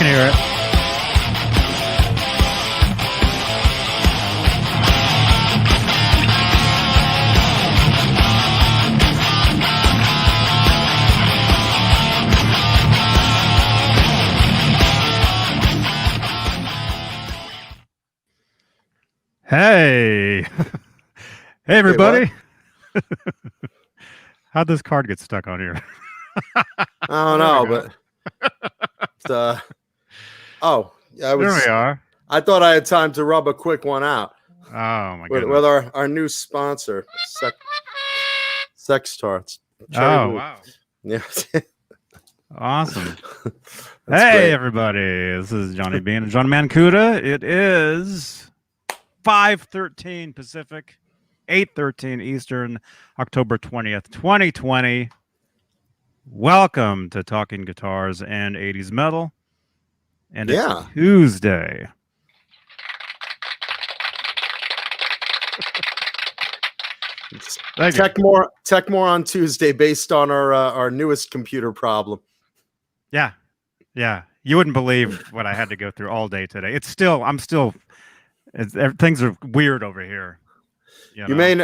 hear it. Hey. Hey, everybody. How'd this card get stuck on here? I don't know, but oh, yeah, there we are. I thought I had time to rub a quick one out. Oh my goodness! With our new sponsor, Sex Tarts. Oh wow! Yeah, awesome. Hey great. Everybody, this is Johnny Beane and John Mancuda. It is 5:13 Pacific, 8:13 Eastern, October 20th, 2020. Welcome to Talking Guitars and 80s Metal. And it's Tuesday. Tech more on Tuesday based on our newest computer problem. Yeah. You wouldn't believe what I had to go through all day today. Things are weird over here. You may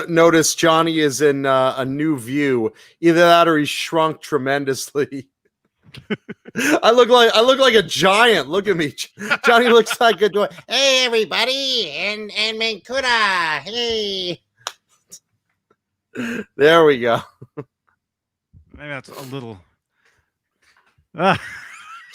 notice Johnny is in a new view. Either that or he's shrunk tremendously. I look like a giant. Look at me. Johnny looks like a joy. Hey everybody, and Mancuda. Hey. There we go. Maybe that's a little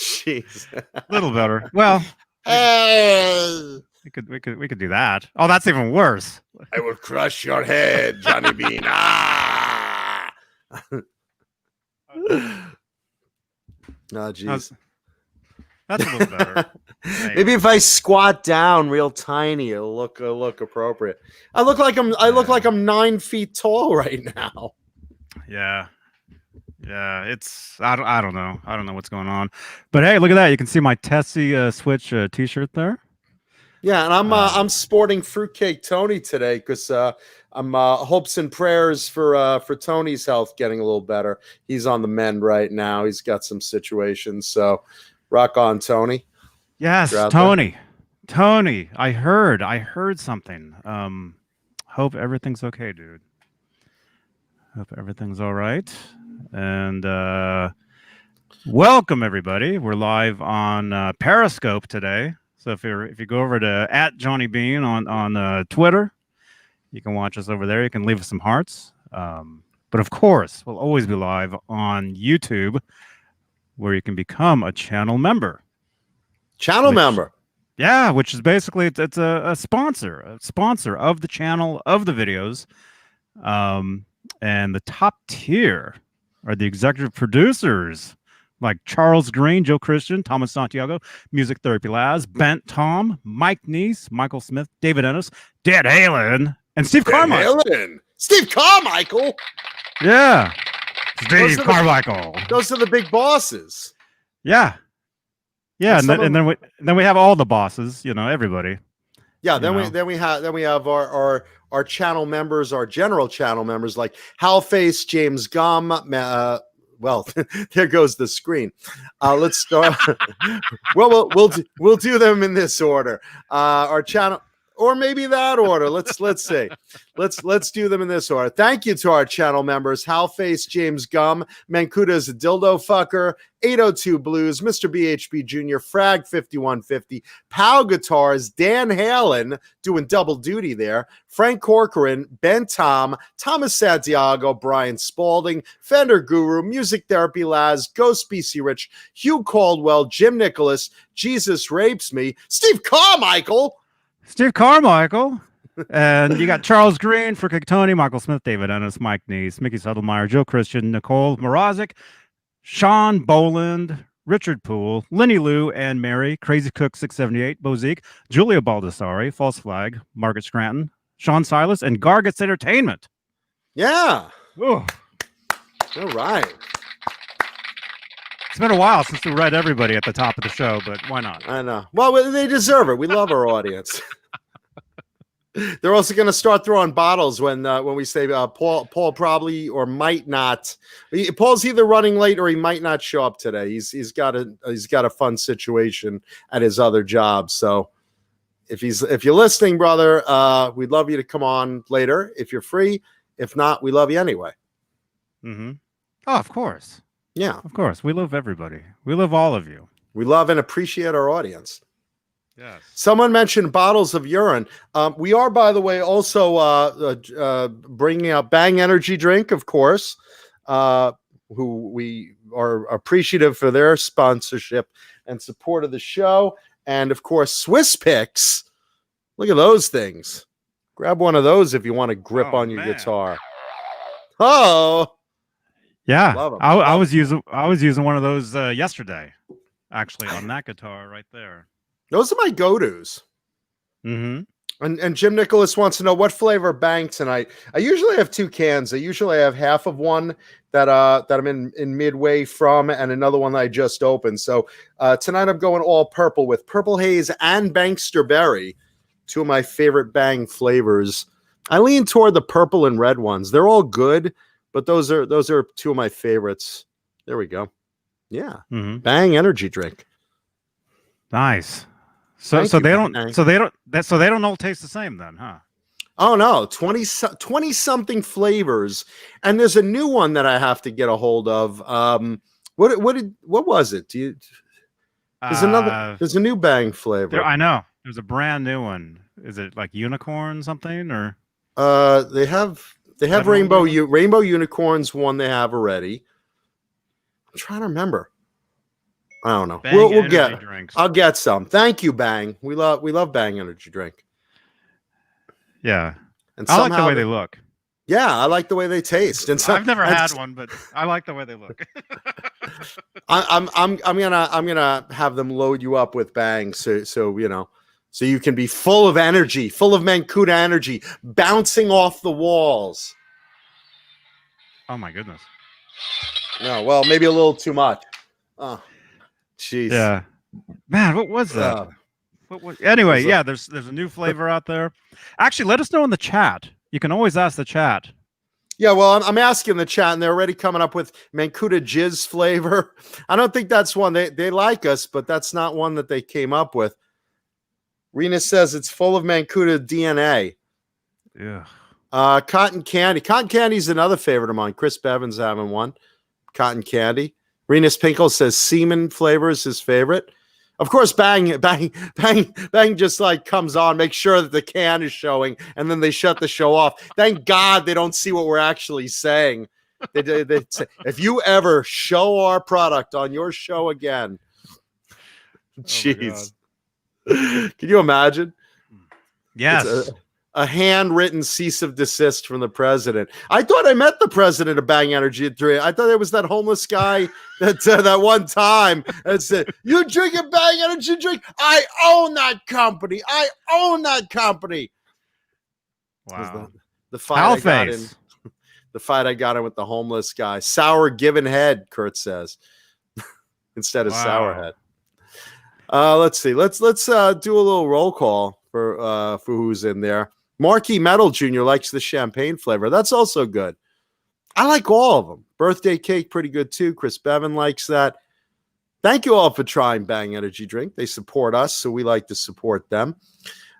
jeez. A little better. Well, hey. We could do that. Oh, that's even worse. I will crush your head, Johnny Beane. Ah! Oh, jeez. That's a little better. Maybe if I squat down real tiny, it'll look appropriate. I look like I'm 9 feet tall right now. Yeah. It's I don't know. I don't know what's going on. But hey, look at that. You can see my Tessie Switch t-shirt there. Yeah, and I'm sporting Fruitcake Tony today because I'm hopes and prayers for Tony's health getting a little better. He's on the mend right now. He's got some situations, so rock on, Tony. Yes, Tony. Tony, I heard something. Hope everything's okay, dude. Hope everything's all right. And welcome everybody. We're live on Periscope today. So if you go over to @JohnnyBeane on Twitter, you can watch us over there. You can leave us some hearts. But of course, we'll always be live on YouTube, where you can become a channel member. Member. Yeah, which is basically it's a sponsor of the channel, of the videos. And the top tier are the executive producers, like Charles Green, Joe Christian, Thomas Santiago, Music Therapy Laz, Bent Tom, Mike Neese, Michael Smith, David Ennis, Dad Halen, and Steve Carmichael. Steve Carmichael? Yeah. Steve Carmichael. Those are the big bosses. Yeah. Yeah, and then we have all the bosses, everybody. Yeah, then we have our channel members, our general channel members like Halface, James Gum, well, there goes the screen. Let's start. Well, we'll do them in this order. Our channel, or maybe that order. Let's see. Let's do them in this order. Thank you to our channel members: Halface, James Gum, Mancuda's a dildo fucker, 802 Blues, Mr. BHB Jr., Frag 5150, Pow Guitars, Dan Halen doing double duty there, Frank Corcoran, Ben Tom, Thomas Santiago, Brian Spalding, Fender Guru, Music Therapy Laz, Ghost BC Rich, Hugh Caldwell, Jim Nicholas, Jesus Rapes Me, Steve Carmichael. And you got Charles Green, Fruitcake Tony, Michael Smith, David Ennis, Mike Neese, Mickey Suttlemeyer, Joe Christian, Nicole Morozic, Sean Boland, Richard Poole, Lenny Lou, and Mary, Crazy Cook 678, Bozique, Julia Baldessari, False Flag, Margaret Scranton, Sean Silas, and Gargets Entertainment. Yeah. Ooh. All right. It's been a while since we read everybody at the top of the show, but why not? I know. Well, they deserve it. We love our audience. They're also going to start throwing bottles when we say Paul probably or might not. Paul's either running late or he might not show up today. He's got a fun situation at his other job. So if you're listening, brother, we'd love you to come on later if you're free. If not, we love you anyway. Mm-hmm. Oh, of course. Yeah, Of course. We love everybody. We love all of you. we love and appreciate our audience. Yes. Someone mentioned bottles of urine. We are, by the way, also bringing out Bang Energy Drink, of course, who we are appreciative for their sponsorship and support of the show. And, of course, Swiss Picks. Look at those things. Grab one of those if you want to grip on your guitar. Oh, yeah. love 'em. I was using one of those yesterday, actually, on that guitar right there. Those are my go-tos. Mm-hmm. And Jim Nicholas wants to know what flavor Bang tonight. I usually have 2 cans. I usually have half of one that I'm in midway from, and another one that I just opened. So tonight I'm going all purple with Purple Haze and Bankster Berry, 2 of my favorite Bang flavors. I lean toward the purple and red ones. They're all good, but those are 2 of my favorites. There we go. Yeah, Bang energy drink. Nice. So Thank they you, don't they don't all taste the same then, huh? Oh no, 20 something flavors, and there's a new one that I have to get a hold of. What was it? There's a new Bang flavor. I know. There's a brand new one. Is it like unicorn something or? They have rainbow unicorns. One they have already. I'm trying to remember. I don't know. We'll get. Drinks. I'll get some. Thank you, Bang. We love Bang energy drink. Yeah, and I like the way they look. Yeah, I like the way they taste. And I've never had one, but I like the way they look. I'm gonna have them load you up with Bang, so you know, so you can be full of energy, full of Mancuda energy, bouncing off the walls. Oh my goodness. No, well, maybe a little too much. Oh, jeez. Yeah, man, what was that? Anyway, yeah, there's a new flavor out there. Actually, let us know in the chat. You can always ask the chat. Yeah, well, I'm asking the chat, and they're already coming up with Mancuda Jizz flavor. I don't think that's one. They like us, but that's not one that they came up with. Rena says it's full of Mancuda DNA. Yeah. Cotton candy. Cotton candy's another favorite of mine. Chris Bevan's having one. Cotton candy. Renus Pinkle says semen flavor is his favorite. Of course, Bang just like comes on, make sure that the can is showing, and then they shut the show off. Thank God they don't see what we're actually saying. They say, if you ever show our product on your show again, jeez, can you imagine? Yes. A handwritten cease of desist from the president. I thought I met the president of Bang Energy at 3. I thought it was that homeless guy that one time that said, "You drink a Bang Energy drink? I own that company. I own that company." Wow. The fight I got in with the homeless guy. Sour given head, Kurt says, instead of sour head. Let's see. Let's do a little roll call for who's in there. Marky Metal Jr. likes the champagne flavor. That's also good. I like all of them. Birthday cake, pretty good too. Chris Bevan likes that. Thank you all for trying Bang Energy Drink. They support us, so we like to support them.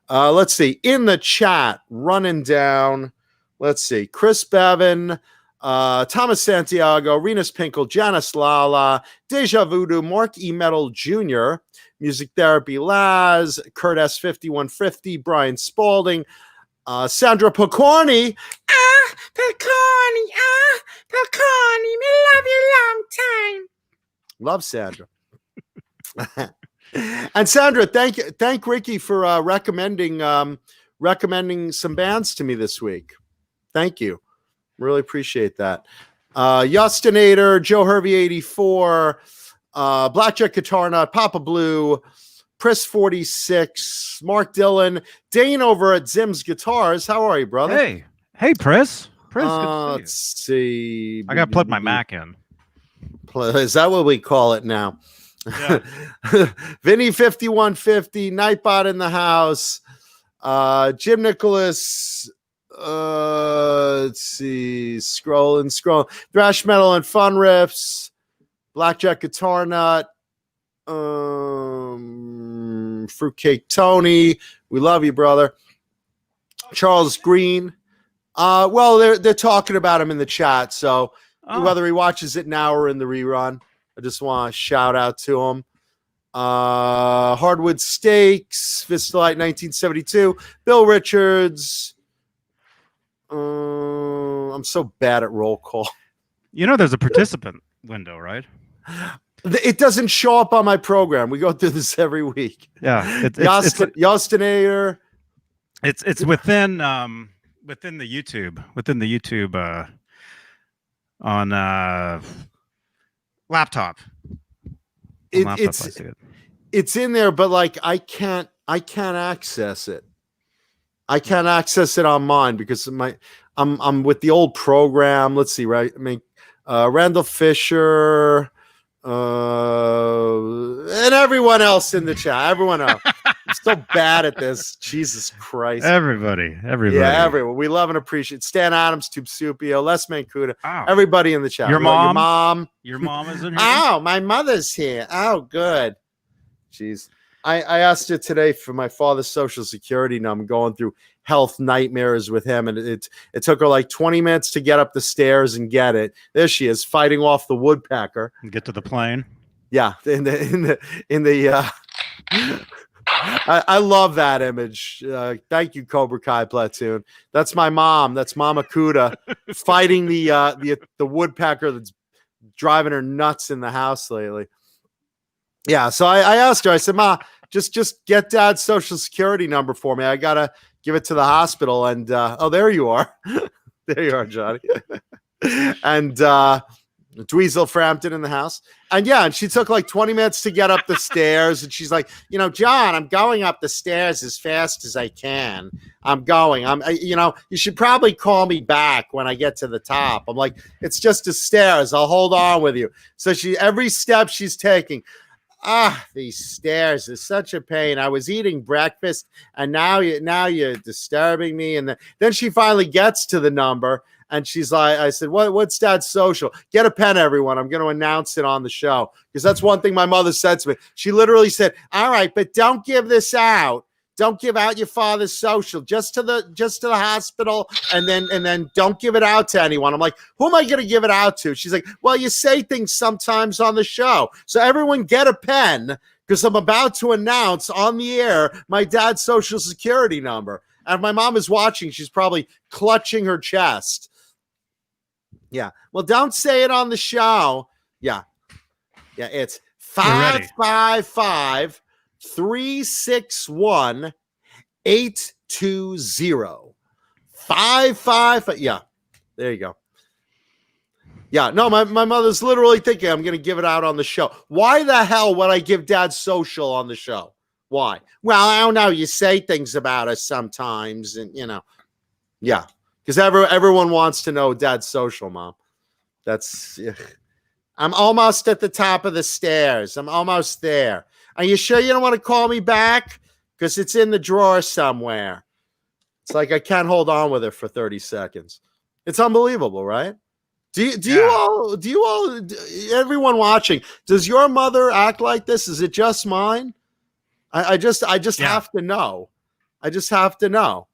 Let's see. In the chat, running down. Let's see. Chris Bevan, Thomas Santiago, Renus Pinkle, Janice Lala, Deja Voodoo, Mark E. Metal Jr., Music Therapy Laz, Kurt S5150, Brian Spalding, Sandra Picorni. Picorni, me love you long time. Love Sandra. And Sandra, thank Ricky for recommending some bands to me this week. Thank you. Really appreciate that. Justinator, Joe Hervey 84, Blackjack Guitar Nut, Papa Blue, Pris 46, Mark Dillon, Dane over at Zim's Guitars. How are you, brother? Hey, Pris. Good to let's see. I gotta plug my Mac in. Is that what we call it now? Yeah. Vinny 5150, Nightbot in the house. Jim Nicholas. Let's see. Scrolling. Thrash metal and fun riffs. Blackjack Guitar Nut. Fruitcake Tony. We love you, brother. Charles Green. Well, they're talking about him in the chat, so whether he watches it now or in the rerun, I just want to shout out to him. Hardwood Steaks, Vistalite 1972, Bill Richards. I'm so bad at roll call. You know, there's a participant window, right? It doesn't show up on my program. We go through this every week. Yeah, Yostinator. It's within the YouTube on laptop. It's in there, but like I can't access it. I can't access it on mine because I'm with the old program. Let's see, right? I mean, Randall Fisher, and everyone else in the chat. Everyone else. I'm so bad at this. Jesus Christ. Everybody. Yeah, everyone. We love and appreciate Stan Adams, Tube Supio, Les Mancuda, everybody in the chat. Your mom. Your mom is in here. Oh, my mother's here. Oh, good. Jeez. I asked her today for my father's social security number. I'm going through health nightmares with him, and it took her like 20 minutes to get up the stairs and get it. There she is, fighting off the woodpecker. And get to the plane. Yeah, in the I love that image. Thank you, Cobra Kai platoon. That's my mom. That's Mama Kuda fighting the woodpecker that's driving her nuts in the house lately. Yeah, so I asked her. I said, "Ma, just get Dad's social security number for me. I gotta give it to the hospital." And there you are. There you are, Johnny. And Dweezil Frampton in the house. And yeah, and she took like 20 minutes to get up the stairs. And she's like, John, I'm going up the stairs as fast as I can. I'm going. You should probably call me back when I get to the top. I'm like, it's just the stairs. I'll hold on with you. So every step she's taking, these stairs is such a pain. I was eating breakfast and now you're disturbing me. And then she finally gets to the number. And she's like, I said, what's Dad's social? Get a pen, everyone. I'm going to announce it on the show. Because that's one thing my mother said to me. She literally said, all right, but don't give this out. Don't give out your father's social. Just to the hospital, and then don't give it out to anyone. I'm like, who am I going to give it out to? She's like, well, you say things sometimes on the show. So everyone get a pen, because I'm about to announce on the air my dad's social security number. And if my mom is watching, she's probably clutching her chest. Yeah. Well, don't say it on the show. Yeah. Yeah. It's 555-361-820. 555. Yeah. There you go. Yeah. No, my mother's literally thinking I'm going to give it out on the show. Why the hell would I give Dad's social on the show? Why? Well, I don't know. You say things about us sometimes, and yeah. Because everyone wants to know Dad's social, Mom. I'm almost at the top of the stairs. I'm almost there. Are you sure you don't want to call me back? Because it's in the drawer somewhere. It's like I can't hold on with it for 30 seconds. It's unbelievable, right? Do you all, everyone watching, does your mother act like this? Is it just mine? I just have to know. I just have to know.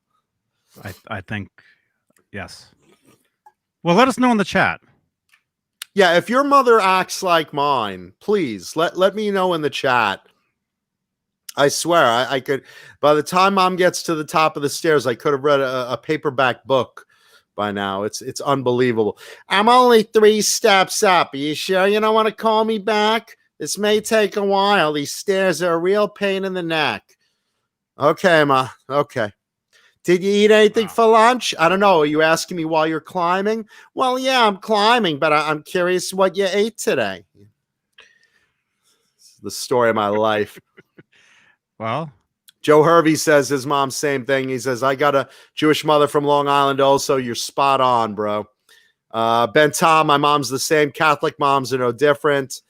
I think. Yes. Well, let us know in the chat. Yeah, if your mother acts like mine, please let me know in the chat. I swear, I could. By the time Mom gets to the top of the stairs, I could have read a paperback book by now. It's unbelievable. I'm only 3 steps up. Are you sure you don't want to call me back? This may take a while. These stairs are a real pain in the neck. Okay, Ma. Okay. Did you eat anything for lunch? I don't know. Are you asking me while you're climbing? Well, yeah, I'm climbing, but I'm curious what you ate today. It's the story of my life. Well, Joe Hervey says his mom, same thing. He says, I got a Jewish mother from Long Island also. You're spot on, bro. Ben Tom, my mom's the same. Catholic moms are no different.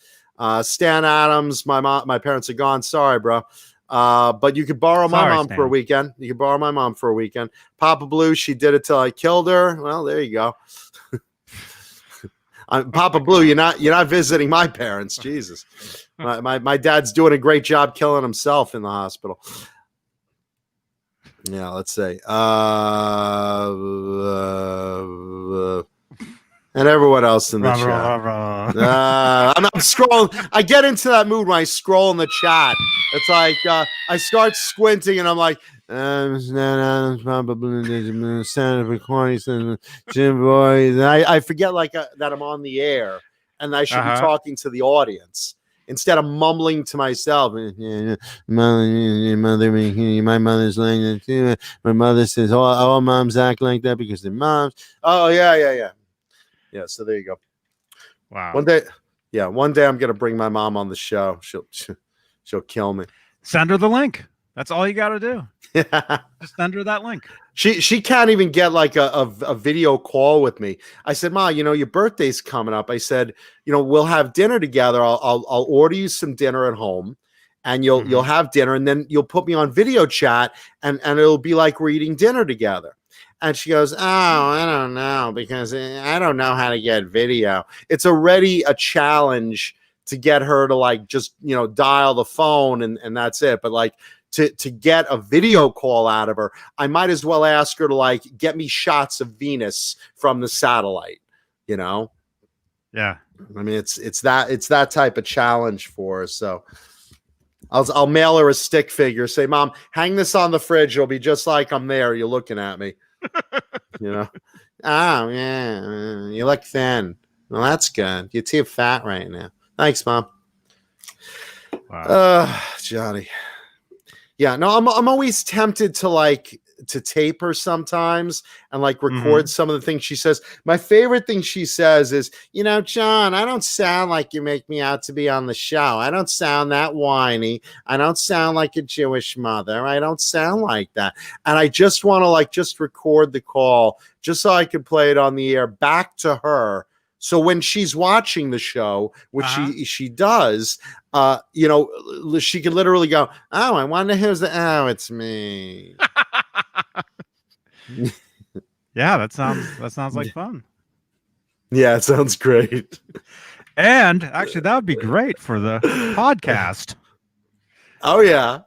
Stan Adams, my parents are gone. Sorry, bro. But you could borrow my Sorry, mom for a Stan. weekend. You could borrow my mom for a weekend. Papa Blue, she did it till I killed her. Well, there you go. Papa Blue, you're not visiting my parents. Jesus, my dad's doing a great job killing himself in the hospital. Yeah, let's see. And everyone else in the chat. I'm scrolling. I get into that mood when I scroll in the chat. It's like I start squinting and I'm like, Jim Boys. And I forget that I'm on the air and I should be talking to the audience instead of mumbling to myself. My mother's like that too. My mother says all moms act like that because they're moms. Oh yeah. Yeah, so there you go. Wow. One day I'm gonna bring my mom on the show. She'll kill me. Send her the link. That's all you got to do. Just send her that link. She can't even get like a video call with me. I said, Ma, your birthday's coming up. I said, we'll have dinner together. I'll order you some dinner at home, and you'll have dinner, and then you'll put me on video chat, and it'll be like we're eating dinner together. And she goes, oh, I don't know, because I don't know how to get video. It's already a challenge to get her to just dial the phone and that's it. But to get a video call out of her, I might as well ask her to get me shots of Venus from the satellite. Yeah. I mean, it's that type of challenge for her. So I'll mail her a stick figure. Say, Mom, hang this on the fridge. It'll be just like I'm there. You're looking at me. Oh yeah, you look thin. Well, that's good. You're too fat right now. Thanks, Mom. Wow. Johnny. Yeah, no, I'm always tempted to tape her sometimes and record some of the things she says. My favorite thing she says is, John, I don't sound like you make me out to be on the show. I don't sound that whiny. I don't sound like a Jewish mother. I don't sound like that. And I just want to just record the call just so I can play it on the air back to her. So when she's watching the show, which she does, she can literally go, oh, I wonder who's it's me. Yeah, that sounds like fun. Yeah, it sounds great. And actually, that would be great for the podcast. Oh, yeah.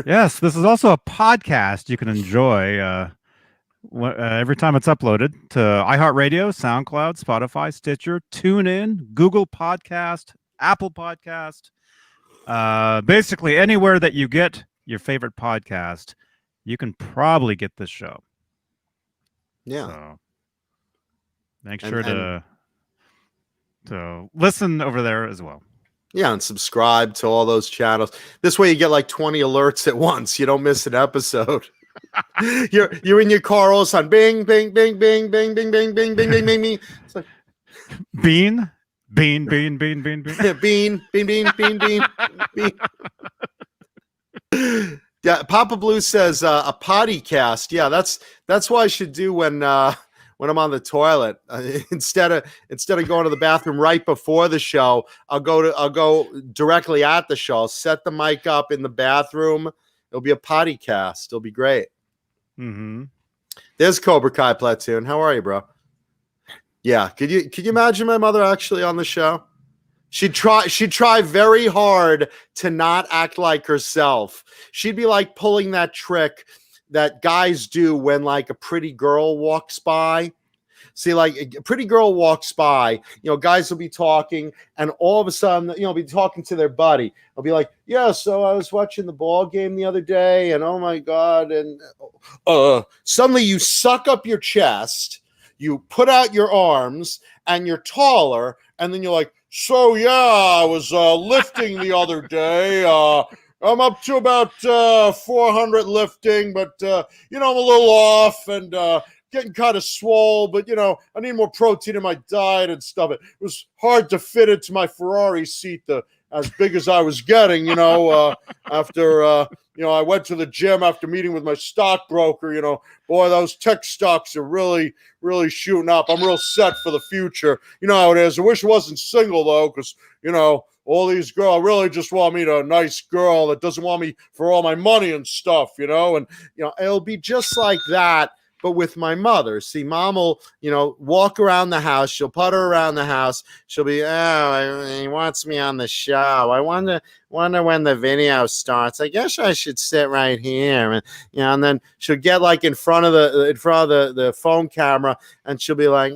Yes, this is also a podcast you can enjoy every time it's uploaded to iHeartRadio, SoundCloud, Spotify, Stitcher, TuneIn, Google Podcast, Apple Podcast. Basically, anywhere that you get your favorite podcast, you can probably get this show. Yeah. So make sure to listen over there as well. Yeah, and subscribe to all those channels. This way you get 20 alerts at once. You don't miss an episode. You're in your car all of a sudden. Bing, bing, bing, bing, bing, bing, bing, bing, bing, bing, bing, bing. It's like Beane. Bean. Bean, bean, bean, bean, bean, bean. Yeah, Papa Blue says a potty cast. Yeah, that's what I should do when I'm on the toilet. Instead of going to the bathroom right before the show, I'll go directly at the show. I'll set the mic up in the bathroom. It'll be a potty cast. It'll be great. Mm-hmm. There's Cobra Kai Platoon. How are you, bro? Yeah. Could you imagine my mother actually on the show? She'd try very hard to not act like herself. She'd be pulling that trick that guys do when a pretty girl walks by. See, a pretty girl walks by, guys will be talking, and all of a sudden, be talking to their buddy. They'll be like, yeah, so I was watching the ball game the other day, and oh my God. And suddenly you suck up your chest, you put out your arms, and you're taller, and then you're like, so yeah, I was lifting the other day. I'm up to about 400 lifting, but I'm a little off and getting kind of swole, but I need more protein in my diet and stuff. It was hard to fit into my Ferrari seat, the as big as I was getting, after, I went to the gym after meeting with my stockbroker, boy, those tech stocks are really, really shooting up. I'm real set for the future. You know how it is. I wish I wasn't single, though, because, all these girls really just want me to a nice girl that doesn't want me for all my money and stuff, and, it'll be just like that. But with my mother, see, mom will, walk around the house. She'll putter around the house. She'll be, he wants me on the show. I wonder when the video starts. I guess I should sit right here, and then she'll get like in front of the phone camera, and she'll be like,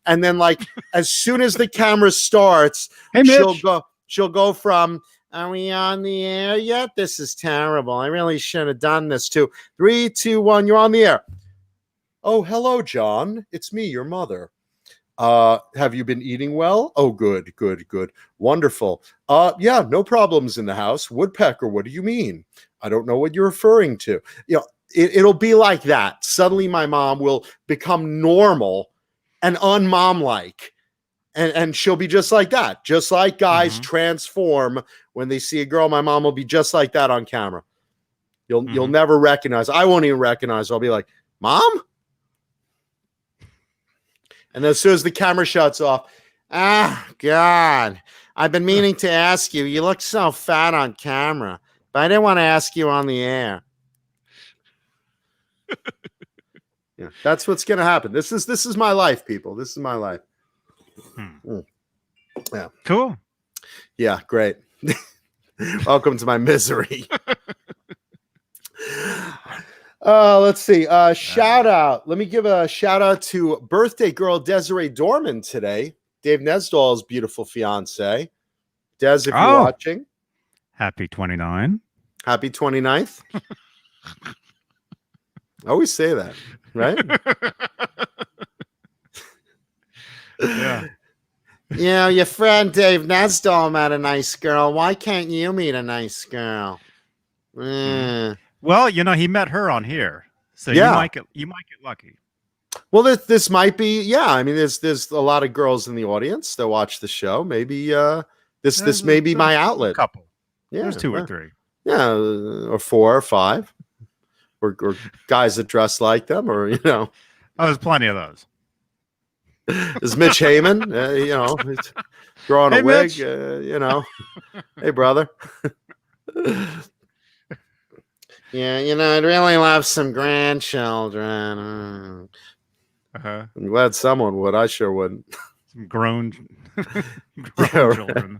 and then like as soon as the camera starts, hey, Mitch. she'll go from. Are we on the air yet? This is terrible. I really should have done this too. 3, 2, 1, you're on the air. Oh, hello, John. It's me, your mother. Have you been eating well? Oh, good. Wonderful. Yeah, no problems in the house. Woodpecker, what do you mean? I don't know what you're referring to. It'll be like that. Suddenly my mom will become normal and unmom-like. And she'll be just like that. Just like guys transform when they see a girl, my mom will be just like that on camera. You'll never recognize. I won't even recognize. I'll be like, Mom? And as soon as the camera shuts off, God, I've been meaning to ask you. You look so fat on camera, but I didn't want to ask you on the air. Yeah, that's what's gonna happen. This is my life, people. This is my life. Yeah. Cool. Yeah, great. Welcome to my misery. Let's see. Shout out. Let me give a shout out to birthday girl Desiree Dorman today. Dave Nesdall's beautiful fiance. Des, if you're watching. Happy 29. Happy 29th. I always say that, right? Yeah. Your friend Dave Nesdall met a nice girl. Why can't you meet a nice girl? Well, he met her on here, so you might get lucky. Well, this might be. Yeah, I mean, there's a lot of girls in the audience that watch the show. Maybe this may be my outlet. A couple. Yeah, there's 2 or 3. Yeah, or 4 or 5, or guys that dress like them, or Oh, there's plenty of those. Is Mitch Heyman, growing a wig, hey, brother. Yeah, I'd really love some grandchildren. I'm glad someone would. I sure wouldn't. Some grown Yeah, children.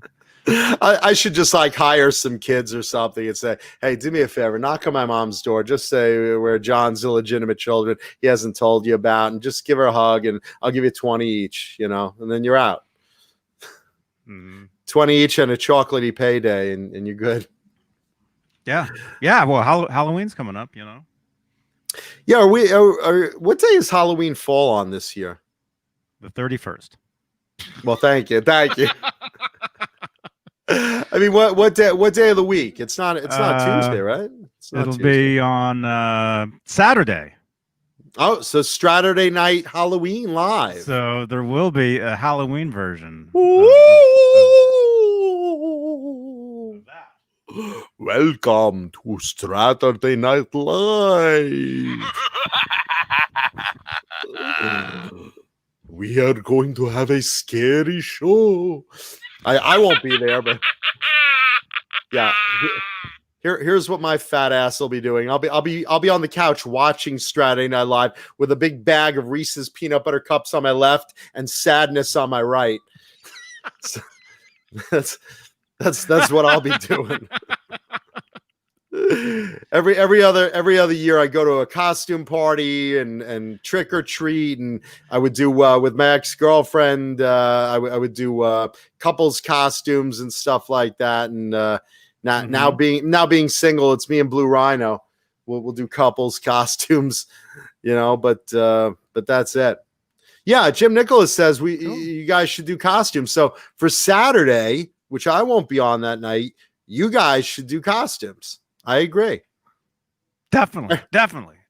I should just like hire some kids or something and say, hey, do me a favor, knock on my mom's door. Just say we're John's illegitimate children. He hasn't told you about, and just give her a hug, and I'll give you 20 each, and then you're out. 20 each and a chocolatey payday, and you're good. Yeah. Yeah. Well, Halloween's coming up, Yeah. What day is Halloween fall on this year? The 31st. Well, thank you. I mean, what day of the week? It's not Tuesday, right? It'll be on Saturday. Oh, so Saturday night Halloween live. So there will be a Halloween version. Welcome to Saturday Night Live. We are going to have a scary show. I won't be there, but yeah. Here's what my fat ass will be doing. I'll be on the couch watching Saturday Night Live with a big bag of Reese's peanut butter cups on my left and sadness on my right. So that's what I'll be doing. Every other year I go to a costume party and trick or treat, and I would do with my ex-girlfriend. I would do couples costumes and stuff like that. And now being single, it's me and Blue Rhino. We'll do couples costumes, But that's it. Yeah, Jim Nicholas says you guys should do costumes. So for Saturday, which I won't be on that night, you guys should do costumes. I agree. Definitely.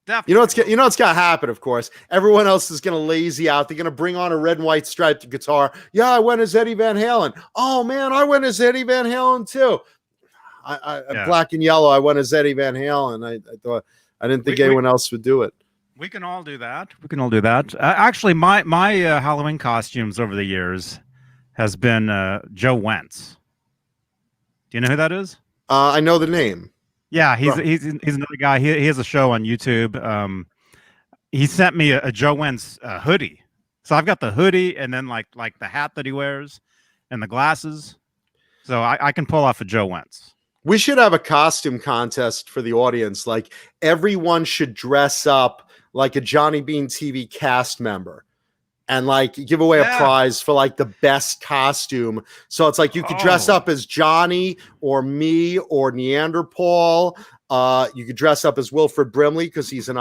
Definitely. You know what's gonna happen, of course. Everyone else is gonna lazy out. They're gonna bring on a red and white striped guitar. Yeah, I went as Eddie Van Halen. Oh man, I went as Eddie Van Halen too. Black and yellow, I went as Eddie Van Halen. I didn't think anyone else would do it. We can all do that. Actually, my Halloween costumes over the years has been Joe Wentz. Do you know who that is? I know the name. Yeah, he's another guy. He has a show on YouTube. He sent me a Joe Wentz hoodie. So I've got the hoodie and then like the hat that he wears and the glasses. So I can pull off a Joe Wentz. We should have a costume contest for the audience. Like everyone should dress up like a Johnny Beane TV cast member and like give away a prize for like the best costume. So it's like you could dress up as Johnny or me or Neanderthal. You could dress up as Wilfred Brimley because he's an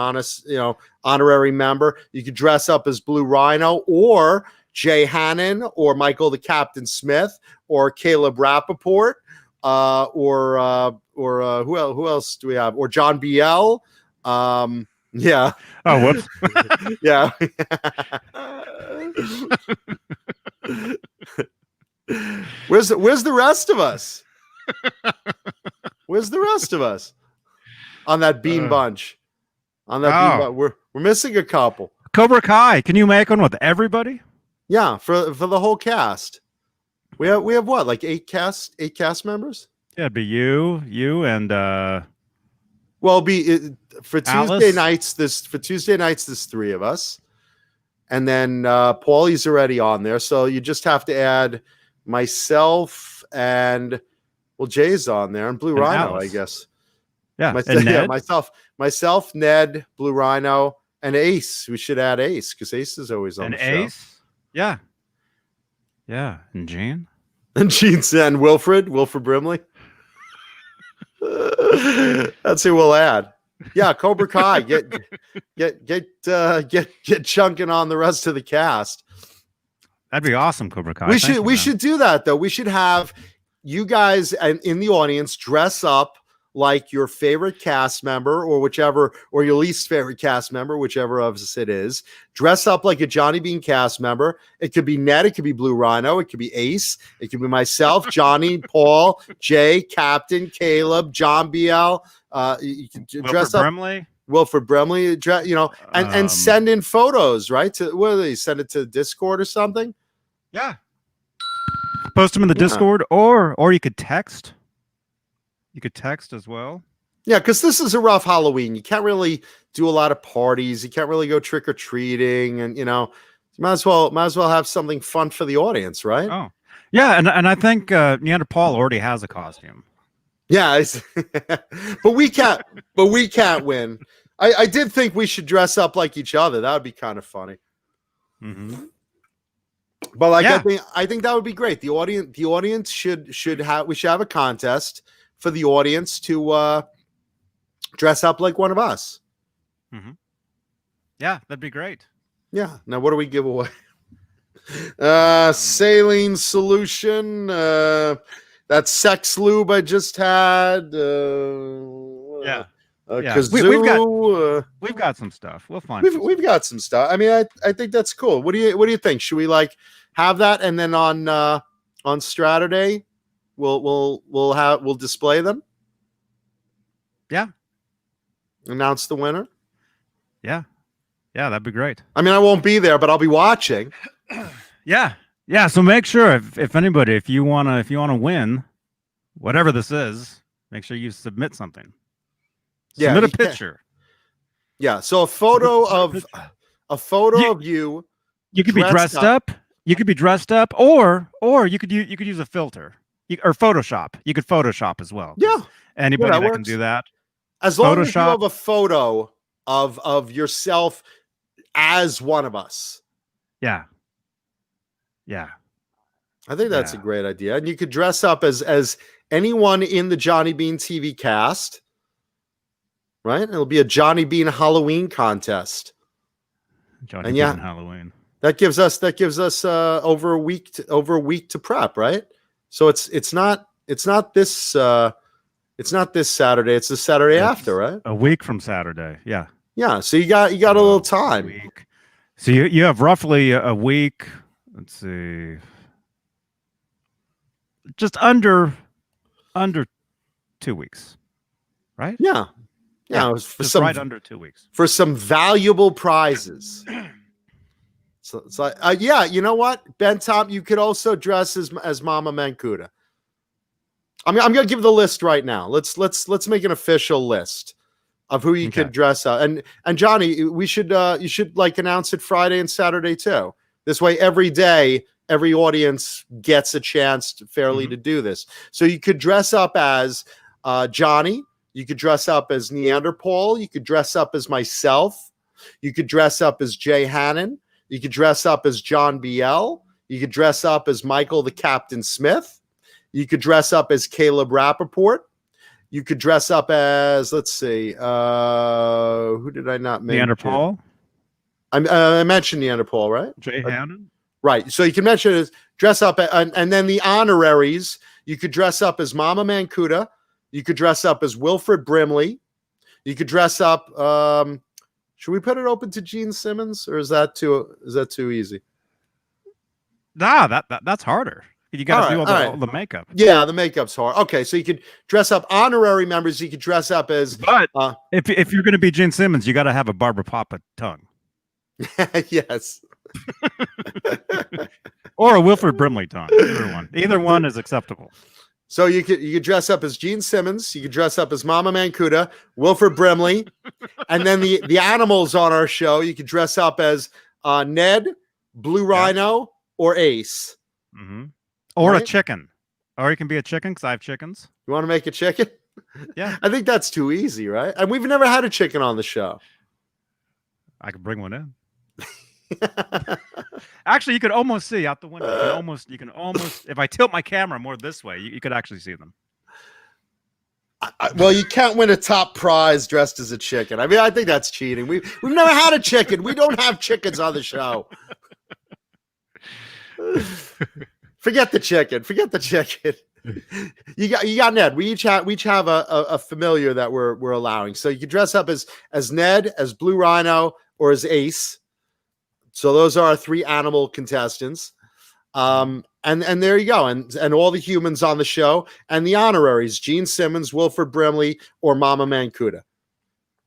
honorary member. You could dress up as Blue Rhino or Jay Hannon or Michael the Captain Smith or Caleb Rappaport or who else do we have? Or John Biel. Yeah. Oh, whoops. Yeah. Where's the rest of us? Where's the rest of us on that Beane bunch? On that Beane bunch. We're missing a couple. Cobra Kai. Can you make one with everybody? Yeah, for the whole cast. We have what, like eight cast members? Yeah, it'd be you and well, for Alice? Tuesday nights. There's three of us, and then Paulie's already on there. So you just have to add myself and Jay's on there and Blue Rhino, Alice. I guess. Yeah, and Ned? myself, Ned, Blue Rhino, and Ace. We should add Ace because Ace is always on the show. Ace, yeah, and Gene, and and Wilfred Brimley. That's who we'll add. Yeah, Cobra Kai. Get chunking on the rest of the cast. That'd be awesome, Cobra Kai. We should do that though. We should have you guys in the audience dress up like your favorite cast member or your least favorite cast member, whichever of us it is. Dress up like a Johnny Beane cast member. It could be Ned, it could be Blue Rhino, it could be Ace, it could be myself, Johnny, Paul, Jay, Captain, Caleb, John BL. You can dress up Brimley. Wilfred Brimley, and send in photos, right? To what do they send it to Discord or something? Yeah. Post them in the Discord, or you could text. You could text as well. Yeah, because this is a rough Halloween. You can't really do a lot of parties. You can't really go trick or treating, and you might as well have something fun for the audience, right? Oh, yeah, and I think Neanderthal already has a costume. Yeah, but we can't. But we can't win. I did think we should dress up like each other. That would be kind of funny. Mm-hmm. But I think that would be great. The audience should have a contest for the audience to dress up like one of us. Mm-hmm. Yeah, that'd be great. Yeah. Now, what do we give away? Saline solution. That sex lube I just had. Kazoo. We've got some stuff. We'll find. We've got some stuff. I mean, I think that's cool. What do you think? Should we have that and then on Saturday we'll display them? Yeah. Announce the winner? Yeah, that'd be great. I mean, I won't be there, but I'll be watching. Yeah. So make sure if you wanna win, whatever this is, make sure you submit something. Yeah, submit a picture. Yeah. So a photo of you. You could be dressed up. You could be dressed up, or you could use a filter. Or Photoshop. You could Photoshop as well. Yeah. Anybody that can do that. As long as you have a photo of yourself as one of us. Yeah. I think that's a great idea. And you could dress up as anyone in the Johnny Beane TV cast. Right? It'll be a Johnny Beane Halloween contest. Johnny Beane Halloween. That gives us over a week to prep, right? So it's not this Saturday. It's the Saturday after, right? A week from Saturday. Yeah. Yeah, so you got a little time. Week. So you have roughly a week. Let's see, just under 2 weeks, right? Yeah. Yeah, it was for just some right under 2 weeks. for some valuable prizes. So it's like, yeah, you know what, Ben Tom, you could also dress as Mama Mancuda. I'm gonna give the list right now. Let's make an official list of who you could dress up. And Johnny, you should like announce it Friday and Saturday too. This way, every day, every audience gets a chance fairly to do this. So you could dress up as Johnny. You could dress up as Neanderthal. You could dress up as myself. You could dress up as Jay Hannon. You could dress up as John BL. You could dress up as Michael the Captain Smith. You could dress up as Caleb Rappaport. You could dress up as, let's see, who did I not mention? Neanderthal. I mentioned Neanderthal, right? Jay Hannon. Right. So you can mention it as dress up, and then the honoraries. You could dress up as Mama Mancuda. You could dress up as Wilfred Brimley. You could dress up. Should we put it open to Gene Simmons, or is that too easy? Nah, that's harder. You got to do all the makeup. Yeah, the makeup's hard. Okay, so you could dress up honorary members. You could dress up as. But if you're going to be Gene Simmons, you got to have a Barbara Papa tongue. Yes. Or a Wilfred Brimley tongue. Either one is acceptable. So you could dress up as Gene Simmons. You could dress up as Mama Mancuda, Wilfred Brimley, and then the animals on our show. You could dress up as Ned, Blue Rhino, or Ace. Mm-hmm. Or a chicken. Or you can be a chicken because I have chickens. You want to make a chicken? Yeah. I think that's too easy, right? And we've never had a chicken on the show. I could bring one in. Actually, you could almost see out the window. You can almost. If I tilt my camera more this way, you could actually see them. Well, you can't win a top prize dressed as a chicken. I mean, I think that's cheating. We've never had a chicken. We don't have chickens on the show. Forget the chicken. Forget the chicken. You got Ned. We each have a familiar that we're allowing. So you can dress up as Ned, as Blue Rhino, or as Ace. So those are our 3 animal contestants. And there you go. And all the humans on the show and the honoraries, Gene Simmons, Wilfred Brimley, or Mama Mancuda.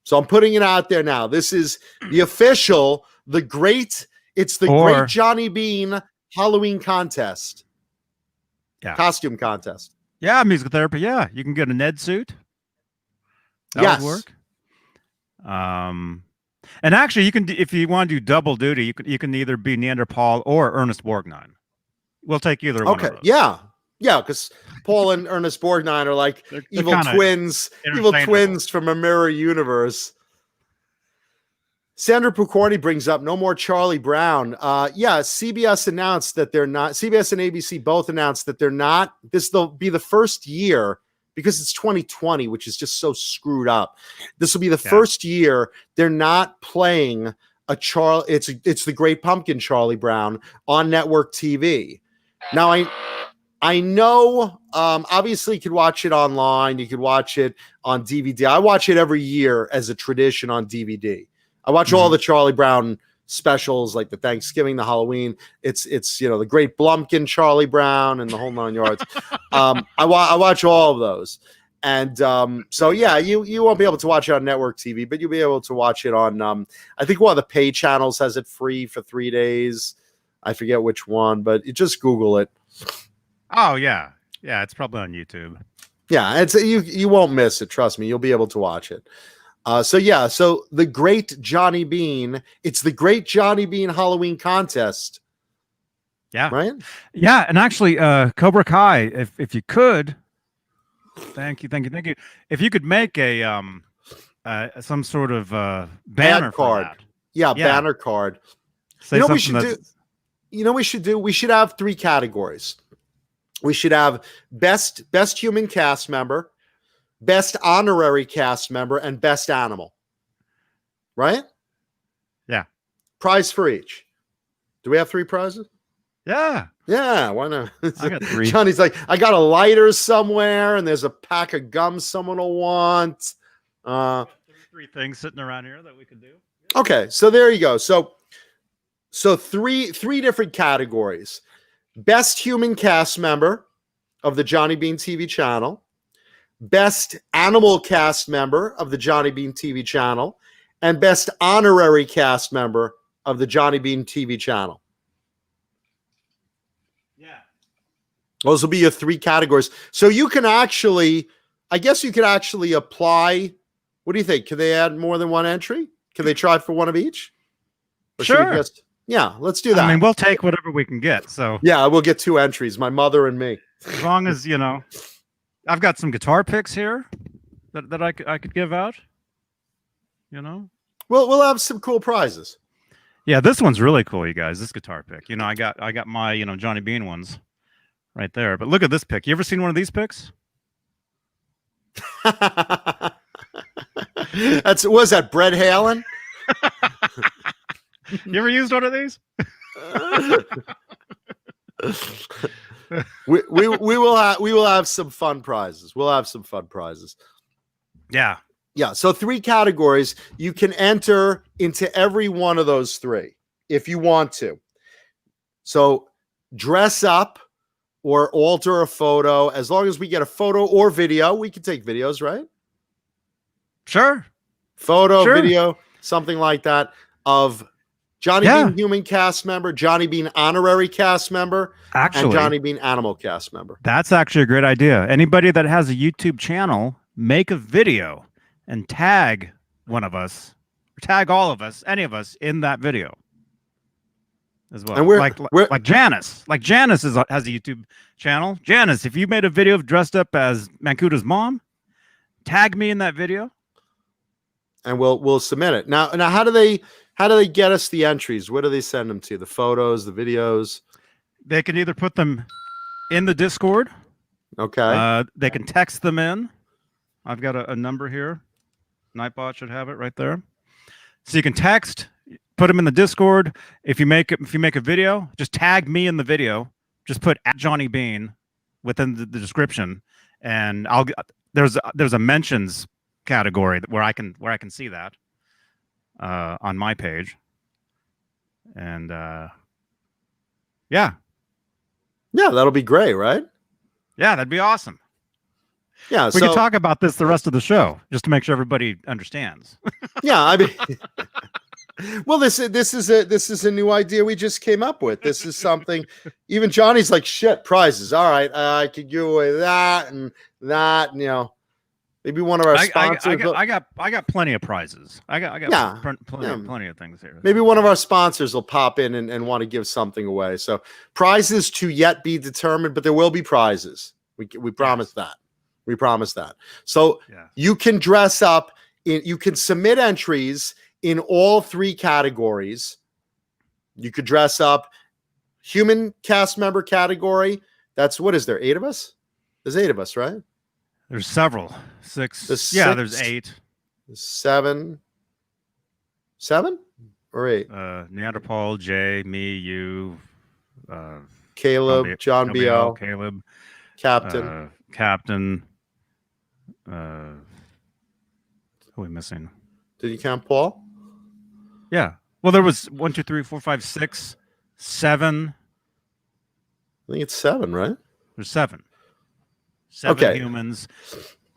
So I'm putting it out there now. This is the official, great Johnny Beane Halloween contest. Yeah. Costume contest. Yeah, musical therapy. Yeah. You can get a Ned suit. That would work. And actually, you can, if you want to do double duty, you can either be Neanderthal or Ernest Borgnine. We'll take either one of those. Yeah, because Paul and Ernest Borgnine are like evil twins from a mirror universe. Sandra Pucorni brings up no more Charlie Brown. CBS announced that they're not. CBS and ABC both announced that they're not. Will be the first year. Because it's 2020, which is just so screwed up. This will be the first year they're not playing a Charlie. It's the Great Pumpkin Charlie Brown on network TV. Now I know. Obviously, you could watch it online. You could watch it on DVD. I watch it every year as a tradition on DVD. I watch all the Charlie Brown specials, like the Thanksgiving, the Halloween. It's the Great Blumpkin Charlie Brown and the whole 9 yards. I watch all of those, and so yeah, you won't be able to watch it on network TV, but you'll be able to watch it on I think one of the pay channels has it free for 3 days. I forget which one, but you just Google it. Oh yeah, it's probably on YouTube. Yeah, it's you won't miss it. Trust me, you'll be able to watch it. So the Great Johnny Beane, it's the Great Johnny Beane Halloween contest. Yeah. Right? Yeah, and actually Cobra Kai, if you could, thank you. If you could make a some sort of banner card. Banner card. We should do? We should have 3 categories. We should have best human cast member, best honorary cast member, and best animal. Right? Yeah. Prize for each. Do we have 3 prizes? Yeah. Yeah, why not? I got 3. Johnny's like, I got a lighter somewhere, and there's a pack of gum someone will want. 3 things sitting around here that we could do. Okay, so there you go. So three different categories: best human cast member of the Johnny Beane TV channel, best animal cast member of the Johnny Beane TV channel, and best honorary cast member of the Johnny Beane TV channel. Yeah. Those will be your 3 categories. So you can actually, I guess you could actually apply. What do you think? Can they add more than 1 entry? Can they try for 1 of each? Or should we Sure. yeah, let's do that. I mean, we'll take whatever we can get. So yeah, we'll get 2 entries, my mother and me. as long as, I've got some guitar picks here that I could give out. We'll have some cool prizes. Yeah, this one's really cool, you guys. This guitar pick. I got my, Johnny Beane ones right there. But look at this pick. You ever seen one of these picks? Was that Brett Halen? You ever used one of these? we will have some fun prizes. We'll have some fun prizes. Yeah. Yeah. So 3 categories. You can enter into every one of those 3 if you want to. So dress up or alter a photo. As long as we get a photo or video, we can take videos, right? Sure. Photo, Sure. video, something like that of Johnny Beane human cast member, Johnny Beane honorary cast member, Actually, and Johnny Beane animal cast member. that's actually a great idea. Anybody that has a YouTube channel, make a video and tag one of us, or tag all of us, any of us in that video as well. And like Janice. Like Janice has a YouTube channel. Janice, if you made a video dressed up as Mancuta's mom, tag me in that video. And we'll submit it. Now how do they get us the entries? Where do they send them to? The photos, the videos? They can either put them in the Discord. Okay. They can text them in. I've got a number here. Nightbot should have it right there. So you can text, put them in the Discord. If you make a video, just tag me in the video. Just put @Johnny Beane within the description, and there's a mentions category where I can see that on my page. And yeah, that'll be great, right? Yeah, that'd be awesome. Yeah, we could talk about this the rest of the show just to make sure everybody understands. Yeah, I mean, well, this is a new idea we just came up with. This is something. Even Johnny's like, shit, prizes. All right, I could give away that and that. And, maybe one of our sponsors. I got plenty of prizes. I got plenty of things here. Maybe one of our sponsors will pop in and want to give something away. So prizes to yet be determined, but there will be prizes. We promise that. We promise that. So you can dress up. You can submit entries in all 3 categories. You could dress up. Human cast member category. That's what is there? 8 of us? There's 8 of us, right? There's several. 6. There's 8. 7 or 8. Neanderthal, Jay, me, you, Caleb, John BL, Caleb, Captain. Who are we missing? Did you count Paul? Yeah. Well, there was 1, 2, 3, 4, 5, 6, 7. I think it's 7, right? There's 7. 7 humans,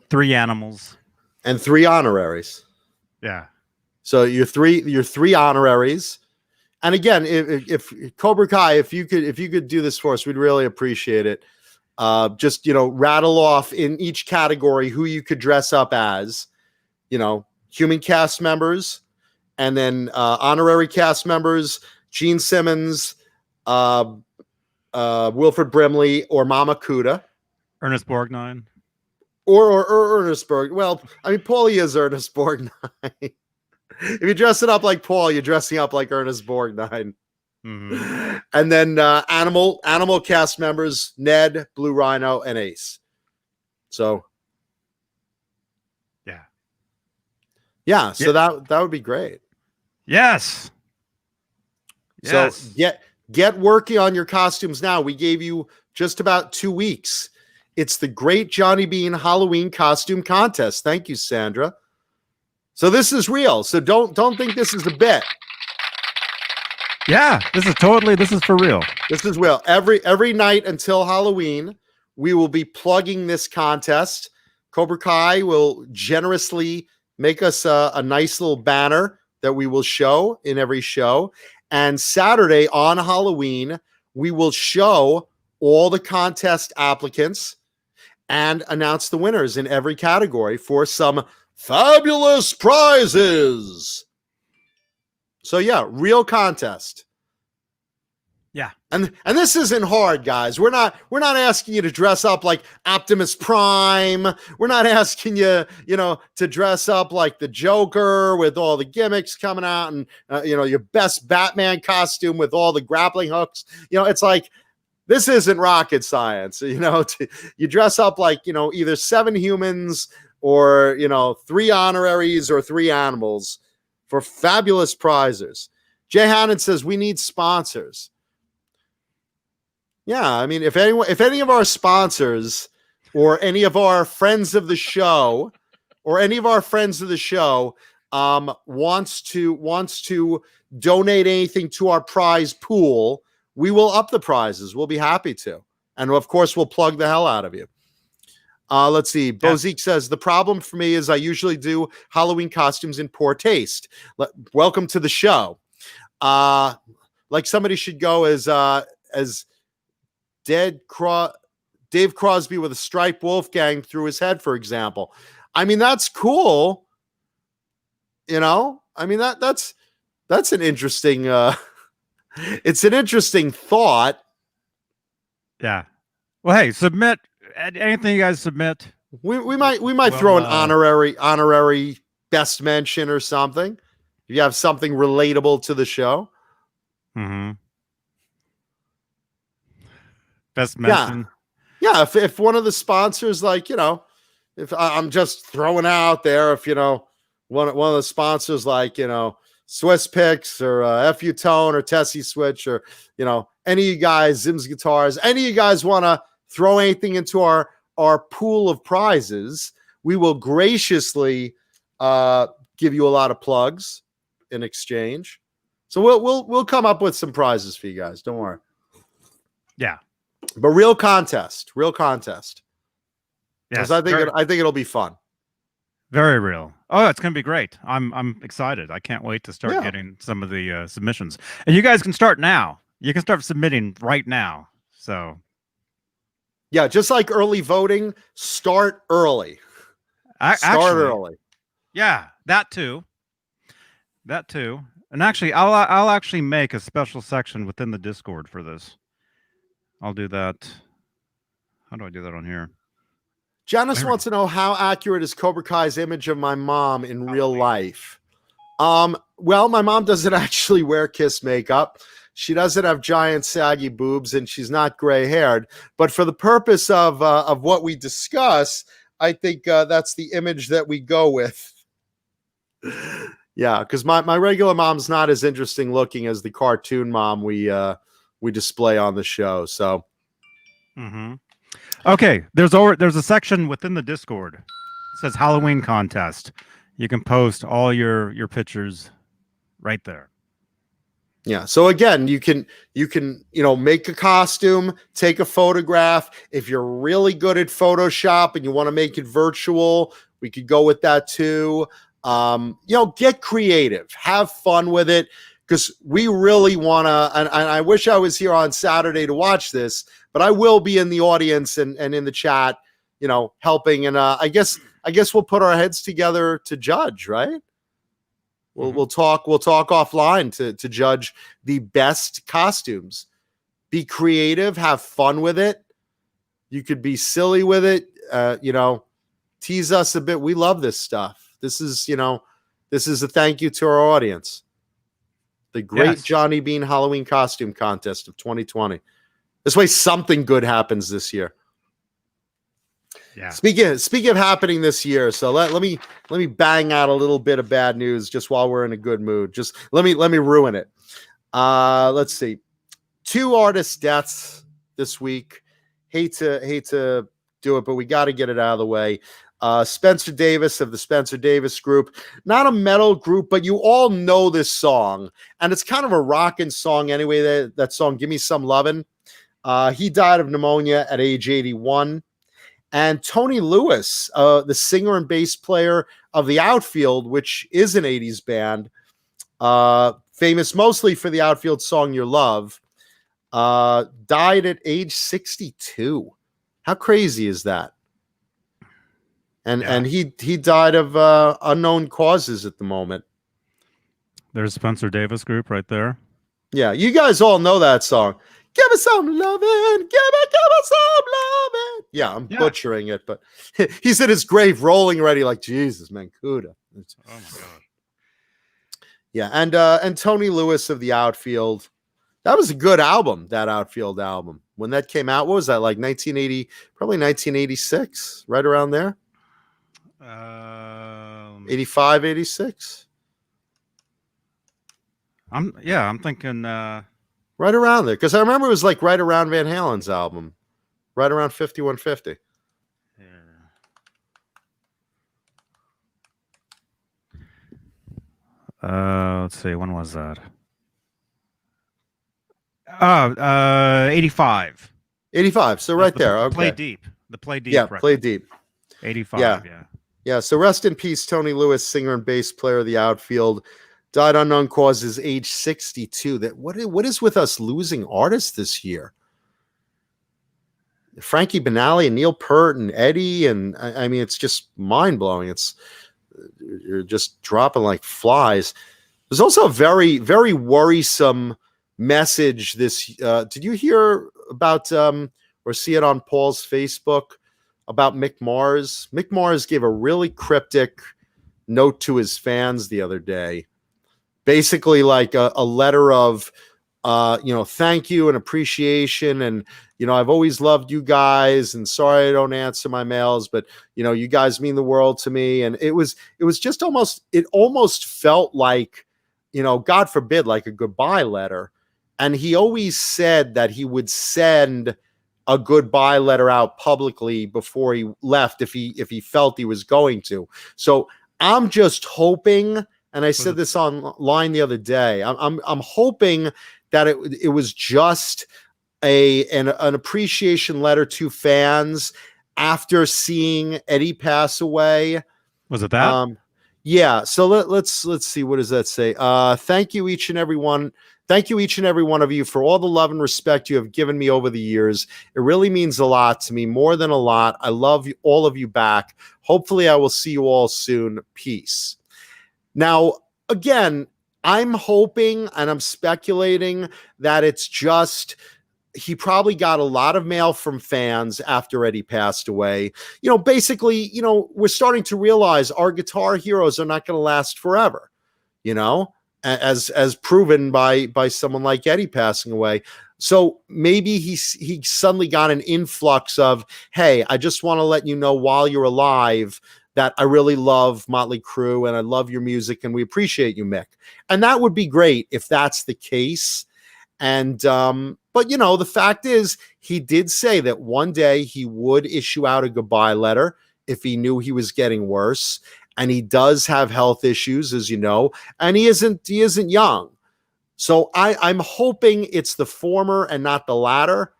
3 animals, and 3 honoraries. Yeah. So your three honoraries. And again, if Cobra Kai, if you could do this for us, we'd really appreciate it. Just rattle off in each category who you could dress up as, human cast members, and then honorary cast members, Gene Simmons, Wilfred Brimley, or Mama Kuda. Ernest Borgnine. Or Ernest Borg. Well, I mean, Paulie is Ernest Borgnine. If you dress it up like Paul, you're dressing up like Ernest Borgnine. Mm-hmm. And then animal cast members, Ned, Blue Rhino, and Ace. So so that would be great. Yes. So get working on your costumes now. We gave you just about 2 weeks. It's the Great Johnny Beane Halloween Costume Contest. Thank you, Sandra. So this is real. So don't think this is a bit. Yeah, this is for real. This is real. Every night until Halloween, we will be plugging this contest. Cobra Kai will generously make us a nice little banner that we will show in every show. And Saturday on Halloween, we will show all the contest applicants and announce the winners in every category for some fabulous prizes. So yeah, real contest. Yeah. And this isn't hard, guys. We're not asking you to dress up like Optimus Prime. We're not asking you, to dress up like the Joker with all the gimmicks coming out and your best Batman costume with all the grappling hooks. It's like, this isn't rocket science. You dress up like, either 7 humans or 3 honoraries or 3 animals for fabulous prizes. Jay Hannon says we need sponsors. Yeah, I mean, if any of our sponsors or any of our friends of the show wants to donate anything to our prize pool, we will up the prizes. We'll be happy to. And of course, we'll plug the hell out of you. Let's see. Bozique says, the problem for me is I usually do Halloween costumes in poor taste. Welcome to the show. Like somebody should go as Dave Crosby with a striped Wolfgang through his head, for example. I mean, that's cool. I mean, that's an interesting, it's an interesting thought. Yeah. Well, hey, submit anything you guys submit. We might throw an honorary best mention or something. If you have something relatable to the show. Mm-hmm. Best mention. Yeah. If one of the sponsors, like, if I'm just throwing out there, if, one of the sponsors, like, Swiss Picks or FU Tone or Tessie Switch or, any of you guys, Zim's Guitars, any of you guys want to throw anything into our pool of prizes, we will graciously give you a lot of plugs in exchange. So we'll come up with some prizes for you guys. Don't worry. Yeah. But real contest. Yes, I think it'll be fun. Very real. Oh, it's gonna be great. I'm excited. I can't wait to start getting some of the submissions. And you guys can start now. You can start submitting right now. So yeah, just like early voting, start early. Start early. Yeah, that too. And actually, I'll actually make a special section within the Discord for this. I'll do that. How do I do that on here? Janice wants to know, how accurate is Cobra Kai's image of my mom in real life? Well, my mom doesn't actually wear Kiss makeup. She doesn't have giant saggy boobs, and she's not gray haired. But for the purpose of what we discuss, I think that's the image that we go with. Yeah, because my regular mom's not as interesting looking as the cartoon mom we display on the show. So, okay, there's a section within the Discord. It says Halloween contest. You can post all your pictures right there. Yeah. So again, you can make a costume, take a photograph. If you're really good at Photoshop and you want to make it virtual, we could go with that too. Get creative, have fun with it, because we really want to, and I wish I was here on Saturday to watch this, but I will be in the audience and in the chat, helping. And I guess we'll put our heads together to judge, right? We'll talk offline to judge the best costumes. Be creative, have fun with it. You could be silly with it, tease us a bit. We love this stuff. This is a thank you to our audience. The great Johnny Beane Halloween costume contest of 2020. This way something good happens this year. Yeah. Speaking of happening this year, so let me bang out a little bit of bad news just while we're in a good mood. Just let me ruin it. Let's see. 2 artist deaths this week. Hate to do it, but we got to get it out of the way. Spencer Davis of the Spencer Davis Group. Not a metal group, but you all know this song. And it's kind of a rockin' song anyway, that song, Give Me Some Lovin'. He died of pneumonia at age 81. And Tony Lewis, the singer and bass player of The Outfield, which is an 80s band, famous mostly for the Outfield song Your Love, died at age 62. How crazy is that? And he died of unknown causes at the moment. There's Spencer Davis Group right there. Yeah, you guys all know that song. Give us some lovin', give us some lovin'. Yeah, I'm butchering it, but he's in his grave rolling already like, Jesus, man, Cuda. Oh, my God. Yeah, and Tony Lewis of The Outfield. That was a good album, that Outfield album. When that came out, what was that, like 1980, probably 1986, right around there? 85, 86? I'm thinking right around there, because I remember it was like right around Van Halen's album, right around 5150. Let's see, when was that? 85. 85. So right there. Okay. Play Deep. The Play Deep. Yeah, record. Play Deep. 85. Yeah. Yeah. So rest in peace, Tony Lewis, singer and bass player of The Outfield, died unknown causes, age 62. What is with us losing artists this year? Frankie Banali and Neil Peart and Eddie, and I mean, it's just mind blowing. You're just dropping like flies. There's also a very, very worrisome message. Did you hear about or see it on Paul's Facebook about Mick Mars? Mick Mars gave a really cryptic note to his fans the other day, basically like a letter of thank you and appreciation, and I've always loved you guys, and sorry I don't answer my mails, but you guys mean the world to me. And it was just almost felt like, God forbid, like a goodbye letter. And he always said that he would send a goodbye letter out publicly before he left if he felt he was going to. So I'm just hoping, and I said this online the other day, I'm hoping that it was just an appreciation letter to fans after seeing Eddie pass away. Was it that? Yeah. So let's see. What does that say? Thank you, each and every one. Thank you, each and every one of you, for all the love and respect you have given me over the years. It really means a lot to me, more than a lot. I love all of you back. Hopefully I will see you all soon. Peace. Now, again, I'm hoping and I'm speculating that it's just, he probably got a lot of mail from fans after Eddie passed away. Basically, we're starting to realize our guitar heroes are not going to last forever, as proven by someone like Eddie passing away. So maybe he suddenly got an influx of, hey, I just want to let you know while you're alive that I really love Motley Crue and I love your music and we appreciate you, Mick. And that would be great if that's the case. And, but the fact is, he did say that one day he would issue out a goodbye letter if he knew he was getting worse. And he does have health issues, as you know, and he isn't young. So I'm hoping it's the former and not the latter.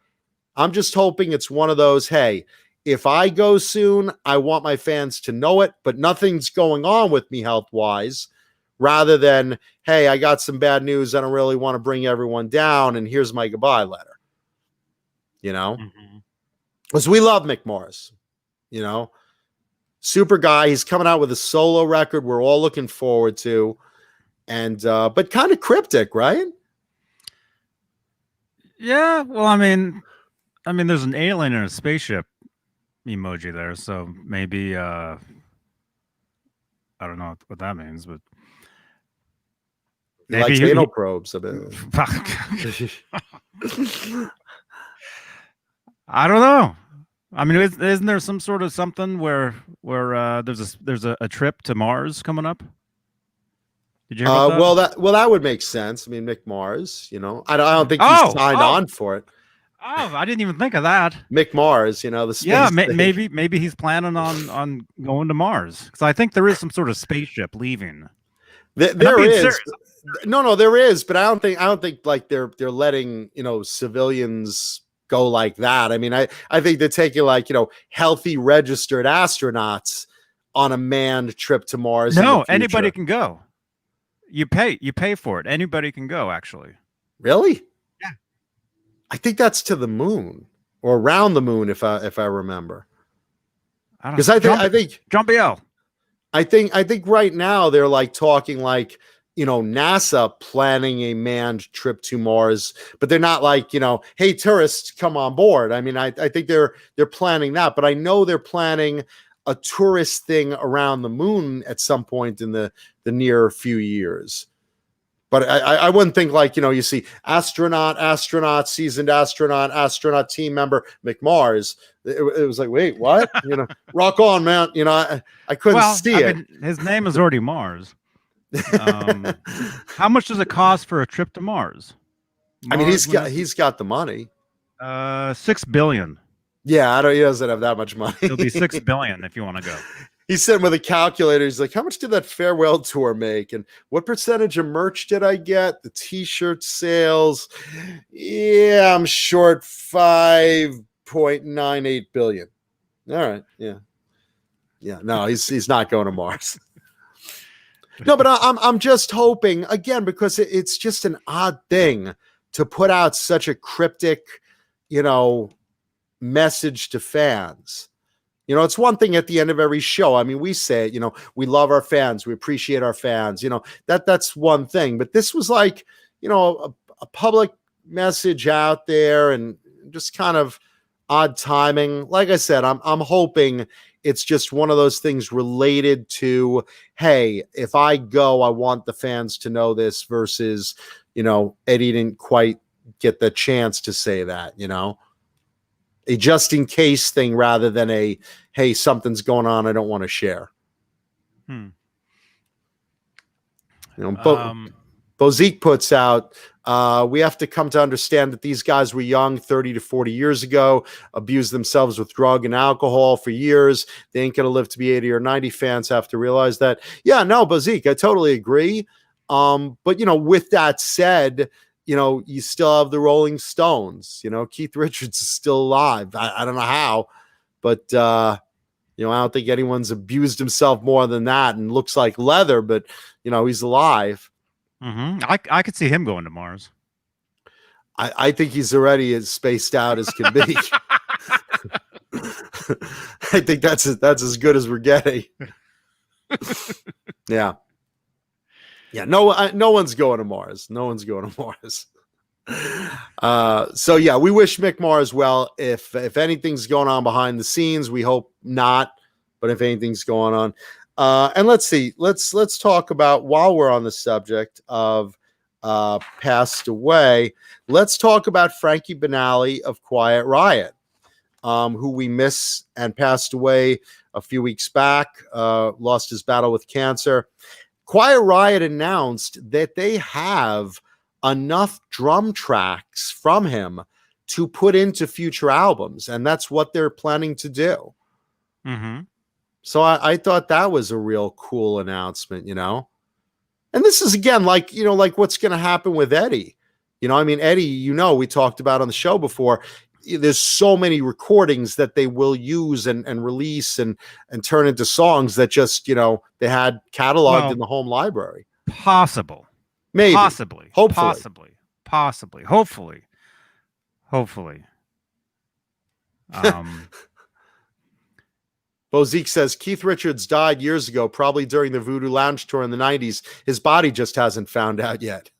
I'm just hoping it's one of those, hey, if I go soon, I want my fans to know it, but nothing's going on with me health-wise, rather than, hey, I got some bad news. I don't really want to bring everyone down, and here's my goodbye letter. Because we love Mick Mars, super guy. He's coming out with a solo record we're all looking forward to, and but kind of cryptic, right? Yeah. Well, I mean, there's an alien in a spaceship emoji there, so maybe I don't know what that means, but he likes anal probes a bit. I don't know. I mean, isn't there some sort of something where there's a trip to Mars coming up? Did you hear about that? Well, that would make sense. I mean, Mick Mars, I don't think he's signed on for it. Oh, I didn't even think of that. Mick Mars, the space Yeah, station. maybe he's planning on going to Mars, because I think there is some sort of spaceship leaving. There being is. serious. No, there is, but I don't think like they're letting, civilians go like that. I mean, I think they're taking like, healthy registered astronauts on a manned trip to Mars. No, anybody can go. You pay for it. Anybody can go, actually. Really? Yeah. I think that's to the moon or around the moon, if I remember. Because I think Jumpy L. I think right now they're like talking like, NASA planning a manned trip to Mars, but they're not like, hey, tourists, come on board. I mean, I think they're planning that, but I know they're planning a tourist thing around the moon at some point in the near few years. But I wouldn't think like, you see astronaut, seasoned astronaut team member, McMars. It was like, wait, what? Rock on, man. I couldn't see it. Mean, his name is already Mars. How much does it cost for a trip to Mars? I mean, he's got the money. $6 billion. Yeah, he doesn't have that much money. It'll be $6 billion if you want to go. He's sitting with a calculator. He's like, how much did that farewell tour make? And what percentage of merch did I get? The t-shirt sales. Yeah, I'm short 5.98 billion. All right. Yeah. Yeah. No, he's not going to Mars. No, but I'm just hoping, again, because it's just an odd thing to put out such a cryptic, message to fans. It's one thing at the end of every show. I mean, we say it, we love our fans. We appreciate our fans. That's one thing. But this was like, a public message out there and just kind of odd timing. Like I said, I'm hoping it's just one of those things related to, hey, if I go, I want the fans to know this versus, Eddie didn't quite get the chance to say that, a just in case thing rather than a, hey, something's going on I don't want to share. Bozique puts out, we have to come to understand that these guys were young 30 to 40 years ago, abused themselves with drug and alcohol for years. They ain't going to live to be 80 or 90. Fans have to realize that. Yeah, no, Bozique, I totally agree. But, with that said, you still have the Rolling Stones. Keith Richards is still alive. I don't know how, but, I don't think anyone's abused himself more than that and looks like leather, but, he's alive. Mm-hmm. I could see him going to Mars. I think he's already as spaced out as can be. I think that's as good as we're getting. Yeah. Yeah, no one's going to Mars. No one's going to Mars. So yeah, we wish Mick Mars well. If anything's going on behind the scenes, we hope not. But if anything's going on, and let's see, let's talk about, while we're on the subject of passed away, let's talk about Frankie Banali of Quiet Riot, who we miss and passed away a few weeks back. Lost his battle with cancer. Quiet Riot announced that they have enough drum tracks from him to put into future albums, and that's what they're planning to do. Mm-hmm. So I thought that was a real cool announcement, And this is, again, like what's going to happen with Eddie. Eddie, we talked about on the show before, there's so many recordings that they will use and release and turn into songs that just, they had cataloged in the home library. Possible. Maybe. Possibly. Hopefully. Possibly. Hopefully. Bozique says Keith Richards died years ago, probably during the Voodoo Lounge tour in the 90s. His body just hasn't found out yet.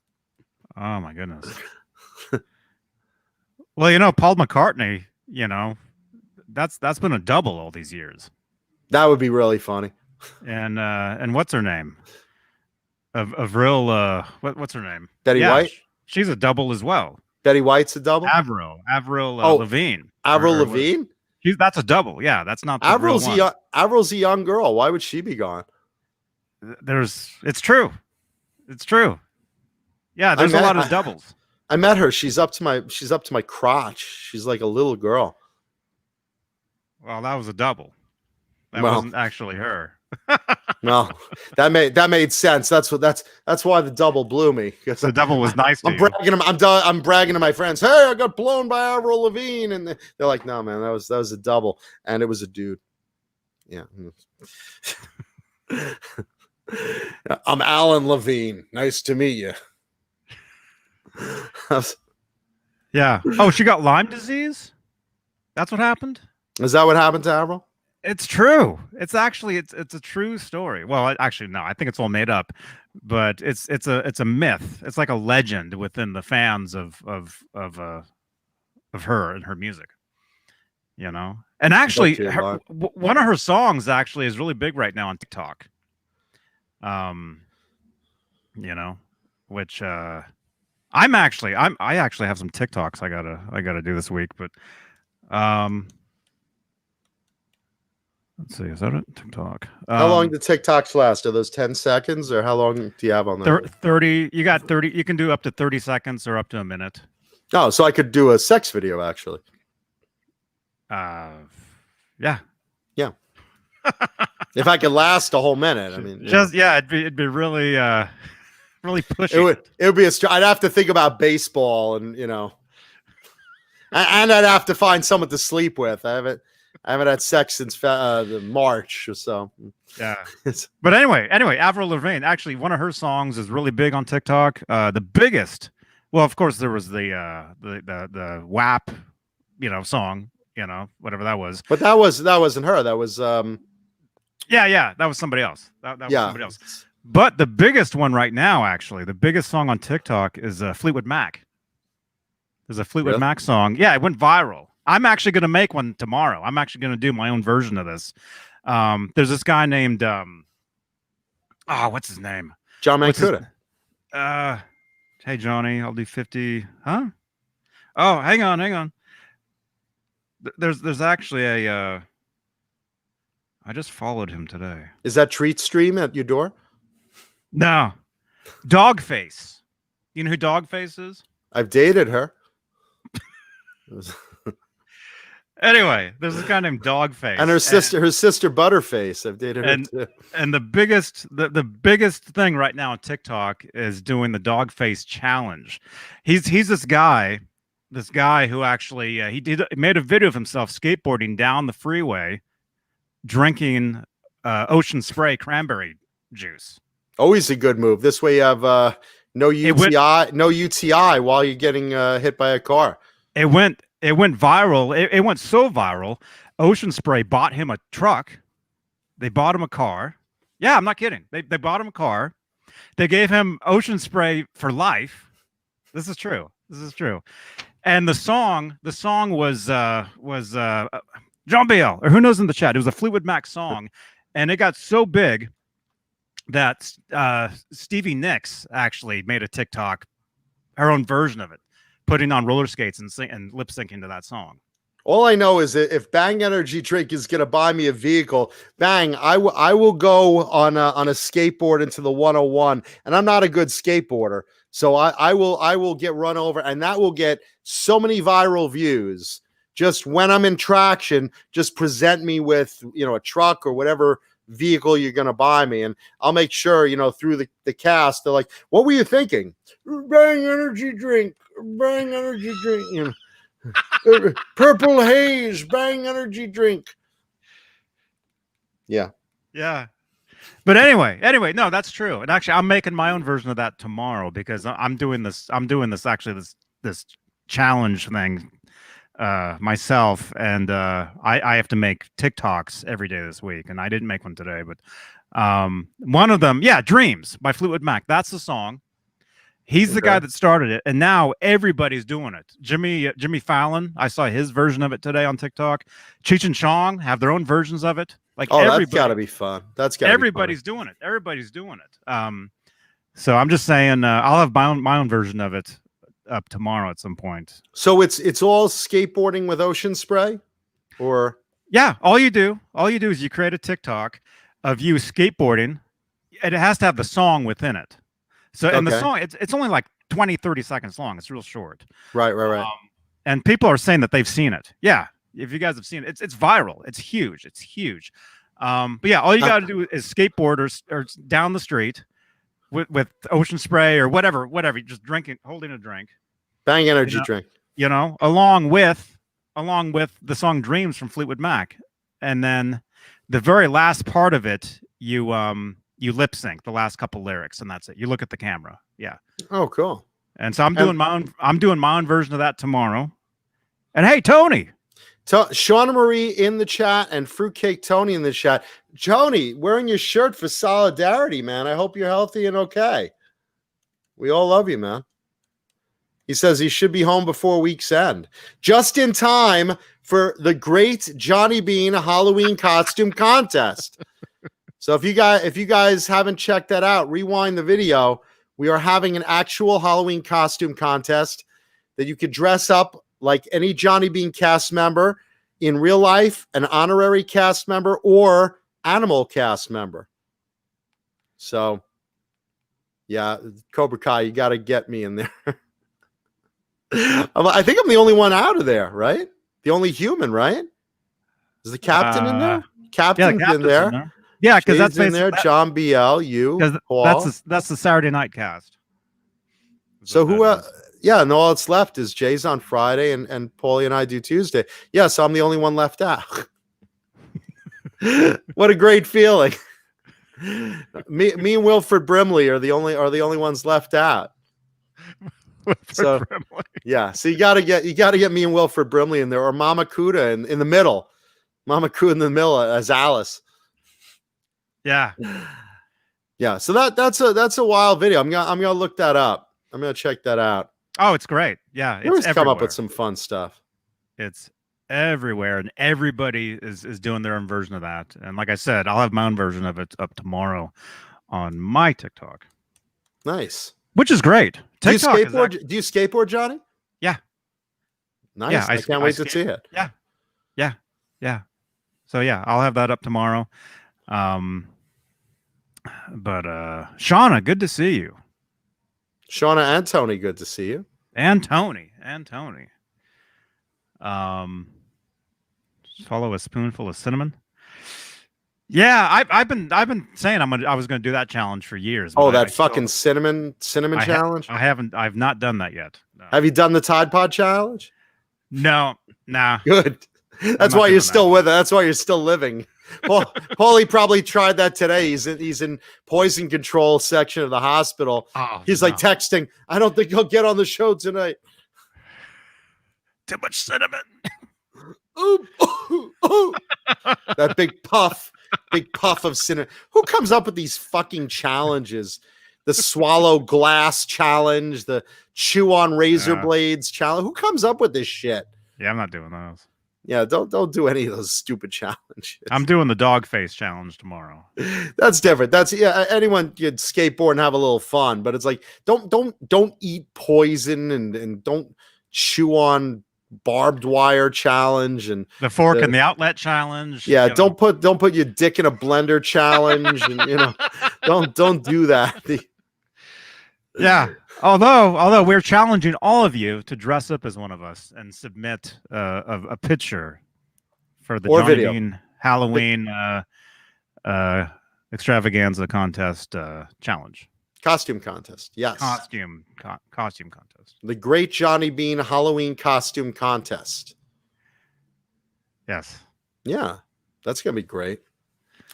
Oh, my goodness. Well, Paul McCartney, that's been a double all these years. That would be really funny. And what's her name? Of real what's her name? Betty White? She's a double as well. Betty White's a double? Avril Lavigne. Avril Lavigne? That's a double. Yeah, that's not the Avril's real one. Avril's a young girl. Why would she be gone? It's true. Yeah, there's a lot of doubles. I met her. She's up to my crotch. She's like a little girl. Well, that was a double. That Well, wasn't actually her. no, that made sense. That's why the double blew me. Because The double was nice to I'm you. bragging. I'm bragging to my friends. Hey, I got blown by Avril Lavigne, and they're like, "No, man, that was a double, and it was a dude." Yeah. I'm Alan Levine. Nice to meet you. Yeah. Oh, she got Lyme disease? That's what happened? Is that what happened to Avril? It's true. It's actually it's a true story. Well, actually no, I think it's all made up, but it's a myth. It's like a legend within the fans of her and her music. You know? And actually one of her songs actually is really big right now on TikTok. You know, which I actually have some TikToks I gotta do this week, but let's see, is that it? TikTok. How long do TikToks last? Are those 10 seconds, or how long do you have on that? 30. You got 30. You can do up to 30 seconds or up to a minute. Oh, so I could do a sex video actually. Yeah. If I could last a whole minute, I mean, it'd be really really pushy. It would be I'd have to think about baseball, and and I'd have to find someone to sleep with. I haven't had sex since March or so. Yeah. But anyway, Avril Lavigne, actually one of her songs is really big on TikTok. The biggest, well, of course there was the WAP, song, whatever that was. But that wasn't her. That was that was somebody else. That was somebody else. But the biggest one right now, actually, the biggest song on TikTok is Fleetwood Mac. There's a Fleetwood Mac song. Yeah, it went viral. I'm actually going to make one tomorrow. I'm actually going to do my own version of this. There's this guy named what's his name? John Mancuda. Hey Johnny, I'll do 50. Huh? Oh, hang on. There's actually a I just followed him today. Is that Treat Stream at your door? No. Dogface. You know who Dogface is? I've dated her. Anyway, there's this guy named Dogface. And her sister Butterface. I've dated her too. And the biggest thing right now on TikTok is doing the Dogface challenge. He's this guy who actually he made a video of himself skateboarding down the freeway, drinking ocean spray cranberry juice. Always a good move. This way you have no UTI while you're getting hit by a car. It went viral. It went so viral. Ocean Spray bought him a truck. They bought him a car. Yeah, I'm not kidding. They bought him a car. They gave him Ocean Spray for life. This is true. And the song was John Biel, or who knows in the chat. It was a Fleetwood Mac song, and it got so big that Stevie Nicks actually made a TikTok, her own version of it, putting on roller skates and lip syncing to that song. All I know is that if Bang Energy Drink is going to buy me a vehicle, Bang, I will go on a skateboard into the 101, and I'm not a good skateboarder, so I will get run over, and that will get so many viral views. Just when I'm in traction, just present me with a truck or whatever vehicle you're going to buy me, and I'll make sure through the cast they're like, what were you thinking? Bang Energy Drink, Purple Haze, Bang Energy Drink. Yeah But anyway, no, that's true. And actually I'm making my own version of that tomorrow, because I'm doing this this challenge thing myself, and I have to make TikToks every day this week, and I didn't make one today, but one of them, Dreams by Fleetwood Mac. That's the song. He's the guy that started it, and now everybody's doing it. Jimmy Fallon, I saw his version of it today on TikTok. Cheech and Chong have their own versions of it. Like, that's got to be fun. Everybody's doing it. So I'm just saying, I'll have my own version of it up tomorrow at some point. So it's all skateboarding with Ocean Spray, or all you do is you create a TikTok of you skateboarding, and it has to have the song within it. So and the song, it's only like 20, 30 seconds long. It's real short. Right. And people are saying that they've seen it. Yeah. If you guys have seen it, it's viral. It's huge. It's huge. But yeah, all you got to do is skateboard or down the street with ocean spray or whatever, just drinking, holding a drink. Bang energy drink. You know, along with the song Dreams from Fleetwood Mac. And then the very last part of it, you lip sync the last couple lyrics, and that's it. You look at the camera. Yeah. Oh, cool. And so I'm doing my own version of that tomorrow. And hey, Tony. Shauna Marie in the chat and Fruitcake Tony in the chat. Tony, wearing your shirt for solidarity, man. I hope you're healthy and okay. We all love you, man. He says he should be home before week's end. Just in time for the great Johnny Beane Halloween costume contest. So if you guys haven't checked that out, rewind the video. We are having an actual Halloween costume contest that you could dress up like any Johnny Beane cast member in real life, an honorary cast member, or animal cast member. So, yeah, Cobra Kai, you got to get me in there. I think I'm the only one out of there, right? The only human, right? Is the captain in there? Captain's in there. Yeah, because that's in there. John BL, you, Paul. That's the Saturday night cast. So who? Yeah, and all that's left is Jay's on Friday, and Paulie and I do Tuesday. Yeah, so I'm the only one left out. What a great feeling! me and Wilfred Brimley are the only ones left out. So yeah, so you gotta get me and Wilfred Brimley in there, or Mama Kuda in the middle. Mama Kuda in the middle as Alice. Yeah. Yeah. So that's a wild video. I'm gonna look that up. I'm gonna check that out. Oh, it's great. Yeah. It's everywhere. Come up with some fun stuff. It's everywhere, and everybody is doing their own version of that. And like I said, I'll have my own version of it up tomorrow on my TikTok. Nice. Which is great. TikTok do you skateboard, Johnny? Yeah. Nice. Yeah, I can't wait to see it. Yeah. Yeah. Yeah. So yeah, I'll have that up tomorrow. But Shauna, good to see you. Shauna and Tony, good to see you. And Tony. Follow a spoonful of cinnamon. Yeah, I've been saying I was gonna do that challenge for years. Oh, that fucking cinnamon challenge? I've not done that yet. No. Have you done the Tide Pod challenge? No, nah. Good. That's why you're still with it. That's why you're still living. Paulie probably tried that today. He's in poison control section of the hospital. Oh, he's like texting, I don't think he'll get on the show tonight. Too much cinnamon. Ooh, ooh, ooh. That big puff of cinnamon. Who comes up with these fucking challenges? The swallow glass challenge, the chew on razor blades challenge. Who comes up with this shit? Yeah, I'm not doing those. Yeah, don't do any of those stupid challenges. I'm doing the dog face challenge tomorrow. That's different. That's anyone could skateboard and have a little fun, but it's like don't eat poison and don't chew on barbed wire challenge and the fork in the outlet challenge. Yeah, don't put your dick in a blender challenge and don't do that. Yeah. Although we're challenging all of you to dress up as one of us and submit a picture for the Johnny Beane Halloween extravaganza contest challenge. Costume contest. Yes. Costume contest. The great Johnny Beane Halloween costume contest. Yes. Yeah. That's going to be great.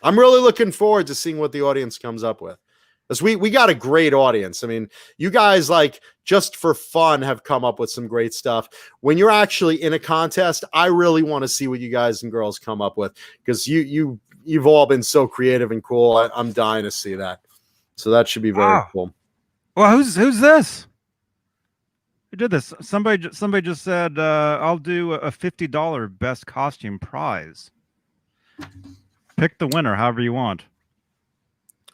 I'm really looking forward to seeing what the audience comes up with. Because we got a great audience. I mean, you guys, like, just for fun have come up with some great stuff. When you're actually in a contest, I really want to see what you guys and girls come up with, because you've all been so creative and cool. I'm dying to see that. So that should be very cool. Well, who's this? Who did this? Somebody just said, I'll do a $50 best costume prize. Pick the winner however you want.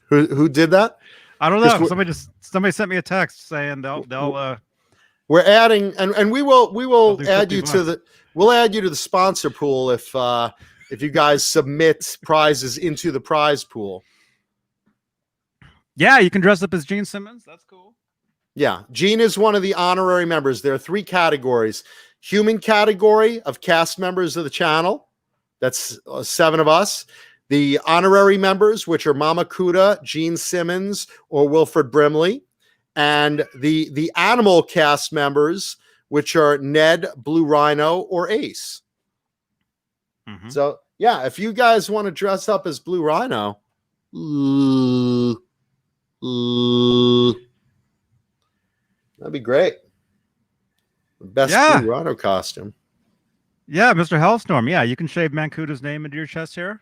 Who did that? I don't know. Somebody sent me a text saying they'll we're adding and we will add you to the sponsor pool if you guys submit prizes into the prize pool. Yeah, you can dress up as Gene Simmons. That's cool. Yeah, Gene is one of the honorary members. There are 3 categories. Human category of cast members of the channel. That's 7 of us. The honorary members, which are Mama Kuda, Gene Simmons, or Wilford Brimley. And the animal cast members, which are Ned, Blue Rhino, or Ace. Mhm. So, yeah, if you guys want to dress up as Blue Rhino, that'd be great. The best Yeah. Blue Rhino costume. Yeah, Mr. Hellstorm. Yeah, you can shave Mankuta's name into your chest hair.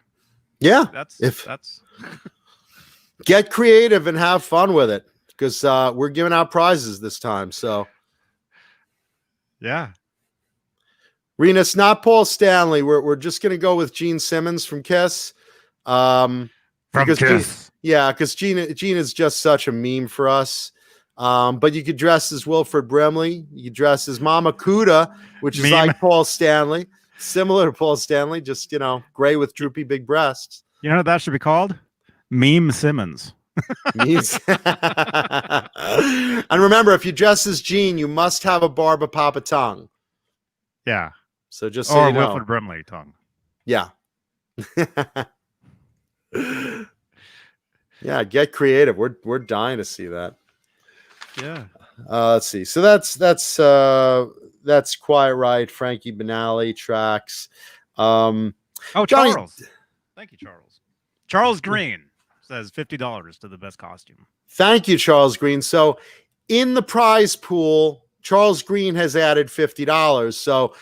Yeah. That's Get creative and have fun with it, because we're giving out prizes this time. So, yeah. Renus, not Paul Stanley. We're just gonna go with Gene Simmons from Kiss. From Because Kiss. because Gene is just such a meme for us. But you could dress as Wilford Brimley. You could dress as Mama Kuda, which is Meme. like Paul Stanley, similar to Paul Stanley, just gray with droopy big breasts. You know what that should be called? Meme Simmons. Means- and remember, if you dress as Gene, you must have a barba papa tongue. Yeah. So just so Or you know. Wilford Brimley tongue. Yeah. Yeah, get creative. We're dying to see that. Yeah. Let's see. So that's quite right. Frankie Benali tracks. Oh, Johnny- Charles. Thank you, Charles. Charles Green says $50 to the best costume. Thank you, Charles Green. So in the prize pool, Charles Green has added $50. So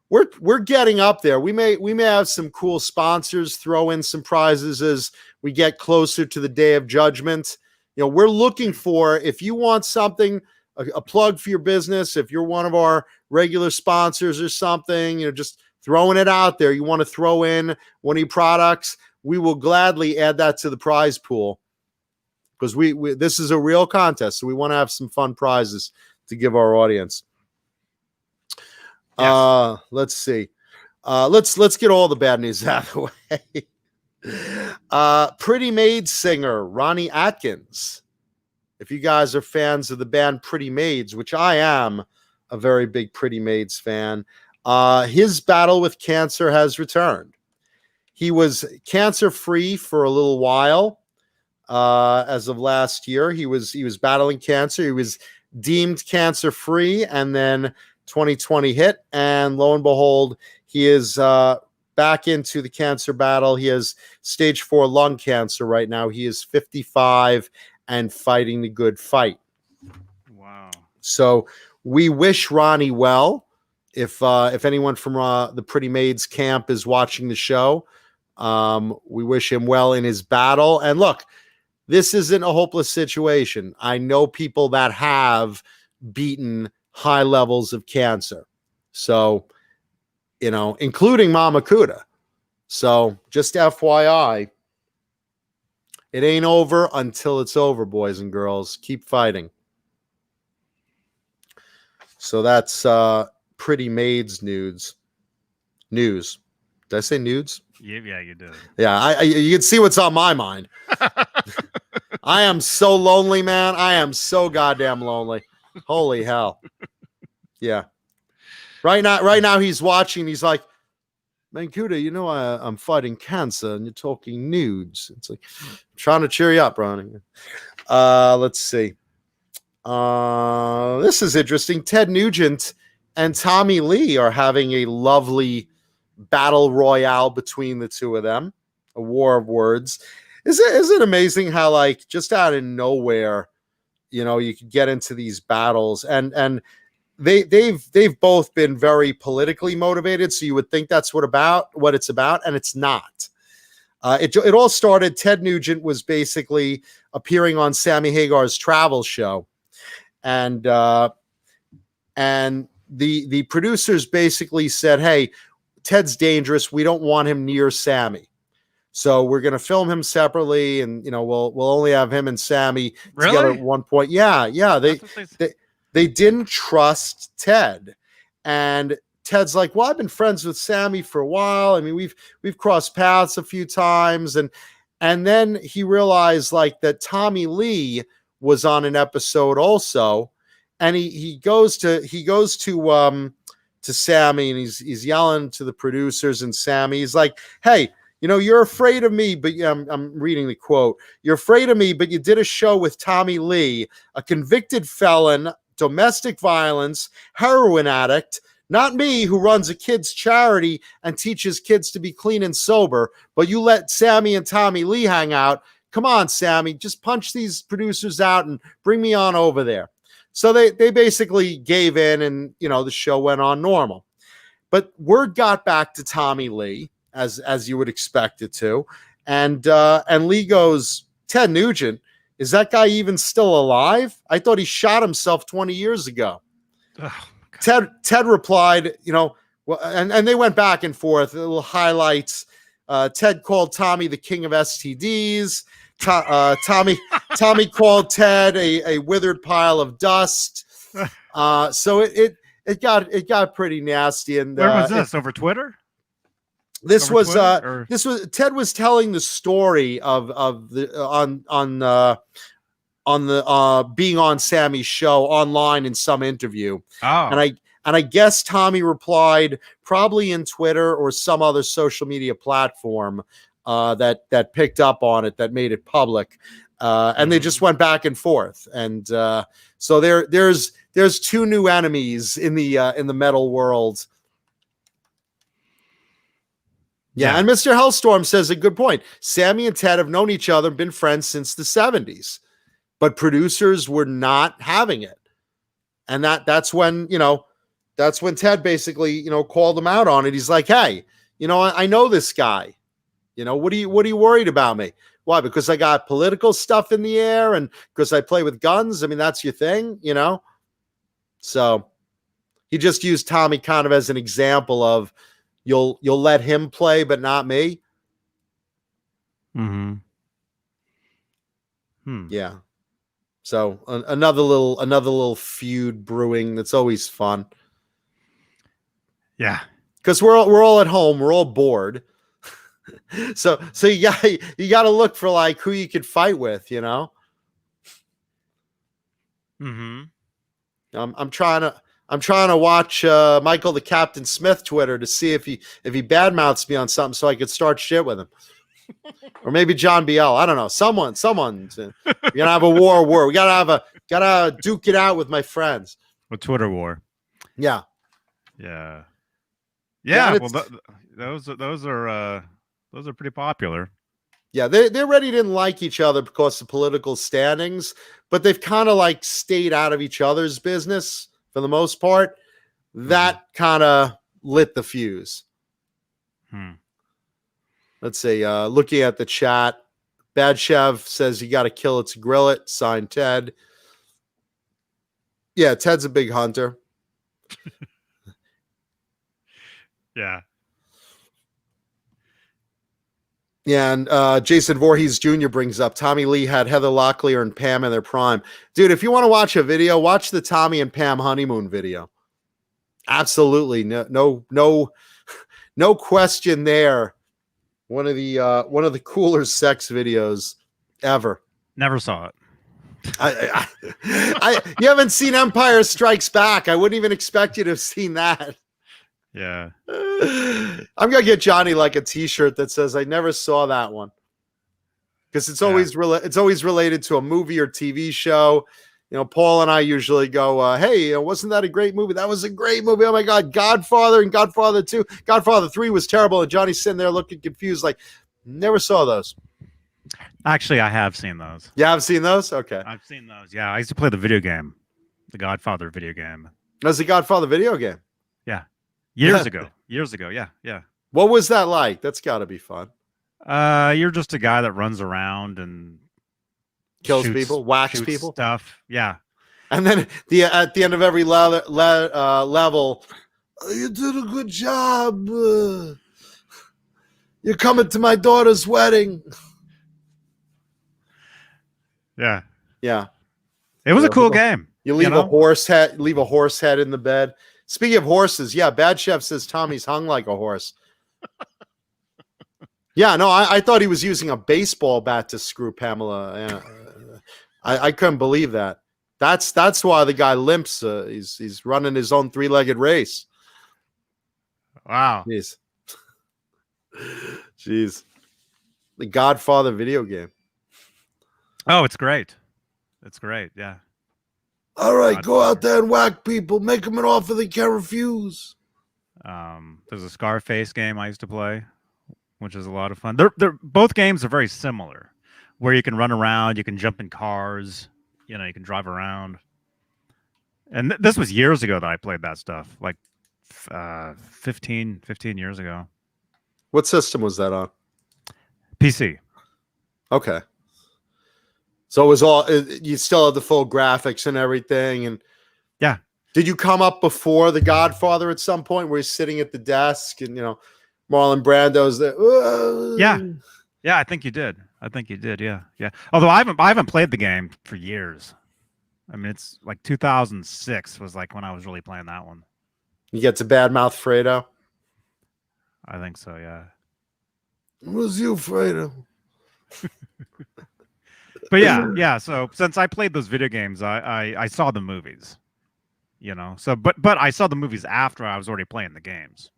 we're getting up there. We may have some cool sponsors throw in some prizes as we get closer to the day of judgment. We're looking for, if you want something, a plug for your business, if you're one of our regular sponsors or something, just throwing it out there. You want to throw in one of your products, we will gladly add that to the prize pool, because we this is a real contest, so we want to have some fun prizes to give our audience. Yes. Let's see. Let's get all the bad news out of the way. Pretty Maids singer Ronnie Atkins. If you guys are fans of the band Pretty Maids, which I am a very big Pretty Maids fan, his battle with cancer has returned. He was cancer-free for a little while. As of last year, he was battling cancer. He was deemed cancer-free, and then 2020 hit, and lo and behold, he is back into the cancer battle. He has stage 4 lung cancer right now. He is 55 and fighting the good fight. Wow. So we wish Ronnie well. If anyone from the Pretty Maids camp is watching the show, we wish him well in his battle. And look, this isn't a hopeless situation. I know people that have beaten high levels of cancer. So, including Mama Kuda. So just FYI, it ain't over until it's over, boys and girls. Keep fighting. So that's Pretty Maids news. Did I say nudes? Yeah, you did. Yeah, you can see what's on my mind. I am so lonely, man. I am so goddamn lonely. Holy hell. Yeah. Right now he's watching. He's like, Mancuda, I'm fighting cancer and you're talking nudes. It's like, I'm trying to cheer you up, Ronnie. Let's see. This is interesting. Ted Nugent and Tommy Lee are having a lovely battle royale between the two of them. A war of words. Is it amazing how, like, just out of nowhere, you could get into these battles, and they've both been very politically motivated, so you would think that's what it's about, and it's not. It all started. Ted Nugent was basically appearing on Sammy Hagar's travel show, and the producers basically said, "Hey, Ted's dangerous. We don't want him near Sammy. So we're going to film him separately, and we'll only have him and Sammy together at one point." Yeah. They didn't trust Ted, and Ted's like, "Well, I've been friends with Sammy for a while. I mean, we've crossed paths a few times," and then he realized, like, that Tommy Lee was on an episode also, and he goes to Sammy, and he's yelling to the producers and Sammy. He's like, "Hey, you're afraid of me, but I'm reading the quote. You're afraid of me, but you did a show with Tommy Lee, a convicted felon, domestic violence, heroin addict, not me, who runs a kids charity and teaches kids to be clean and sober, but you let Sammy and Tommy Lee hang out. Come on, Sammy, just punch these producers out and bring me on over there." So they basically gave in, and the show went on normal. But word got back to Tommy Lee, as you would expect it to, and Lee goes, "Ted Nugent, is that guy even still alive? I thought he shot himself 20 years ago." Oh, Ted replied, well, and they went back and forth, little highlights. Ted called Tommy the king of STDs. Tommy called Ted a withered pile of dust. So it got pretty nasty. And where was this? Over Twitter? This Over was Twitter, this was Ted was telling the story of the on the being on Sammy's show online in some interview. Oh. And I guess Tommy replied probably in Twitter or some other social media platform that picked up on it, that made it public. And they just went back and forth. And so there's two new enemies in the metal world. Yeah, and Mr. Hellstorm says a good point. Sammy and Ted have known each other, been friends since the 70s, but producers were not having it. And that's when Ted basically, called him out on it. He's like, "Hey, I know this guy. What are you worried about me? Why? Because I got political stuff in the air and because I play with guns? I mean, that's your thing, So he just used Tommy kind of as an example of you'll let him play, but not me. Mm-hmm. Yeah. So another little feud brewing. That's always fun. Yeah. Because we're all at home. We're all bored. So you got to look for like who you could fight with, Mm-hmm. I'm trying to watch Michael the Captain Smith Twitter to see if he badmouths me on something so I could start shit with him. Or maybe John BL. I don't know. Someone's we're gonna have a war. We gotta duke it out with my friends. A Twitter war. Yeah. Yeah. Yeah. Well, those are pretty popular. Yeah, they already didn't like each other because of political standings, but they've kind of like stayed out of each other's business for the most part. That kind of lit the fuse. Let's see. Looking at the chat, Bad Chev says you got to kill it to grill it. Signed, Ted. Yeah, Ted's a big hunter. Yeah. Yeah, and Jason Voorhees Jr. brings up Tommy Lee had Heather Locklear and Pam in their prime. Dude, if you want to watch a video, watch the Tommy and Pam honeymoon video. Absolutely, no question there. One of the cooler sex videos ever. Never saw it. You haven't seen Empire Strikes Back. I wouldn't even expect you to have seen that. Yeah. I'm gonna get Johnny like a T-shirt that says "I never saw that one," because it's always related to a movie or TV show. Paul and I usually go, "Hey, wasn't that a great movie? That was a great movie. Oh my God, Godfather and Godfather 2. Godfather 3 was terrible." And Johnny's sitting there looking confused, like, "Never saw those." Actually, I have seen those. Yeah, I've seen those. Okay, I've seen those. Yeah, I used to play the video game, the Godfather video game. That's the Godfather video game. Yeah. Years ago. Yeah. What was that like? That's got to be fun. You're just a guy that runs around and kills people, whacks shoots people, stuff. Yeah. And then at the end of every level, you did a good job. You're coming to my daughter's wedding. Yeah. Yeah. It was a cool game. You leave a horse head in the bed. Speaking of horses, yeah, Bad Chef says Tommy's hung like a horse. Yeah, no, I thought he was using a baseball bat to screw Pamela. I couldn't believe that. That's why the guy limps. He's running his own 3-legged race. Wow. Jeez. Jeez. The Godfather video game. Oh, it's great. It's great. Yeah. All right, go Godfather. out there and whack people. Make them an offer they can't refuse. There's a Scarface game I used to play, which is a lot of fun. They're both games are very similar, where you can run around, you can jump in cars, you can drive around. And this was years ago that I played that stuff, like 15 years ago. What system was that on? PC. Okay. So it was all, you still had the full graphics and everything. And Yeah. did you come up before The Godfather at some point where he's sitting at the desk and, Marlon Brando's there? Yeah. Yeah, I think you did. Yeah. Yeah. Although I haven't played the game for years. I mean, it's like 2006 was like when I was really playing that one. You get to badmouth Fredo. I think so, yeah. It was you, Fredo. But yeah. So since I played those video games, I saw the movies, So, but I saw the movies after I was already playing the games.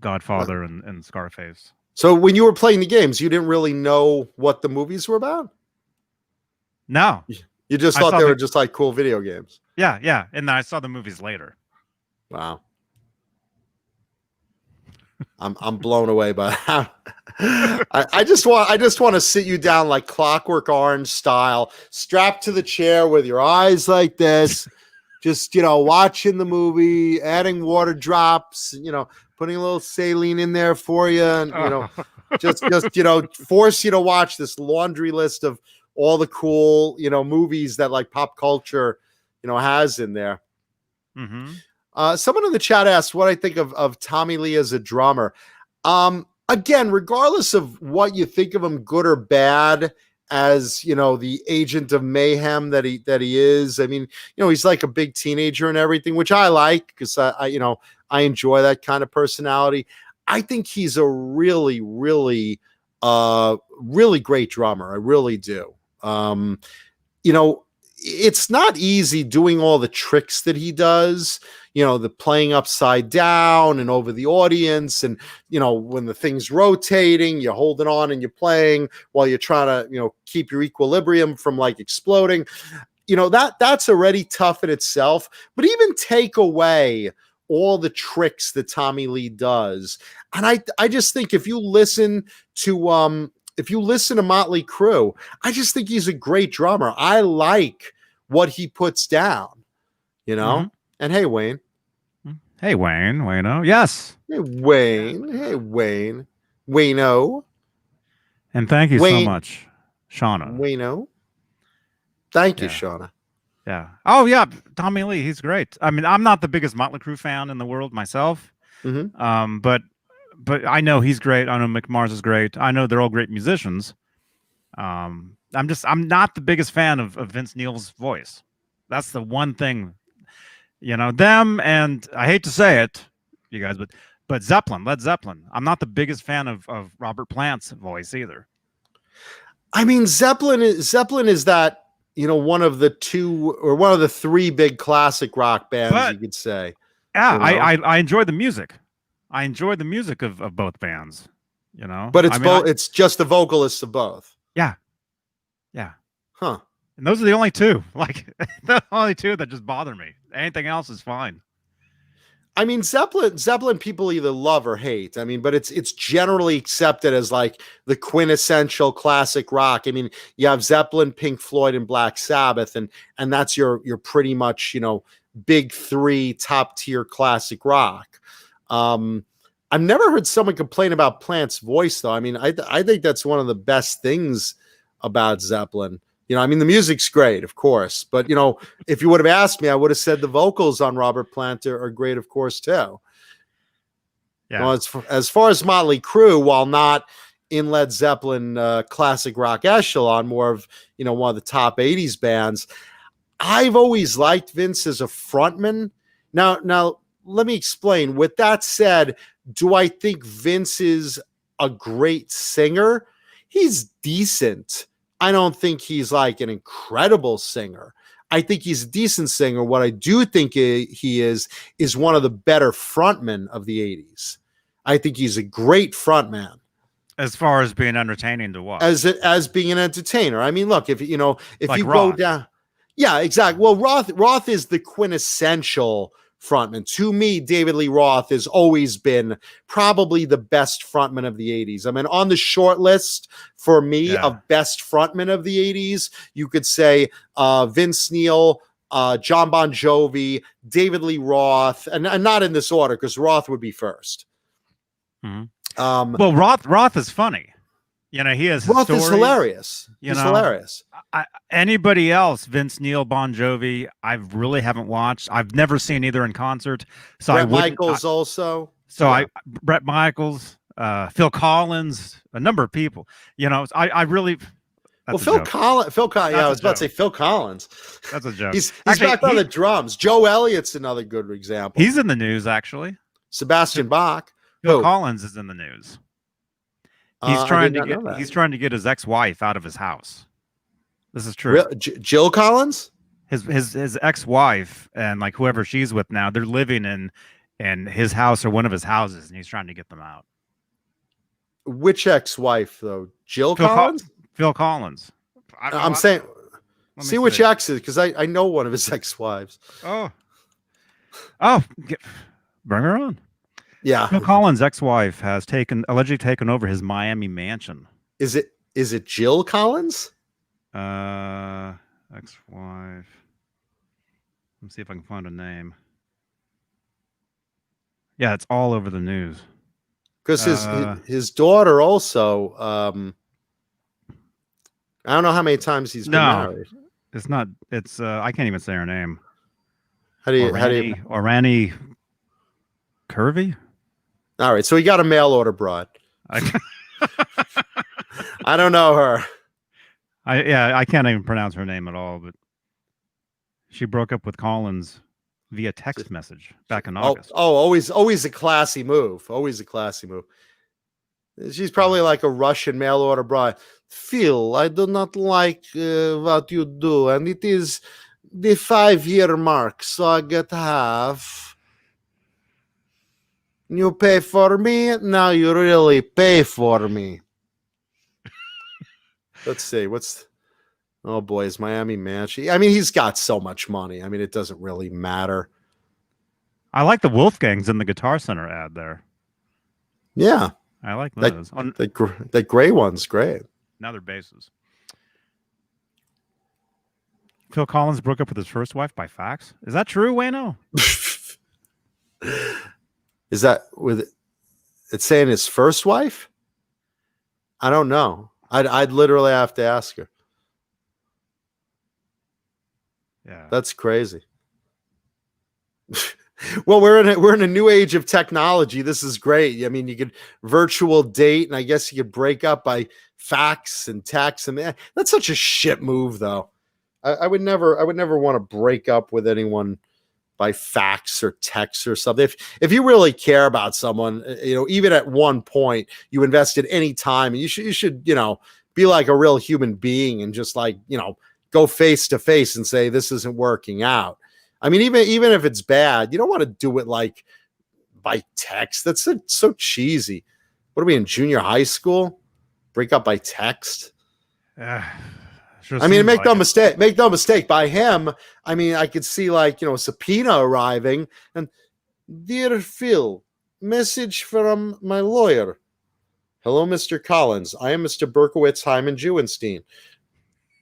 Godfather and Scarface. So when you were playing the games, you didn't really know what the movies were about? No. You just thought they were just like cool video games. Yeah, yeah. And then I saw the movies later. Wow. I'm blown away by that. I just want to sit you down like Clockwork Orange style, strapped to the chair with your eyes like this, just watching the movie, adding water drops, putting a little saline in there for you, and just force you to watch this laundry list of all the cool movies that like pop culture has in there. Mm-hmm. Someone in the chat asked what I think of Tommy Lee as a drummer. Again, regardless of what you think of him, good or bad, as the agent of mayhem that he is. I mean, he's like a big teenager and everything, which I like because I enjoy that kind of personality. I think he's a really, really, really great drummer. I really do. It's not easy doing all the tricks that he does, the playing upside down and over the audience. And, when the thing's rotating, you're holding on and you're playing while you're trying to, keep your equilibrium from like exploding. That's already tough in itself, but even take away all the tricks that Tommy Lee does. And I just think if you listen to Motley Crue, I just think he's a great drummer. I like what he puts down, Mm-hmm. And hey, Wayne. Hey, Wayne. Wayno. Yes. Hey, Wayne. Hey, Wayne. Wayno. And thank you so much, Shauna. Wayno. Thank you, Shauna. Yeah. Oh, yeah. Tommy Lee. He's great. I mean, I'm not the biggest Motley Crue fan in the world myself. Mm-hmm. But I know he's great. I know Mick Mars is great. I know they're all great musicians. I'm not the biggest fan of Vince Neil's voice. That's the one thing, them, and I hate to say it, you guys, but Led Zeppelin. I'm not the biggest fan of Robert Plant's voice either. I mean, Zeppelin is that, one of the two or one of the three big classic rock bands, you could say. Yeah, I enjoy the music. I enjoy the music of both bands, But it's it's just the vocalists of both. Yeah. Yeah. Huh. And those are the only two. Like the only two that just bother me. Anything else is fine. I mean, Zeppelin people either love or hate. I mean, but it's generally accepted as like the quintessential classic rock. I mean, you have Zeppelin, Pink Floyd, and Black Sabbath, and that's your pretty much, big three top tier classic rock. I've never heard someone complain about Plant's voice, though. I mean, I think that's one of the best things about Zeppelin. I mean, the music's great, of course, but if you would have asked me, I would have said the vocals on Robert Plant are great, of course, too. Yeah. Well, as far as Motley Crue, while not in Led Zeppelin classic rock echelon, more of one of the top 80s bands, I've always liked Vince as a frontman. Now let me explain. With that said, do I think Vince is a great singer? He's decent. I don't think he's like an incredible singer, I think he's a decent singer. What I do think he is one of the better frontmen of the 80s. I think he's a great frontman. As far as being entertaining to watch. As being an entertainer. I mean, look, if like you Roth. go down. Yeah, exactly. Well, Roth is the quintessential frontman. To me, David Lee Roth has always been probably the best frontman of the 80s. I mean, on the short list for me of best frontmen of the 80s, you could say Vince Neil, John Bon Jovi, David Lee Roth, and not in this order because Roth would be first. Mm-hmm. Well, Roth is funny. He has Roth stories, is hilarious. He's hilarious. Anybody else, Vince Neil, Bon Jovi, I really haven't watched. I've never seen either in concert. So Bret Michaels also. So Bret Michaels, Phil Collins, a number of people. I really. Phil Collins. Yeah, I was about to say Phil Collins. That's a joke. He's back on the drums. Joe Elliott's another good example. He's in the news actually. Sebastian Bach. Phil Collins is in the news. He's trying to get his ex-wife out of his house. This is true. Jill Collins? His ex-wife and like whoever she's with now, they're living in his house or one of his houses, and he's trying to get them out. Which ex-wife though? Jill Collins? Phil Collins. I'm saying see which ex is because I know one of his ex-wives. Oh, bring her on. Yeah. Phil Collins' ex-wife has allegedly taken over his Miami mansion. Is it Jill Collins? Ex-wife. Let's see if I can find a name. Yeah, it's all over the news. Because his daughter also. I don't know how many times he's been married. It's not. It's I can't even say her name. How do you Orani Curvy? All right, so he got a mail order broad. I don't know her. I can't even pronounce her name at all, but she broke up with Collins via text message back in August. Always a classy move. Always a classy move. She's probably like a Russian mail order bride. Phil, I do not like what you do, and it is the 5-year mark, so I get half. You pay for me, now you really pay for me. Let's see, oh boy, is Miami Mansion. I mean, he's got so much money. I mean, it doesn't really matter. I like the Wolfgangs in the Guitar Center ad there. Yeah. I like those. That gray one's great. Now they're basses. Phil Collins broke up with his first wife by fax. Is that true, Wayno? Is that with it's saying his first wife? I don't know. I'd literally have to ask her. Yeah. That's crazy. Well, we're in a new age of technology. This is great. I mean, you could virtual date, and I guess you could break up by fax and text. And that's such a shit move, though. I would never want to break up with anyone by fax or text or something. If you really care about someone, even at one point you invested any time, and you should be like a real human being and just like go face to face and say this isn't working out. I mean, even if it's bad, you don't want to do it like by text. That's so cheesy. What are we in junior high school? Break up by text? Sure, I mean, make no mistake. By him, I mean, I could see like a subpoena arriving and, dear Phil, message from my lawyer. Hello, Mr. Collins. I am Mr. Berkowitz Hyman Jewenstein.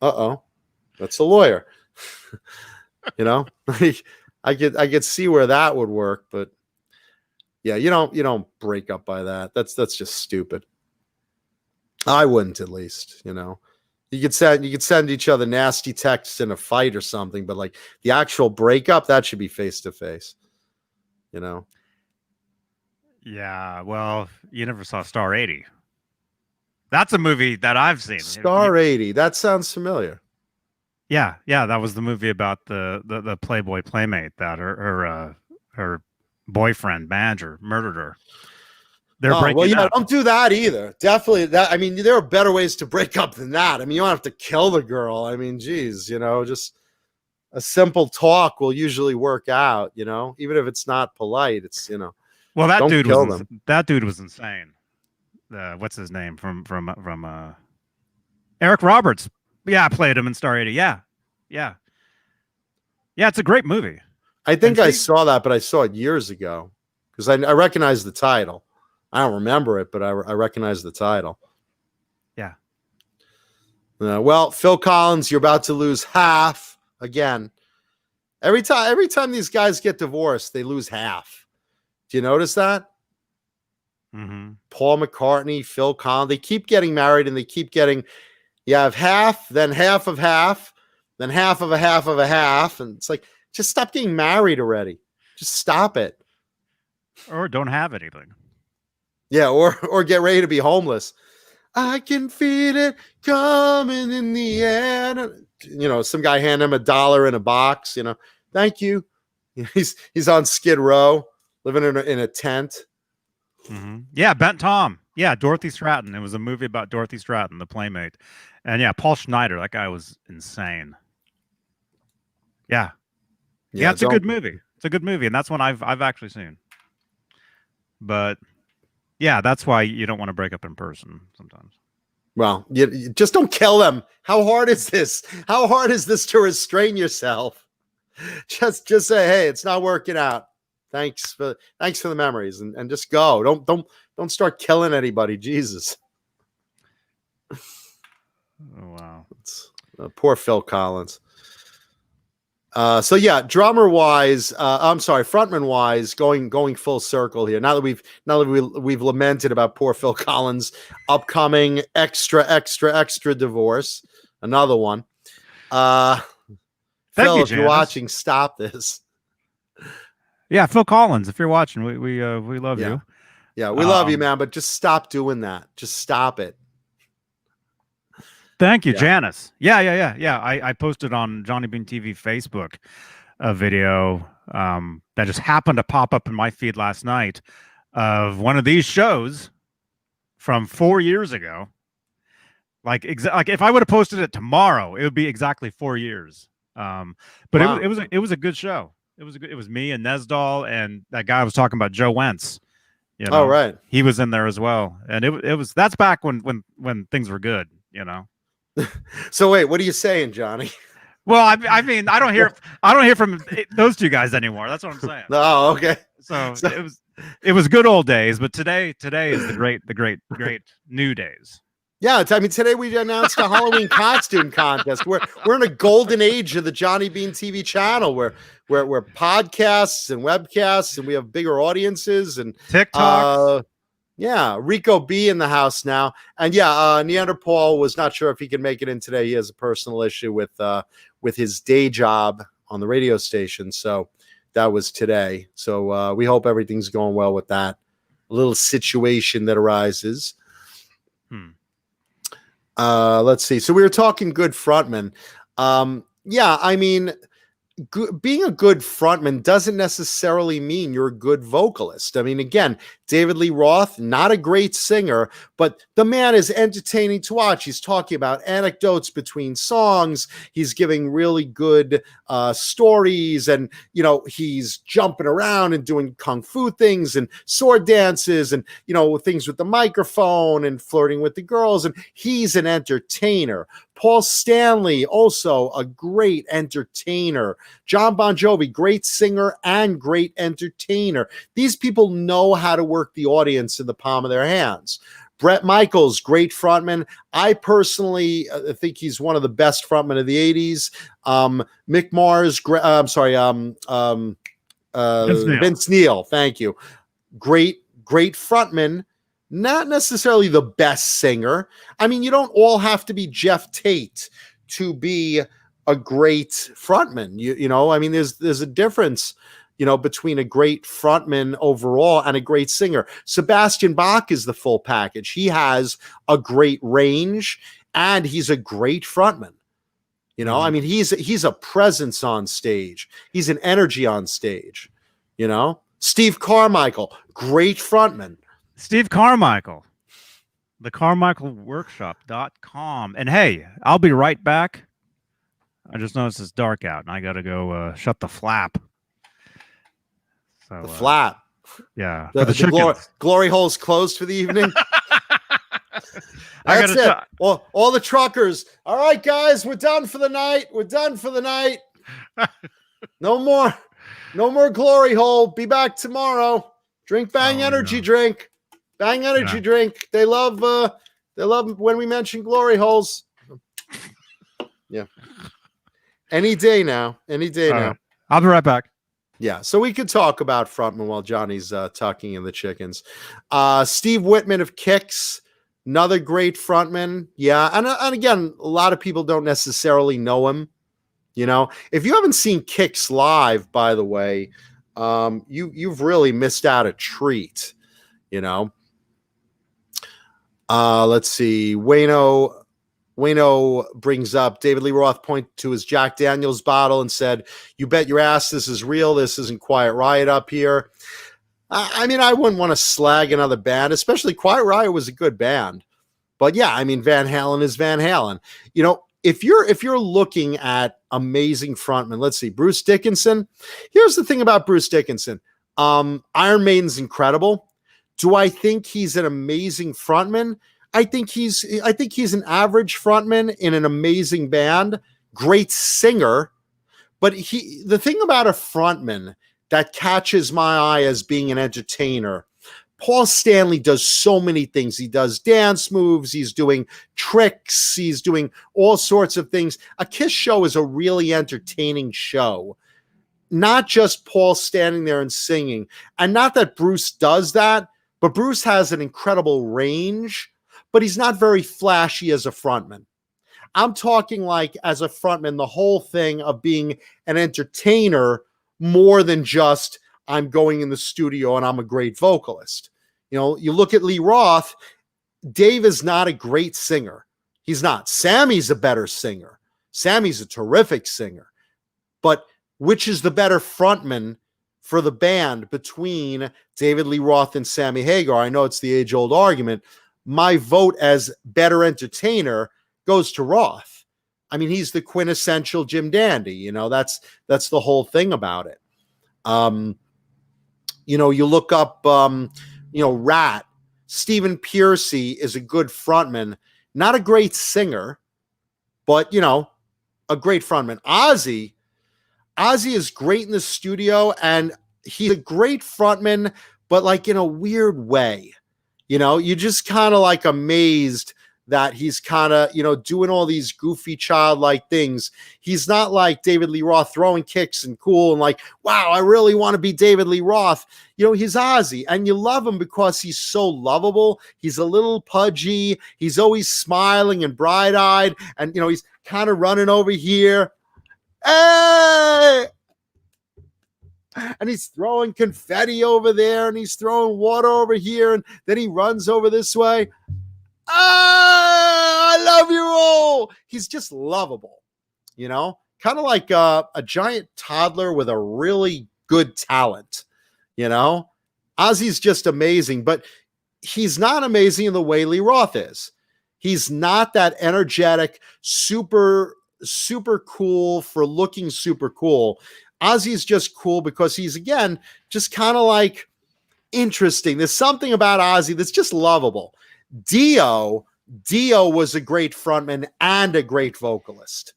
That's a lawyer. I could see where that would work, but yeah, you don't break up by that. That's just stupid. I wouldn't, at least. You could send each other nasty texts in a fight or something, but like the actual breakup, that should be face to face. Yeah, well, you never saw Star 80. That's a movie that I've seen. Star 80. That sounds familiar. Yeah, that was the movie about the Playboy playmate that her boyfriend manager murdered her. They're breaking up. Don't do that either. Definitely that. I mean, there are better ways to break up than that. I mean, you don't have to kill the girl. I mean, geez, a simple talk will usually work out, even if it's not polite. It's Well, don't kill them. That dude was insane. What's his name from Eric Roberts? Yeah, I played him in Star 80. Yeah. It's a great movie. I think I saw that, but I saw it years ago because I recognize the title. I don't remember it, but I recognize the title. Yeah. Well, Phil Collins, you're about to lose half again. Every time these guys get divorced, they lose half. Do you notice that? Mm-hmm. Paul McCartney, Phil Collins, they keep getting married and they keep getting, you have half, then half of half, then half of a half of a half. And it's like, just stop getting married already. Just stop it. Or don't have anything. Yeah, or get ready to be homeless. I can feel it coming in the air. Some guy hand him $1 in a box. Thank you. He's on Skid Row, living in a tent. Mm-hmm. Yeah, Bent Tom. Yeah, Dorothy Stratton. It was a movie about Dorothy Stratton, the Playmate, and yeah, Paul Schneider. That guy was insane. Yeah, it's a good movie. It's a good movie, and that's one I've actually seen. But yeah, that's why you don't want to break up in person sometimes. Well, you just don't kill them. How hard is this? How hard is this to restrain yourself? Just say, hey, it's not working out. Thanks for the memories, and just go. Don't start killing anybody. Jesus. Oh, wow. Poor Phil Collins. So yeah, drummer wise, frontman wise, going full circle here. Now that we've lamented about poor Phil Collins' upcoming extra divorce, another one. Phil, if you're watching, stop this. Yeah, Phil Collins, if you're watching, we love you. Yeah, we love you, man, but just stop doing that. Just stop it. Thank you, Janice. Yeah. I posted on Johnny Beane TV Facebook a video that just happened to pop up in my feed last night of one of these shows from 4 years ago. Like if I would have posted it tomorrow, it would be exactly 4 years. But wow. it was a good show. It was me and Nesdal and that guy I was talking about, Joe Wentz. Oh, right. He was in there as well, and that's back when things were good. So wait, what are you saying, Johnny? Well, I mean, I don't hear from those two guys anymore. That's what I'm saying. Oh, okay. So it was good old days, but today is the great new days. Yeah, today we announced a Halloween costume contest. We're in a golden age of the Johnny Beane TV channel where podcasts and webcasts, and we have bigger audiences and TikTok. Yeah, Rico B in the house now, and Neanderthal was not sure if he can make it in today. He has a personal issue with his day job on the radio station, so that was today. So we hope everything's going well with that little situation that arises. Let's see. So we were talking good frontman. I mean, being a good frontman doesn't necessarily mean you're a good vocalist. I mean, again, David Lee Roth, not a great singer, but the man is entertaining to watch. He's talking about anecdotes between songs. He's giving really good stories, and he's jumping around and doing kung fu things and sword dances and things with the microphone and flirting with the girls. And he's an entertainer. Paul Stanley, also a great entertainer. John Bon Jovi, great singer and great entertainer. These people know how to work the audience in the palm of their hands. Bret Michaels, great frontman. I personally think he's one of the best frontmen of the 80s. Mick Mars, Vince Neil, thank you. Great frontman. Not necessarily the best singer. I mean, you don't all have to be Jeff Tate to be a great frontman. I mean, there's a difference, between a great frontman overall and a great singer. Sebastian Bach is the full package. He has a great range and he's a great frontman. I mean, he's a presence on stage. He's an energy on stage. Steve Carmichael, great frontman. Steve Carmichael, theCarmichaelWorkshop.com. And hey, I'll be right back I just noticed it's dark out, and I got to go shut the flap. So, The flap. Yeah. The, for the chickens. glory hole's closed for the evening. I That's it. All the truckers. All right, guys, we're done for the night. We're done for the night. No more glory hole. Be back tomorrow. Drink Bang energy drink. Bang energy drink. They love when we mention glory holes. Yeah. Any day now. Any day now. I'll be right back. Yeah, so we could talk about frontman while Johnny's tucking in the chickens. Steve Whitman of Kicks, another great frontman. Yeah, and again, a lot of people don't necessarily know him. You know, if you haven't seen Kicks live, by the way, you've really missed out a treat. You know, let's see, Wayno brings up David Lee Roth pointed to his Jack Daniels bottle and said, "You bet your ass this is real. This isn't Quiet Riot up here." I mean, I wouldn't want to slag another band, especially Quiet Riot was a good band. But yeah, I mean, Van Halen is Van Halen. You know, if you're looking at amazing frontmen, let's see, Bruce Dickinson. Here's the thing about Bruce Dickinson. Iron Maiden's incredible. Do I think he's an amazing frontman? I think he's an average frontman in an amazing band, great singer. But the thing about a frontman that catches my eye as being an entertainer, Paul Stanley does so many things. He does dance moves, he's doing tricks, he's doing all sorts of things. A Kiss show is a really entertaining show. Not just Paul standing there and singing. And not that Bruce does that, but Bruce has an incredible range. But he's not very flashy as a frontman. I'm talking like as a frontman, the whole thing of being an entertainer more than just I'm going in the studio and I'm a great vocalist. You know, you look at Lee Roth, Dave is not a great singer. He's not. Sammy's a better singer. Sammy's a terrific singer. But which is the better frontman for the band between David Lee Roth and Sammy Hagar? I know it's the age-old argument. My vote as better entertainer goes to Roth. I mean, he's the quintessential Jim Dandy. You know, that's the whole thing about it. You know, you look up, Rat. Stephen Pearcy is a good frontman, not a great singer, but, you know, a great frontman. Ozzy is great in the studio, and he's a great frontman, but like in a weird way. You know, you just kind of like amazed that he's kind of, you know, doing all these goofy childlike things. He's not like David Lee Roth throwing kicks and cool and like, wow, I really want to be David Lee Roth. You know, he's Ozzy, and you love him because he's so lovable. He's a little pudgy. He's always smiling and bright-eyed, and, you know, he's kind of running over here. Hey! And he's throwing confetti over there, and he's throwing water over here, and then he runs over this way. I love you all. He's just lovable, you know, kind of like a giant toddler with a really good talent, you know. Ozzy's just amazing, but he's not amazing in the way Lee Roth is. He's not that energetic, super cool for looking super cool. Ozzy's just cool because he's, again, just kind of like interesting. There's something about Ozzy that's just lovable. Dio was a great frontman and a great vocalist.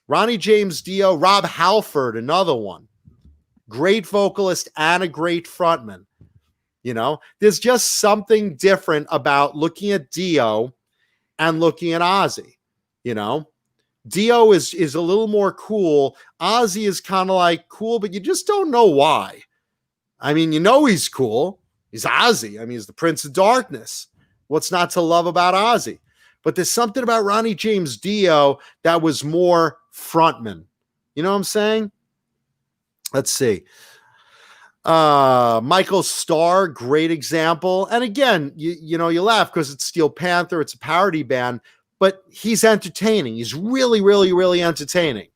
Ronnie James Dio, Rob Halford, another one. Great vocalist and a great frontman. You know, there's just something different about looking at Dio and looking at Ozzy, you know. Dio is a little more cool. Ozzy is kind of like cool, but you just don't know why. I mean, you know he's cool. He's Ozzy. I mean, he's the Prince of Darkness. What's not to love about Ozzy? But there's something about Ronnie James Dio that was more frontman. You know what I'm saying? Let's see. Michael Starr, great example. And again, you know, you laugh because it's Steel Panther. It's a parody band. But he's entertaining. He's really, really, really entertaining.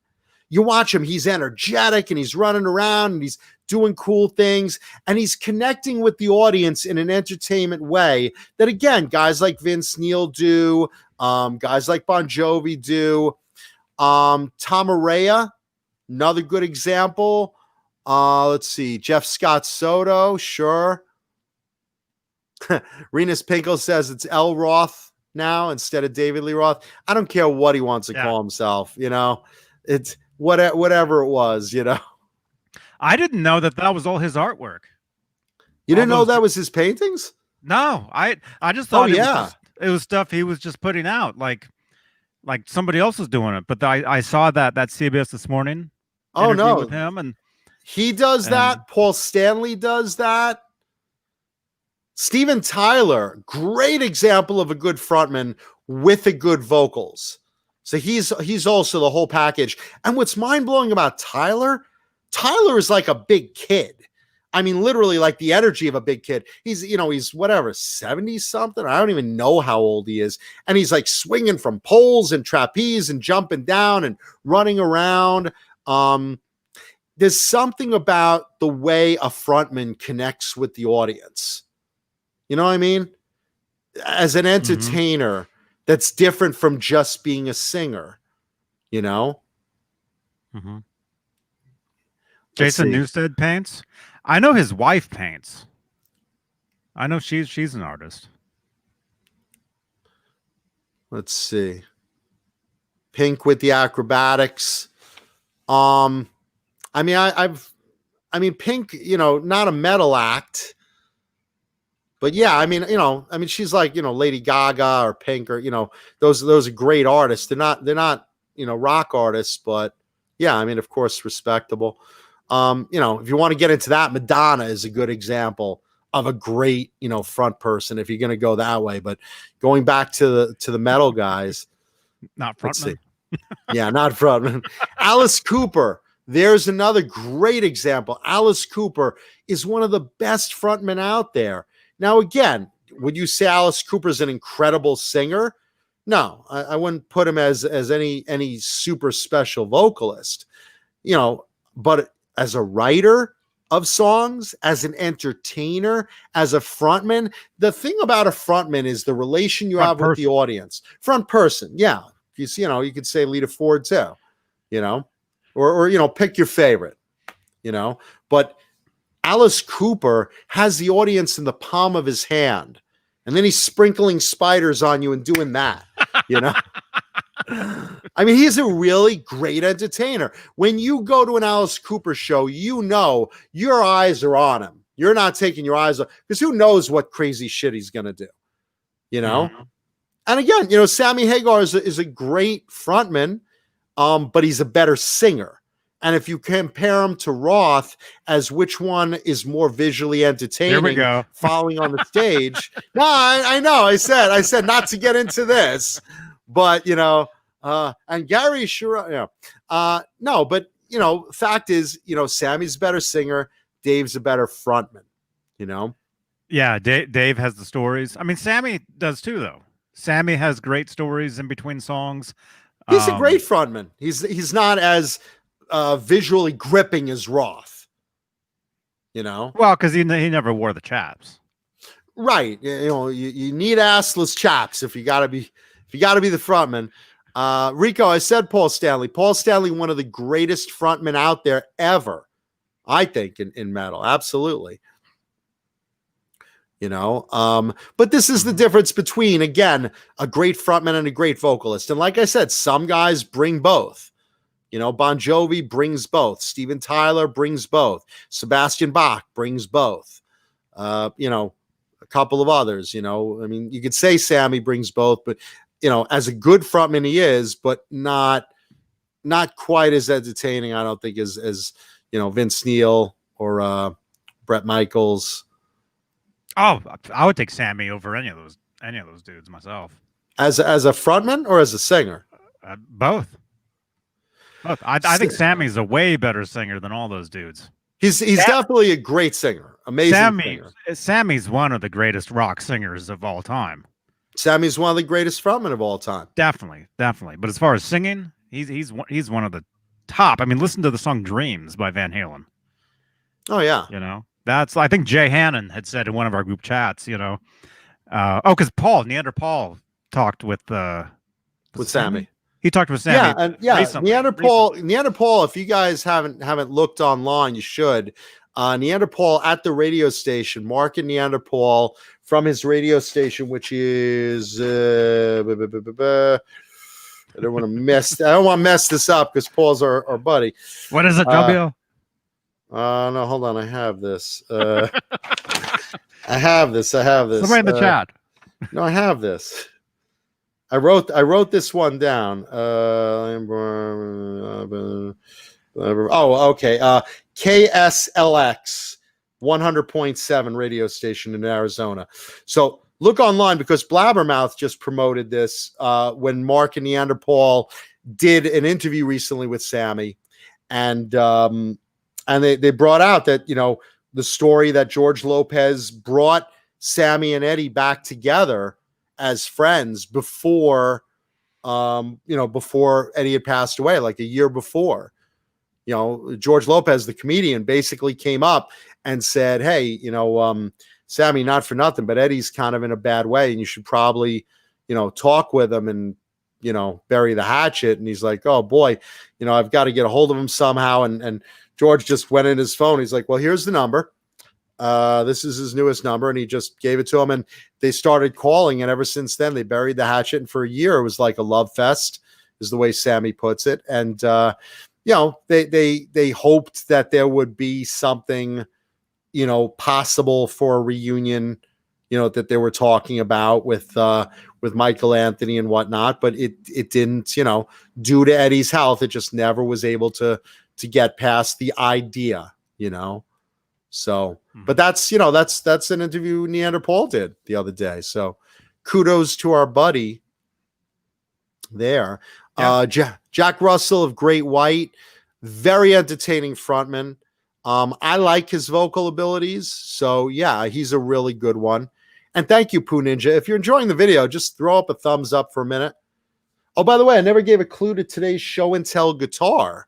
You watch him, he's energetic and he's running around and he's doing cool things and he's connecting with the audience in an entertainment way that, again, guys like Vince Neil do, guys like Bon Jovi do. Tom Araya, another good example. Let's see. Jeff Scott Soto, sure. Renus Pinkel says it's L. Roth now instead of David Lee Roth. I don't care what he wants to call himself. You know, it's whatever it was. You know, I didn't know that was all his artwork. You didn't know that was his paintings? No, I just thought it was stuff he was just putting out, like somebody else was doing it. But I saw that CBS This Morning. Oh no, with him, and he does that. Paul Stanley does that. Steven Tyler, great example of a good frontman with a good vocals. So he's also the whole package. And what's mind-blowing about Tyler is like a big kid. I mean, literally like the energy of a big kid. He's whatever, 70 something. I don't even know how old he is. And he's like swinging from poles and trapeze and jumping down and running around. There's something about the way a frontman connects with the audience. You know what I mean? As an entertainer, that's different from just being a singer, you know? Mm-hmm. Jason Newsted paints. I know his wife paints. I know she's an artist. Let's see. Pink with the acrobatics. I mean, Pink, not a metal act. But yeah, she's like, Lady Gaga or Pink or, those are great artists. They're not, rock artists, but yeah, of course, respectable. If you want to get into that, Madonna is a good example of a great, front person if you're going to go that way. But going back to the metal guys, not frontman. Yeah, not frontman. Alice Cooper. There's another great example. Alice Cooper is one of the best frontmen out there. Now, again, would you say Alice Cooper's an incredible singer? No, I wouldn't put him as any super special vocalist, but as a writer of songs, as an entertainer, as a frontman, the thing about a frontman is the relation you have with the audience. Front person, yeah. You could say Lita Ford too, or pick your favorite, but Alice Cooper has the audience in the palm of his hand, and then he's sprinkling spiders on you and doing that, he's a really great entertainer. When you go to an Alice Cooper show, your eyes are on him. You're not taking your eyes off, because who knows what crazy shit he's going to do, Mm-hmm. And again, Sammy Hagar is a great frontman, but he's a better singer. And if you compare him to Roth as which one is more visually entertaining, here we go. Following on the stage. No, I know. I said not to get into this, but and Gary sure, no, but fact is, Sammy's a better singer, Dave's a better frontman, Yeah, Dave has the stories. Sammy does too, though. Sammy has great stories in between songs. He's a great frontman. He's not as visually gripping as Roth, well, because he never wore the chaps, right? You need assless chaps if you gotta be the frontman. Rico, I said Paul Stanley, one of the greatest frontmen out there ever, I think, in metal. Absolutely. But this is the difference between, again, a great frontman and a great vocalist. And like I said, some guys bring both. Bon Jovi brings both. Steven Tyler brings both. Sebastian Bach brings both. A couple of others, you could say Sammy brings both, but, as a good frontman he is, but not quite as entertaining, I don't think, as Vince Neil or Bret Michaels. Oh, I would take Sammy over any of those dudes myself. As a frontman or as a singer? Both. I think Sammy's a way better singer than all those dudes. He's definitely a great singer. Amazing singer. Sammy's one of the greatest rock singers of all time. Sammy's one of the greatest frontmen of all time. Definitely. But as far as singing, he's one of the top. Listen to the song "Dreams" by Van Halen. Oh yeah. That's, I think Jay Hannon had said in one of our group chats, because Neanderthal talked with Sammy. He talked with Yeah, Sammy. and yeah, recently. Neanderthal. If you guys haven't looked online, you should. Neanderthal at the radio station, Mark and Neanderthal from his radio station, which is I don't want to mess this up because Paul's our buddy. What is it, W? No, hold on. I have this. I have this. Somebody in the chat. No, I have this. I wrote this one down. Oh, okay. KSLX 100.7 radio station in Arizona. So look online because Blabbermouth just promoted this when Mark and Neanderthal did an interview recently with Sammy, and they brought out that, you know, the story that George Lopez brought Sammy and Eddie back together as friends before before Eddie had passed away, like a year before. You know, George Lopez, the comedian, basically came up and said, hey, you know, Sammy, not for nothing, but Eddie's kind of in a bad way, and you should probably, you know, talk with him and, you know, bury the hatchet. And he's like, oh boy, you know, I've got to get a hold of him somehow. And George just went in his phone. He's like, well, here's the number. This is his newest number. And he just gave it to him, and they started calling. And ever since then, they buried the hatchet. And for a year, it was like a love fest, is the way Sammy puts it. And, you know, they hoped that there would be something, you know, possible for a reunion, you know, that they were talking about with Michael Anthony and whatnot, but it didn't, you know, due to Eddie's health, it just never was able to get past the idea, you know. So, but that's, you know, that's an interview Neanderthal did the other day. So kudos to our buddy there. Yeah. Jack Russell of Great White, very entertaining frontman. I like his vocal abilities. So yeah, he's a really good one. And thank you, Pooh Ninja. If you're enjoying the video, just throw up a thumbs up for a minute. Oh, by the way, I never gave a clue to today's show and tell guitar.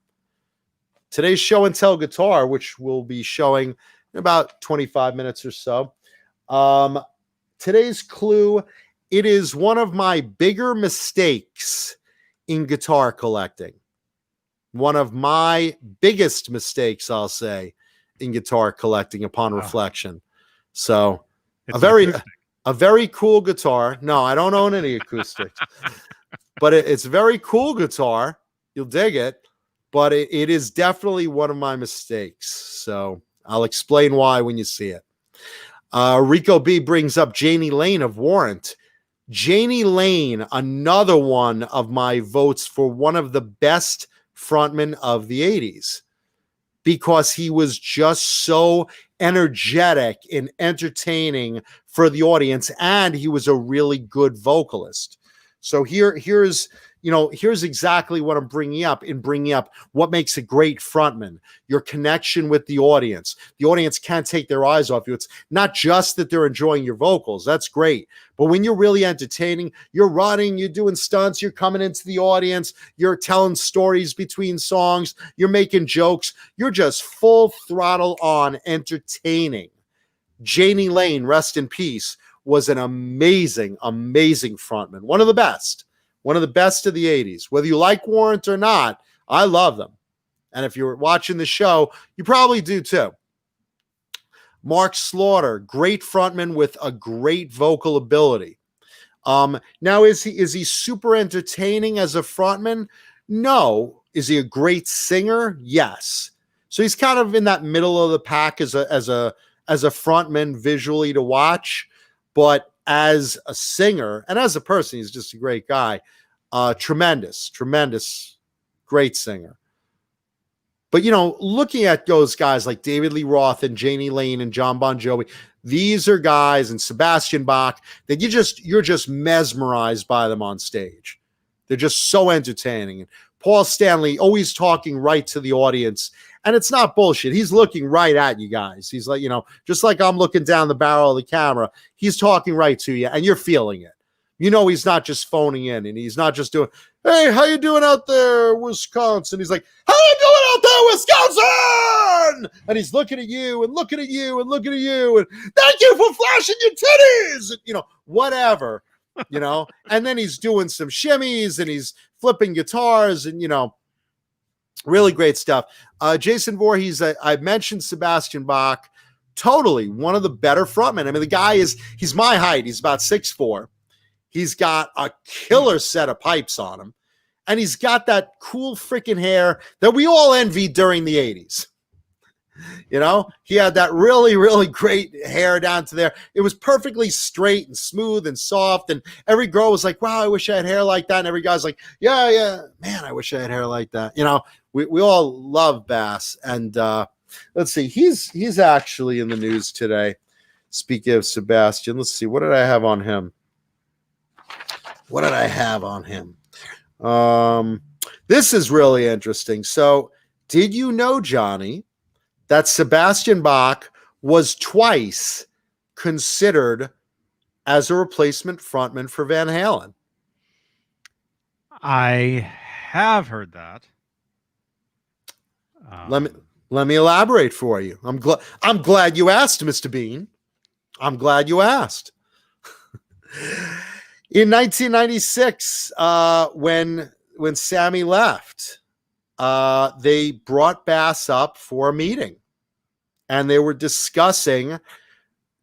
Today's show and tell guitar, which we'll be showing in about 25 minutes or so. Today's clue, it is one of my bigger mistakes in guitar collecting. One of my biggest mistakes, I'll say, in guitar collecting upon reflection. So a very cool guitar. No, I don't own any acoustics, but it's a very cool guitar. You'll dig it, but it is definitely one of my mistakes. So I'll explain why when you see it. Rico B brings up Janie Lane of Warrant. Janie Lane, another one of my votes for one of the best frontmen of the 80s, because he was just so energetic and entertaining for the audience, and he was a really good vocalist. So here's exactly what I'm bringing up what makes a great frontman: your connection with the audience. The audience can't take their eyes off you. It's not just that they're enjoying your vocals. That's great. But when you're really entertaining, you're running, you're doing stunts, you're coming into the audience, you're telling stories between songs, you're making jokes, you're just full throttle on entertaining. Janie Lane, rest in peace, was an amazing, amazing frontman. One of the best of the 80s. Whether you like Warrant or not, I love them. And if you're watching the show, you probably do too. Mark Slaughter, great frontman with a great vocal ability. Now, is he super entertaining as a frontman? No. Is he a great singer? Yes. So he's kind of in that middle of the pack as a frontman visually to watch, but as a singer and as a person, he's just a great guy. Tremendous, great singer. But, you know, looking at those guys like David Lee Roth and Janie Lane and John Bon Jovi, these are guys, and Sebastian Bach, that you're just mesmerized by them on stage. They're just so entertaining. And Paul Stanley always talking right to the audience, and it's not bullshit. He's looking right at you guys. He's like, you know, just like I'm looking down the barrel of the camera, he's talking right to you, and you're feeling it. You know, he's not just phoning in, and he's not just doing, hey, how you doing out there, Wisconsin? He's like, how you doing out there, Wisconsin? And he's looking at you and looking at you and looking at you, and thank you for flashing your titties, and, you know, whatever. you know, and then he's doing some shimmies and he's flipping guitars and, you know, really great stuff. Jason Voorhees, I mentioned Sebastian Bach, totally one of the better frontmen. I mean, the guy he's my height. He's about 6'4". He's got a killer set of pipes on him. And he's got that cool freaking hair that we all envied during the 80s. You know, he had that really, really great hair down to there. It was perfectly straight and smooth and soft. And every girl was like, wow, I wish I had hair like that. And every guy's like, yeah, man, I wish I had hair like that. You know, we all love Bass. And let's see, he's actually in the news today. Speaking of Sebastian, let's see, what did I have on him? This is really interesting. So did you know, Johnny, that Sebastian Bach was twice considered as a replacement frontman for Van Halen? I have heard that. Let me elaborate for you. I'm glad you asked, Mr. Beane. I'm glad you asked. In 1996, when Sammy left, they brought Bass up for a meeting, and they were discussing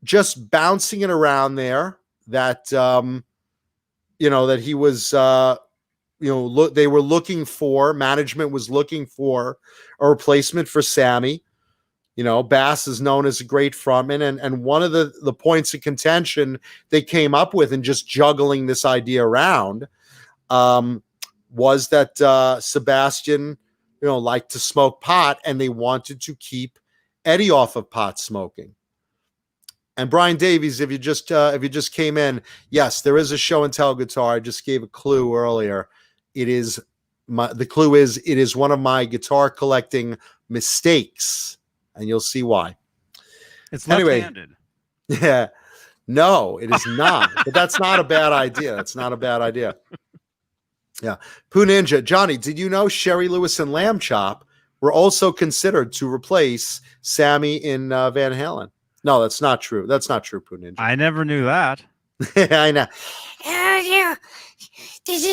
just bouncing it around there that, that he was, they were looking for, management was looking for a replacement for Sammy. You know, Bass is known as a great frontman, and one of the points of contention they came up with in just juggling this idea around was that Sebastian, liked to smoke pot, and they wanted to keep Eddie off of pot smoking. And Brian Davies, if you just came in, yes, there is a show and tell guitar. I just gave a clue earlier. The clue is it is one of my guitar collecting mistakes. And you'll see why. It's left-handed. Yeah. No, it is not. But that's not a bad idea. That's not a bad idea. Yeah. Pooh Ninja. Johnny, did you know Sherry Lewis and Lamb Chop were also considered to replace Sammy in Van Halen? No, that's not true. That's not true, Pooh Ninja. I never knew that. I know. This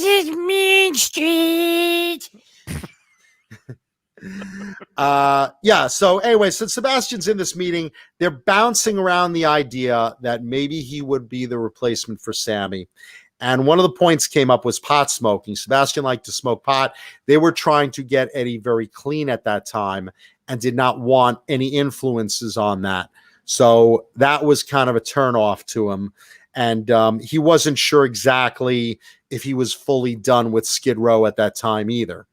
is Main Street. So anyway, so Sebastian's in this meeting. They're bouncing around the idea that maybe he would be the replacement for Sammy. And one of the points came up was pot smoking. Sebastian liked to smoke pot. They were trying to get Eddie very clean at that time and did not want any influences on that. So that was kind of a turnoff to him. And he wasn't sure exactly if he was fully done with Skid Row at that time either.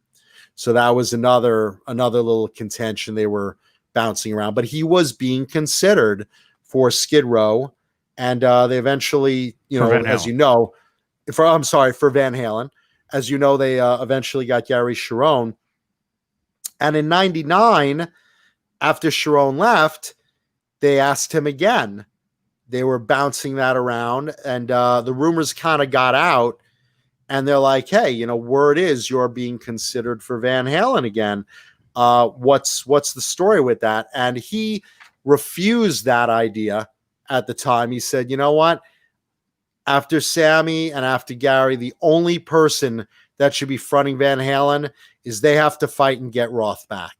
So that was another little contention they were bouncing around. But he was being considered for Skid Row, and they eventually, for Van Halen. As you know, they eventually got Gary Cherone. And in '99, after Cherone left, they asked him again. They were bouncing that around, and the rumors kind of got out. And they're like, hey, word is you're being considered for Van Halen again. What's the story with that? And he refused that idea at the time. He said, you know what? After Sammy and after Gary, the only person that should be fronting Van Halen is they have to fight and get Roth back.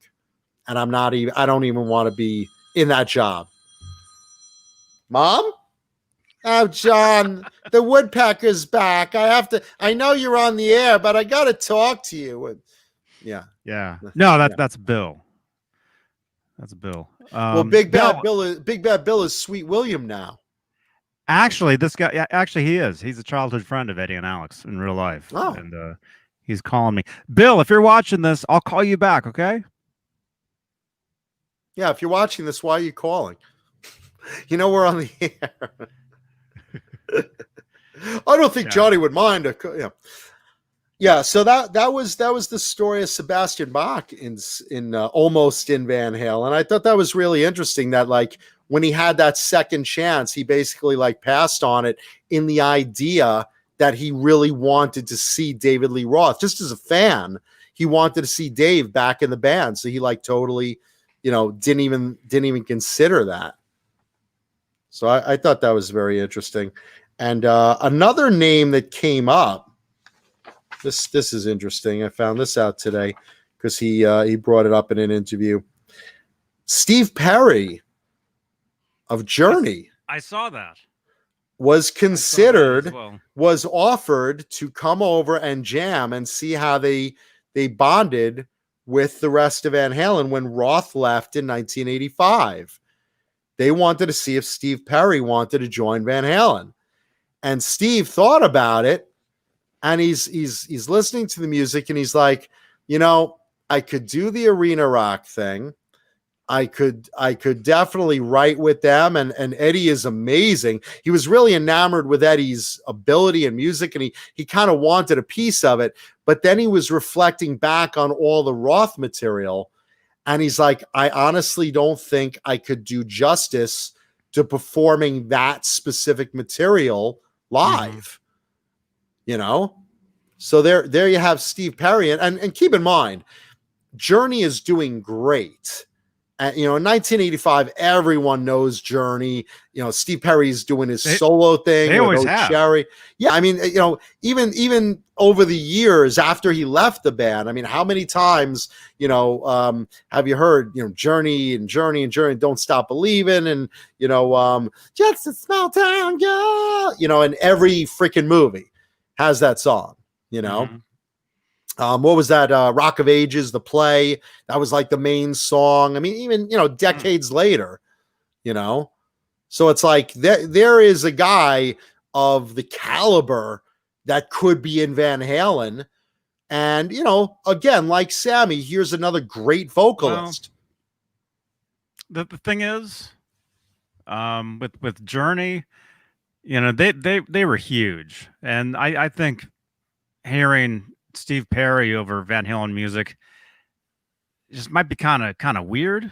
And I don't even want to be in that job. Mom? Oh, John, the woodpecker's back. I know you're on the air, but I got to talk to you. Yeah. No, that's Bill. That's Bill. Well, Big Bad Bill is Sweet William now. Actually, this guy, he is. He's a childhood friend of Eddie and Alex in real life. Oh. And he's calling me. Bill, if you're watching this, I'll call you back, okay? Yeah, if you're watching this, why are you calling? We're on the air. I don't think Johnny would mind. Yeah. So that was the story of Sebastian Bach in almost in Van Halen. I thought that was really interesting. That when he had that second chance, he basically passed on it in the idea that he really wanted to see David Lee Roth. Just as a fan, he wanted to see Dave back in the band. So he totally, didn't even consider that. So I thought that was very interesting. And another name that came up. This is interesting. I found this out today because he brought it up in an interview. Steve Perry of Journey I saw that. was considered, as well. was offered to come over and jam and see how they bonded with the rest of Van Halen when Roth left in 1985. They wanted to see if Steve Perry wanted to join Van Halen. And Steve thought about it, and he's listening to the music, and he's like, you know, I could do the arena rock thing. I could definitely write with them, and Eddie is amazing. He was really enamored with Eddie's ability and music, and he kind of wanted a piece of it. But then he was reflecting back on all the Roth material, and he's like, I honestly don't think I could do justice to performing that specific material live. You know? So there you have Steve Perry. And keep in mind, Journey is doing great. You know, in 1985, everyone knows Journey. You know, Steve Perry's doing his solo thing. They always have. Cherry. Yeah, I mean, you know, even over the years after he left the band, I mean, how many times, you know, have you heard, you know, Journey, Don't Stop Believing, and, you know, Just a Small Town Girl, you know, and every freaking movie has that song, you know. What was that? Rock of Ages, the play. That was like the main song. I mean, even, you know, decades later, you know. So it's like there is a guy of the caliber that could be in Van Halen. And, you know, again, like Sammy, here's another great vocalist. Well, the thing is, with Journey, you know, they were huge. And I think hearing Steve Perry over Van Halen music just might be kind of weird.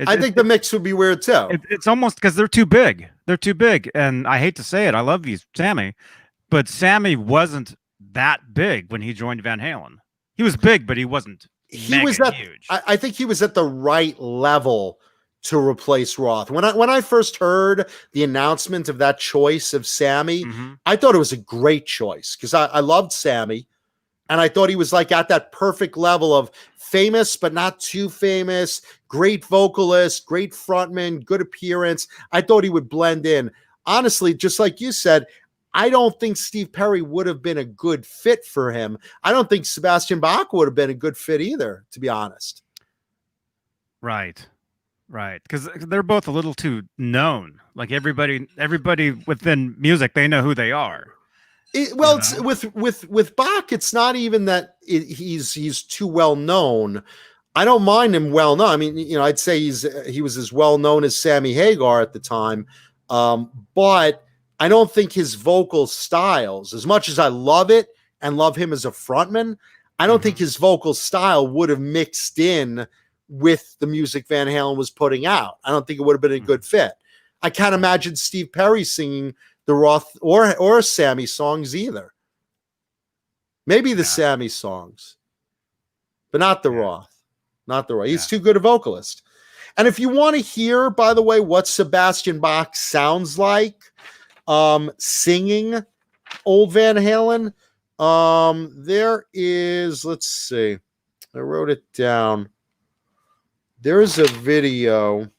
I think the mix would be weird too. It's almost because they're too big. They're too big, and I hate to say it. I love you, Sammy, but Sammy wasn't that big when he joined Van Halen. He was big, but he wasn't. He was huge. I think he was at the right level to replace Roth. When I first heard the announcement of that choice of Sammy, I thought it was a great choice because I loved Sammy. And I thought he was like at that perfect level of famous, but not too famous, great vocalist, great frontman, good appearance. I thought he would blend in. Honestly, just like you said, I don't think Steve Perry would have been a good fit for him. I don't think Sebastian Bach would have been a good fit either, to be honest. Right. Because they're both a little too known. Like everybody within music, they know who they are. It's with Bach, it's not even that he's too well known. I don't mind him well known. I mean, you know, I'd say he was as well known as Sammy Hagar at the time, but I don't think his vocal styles, as much as I love it and love him as a frontman, I don't think his vocal style would have mixed in with the music Van Halen was putting out. I don't think it would have been a good fit. I can't imagine Steve Perry singing the Roth or Sammy songs either. Maybe the Sammy songs, but not the Roth. Not the Roth. He's too good a vocalist. And if you want to hear, by the way, what Sebastian Bach sounds like singing old Van Halen, there is, let's see, I wrote it down. There's a video.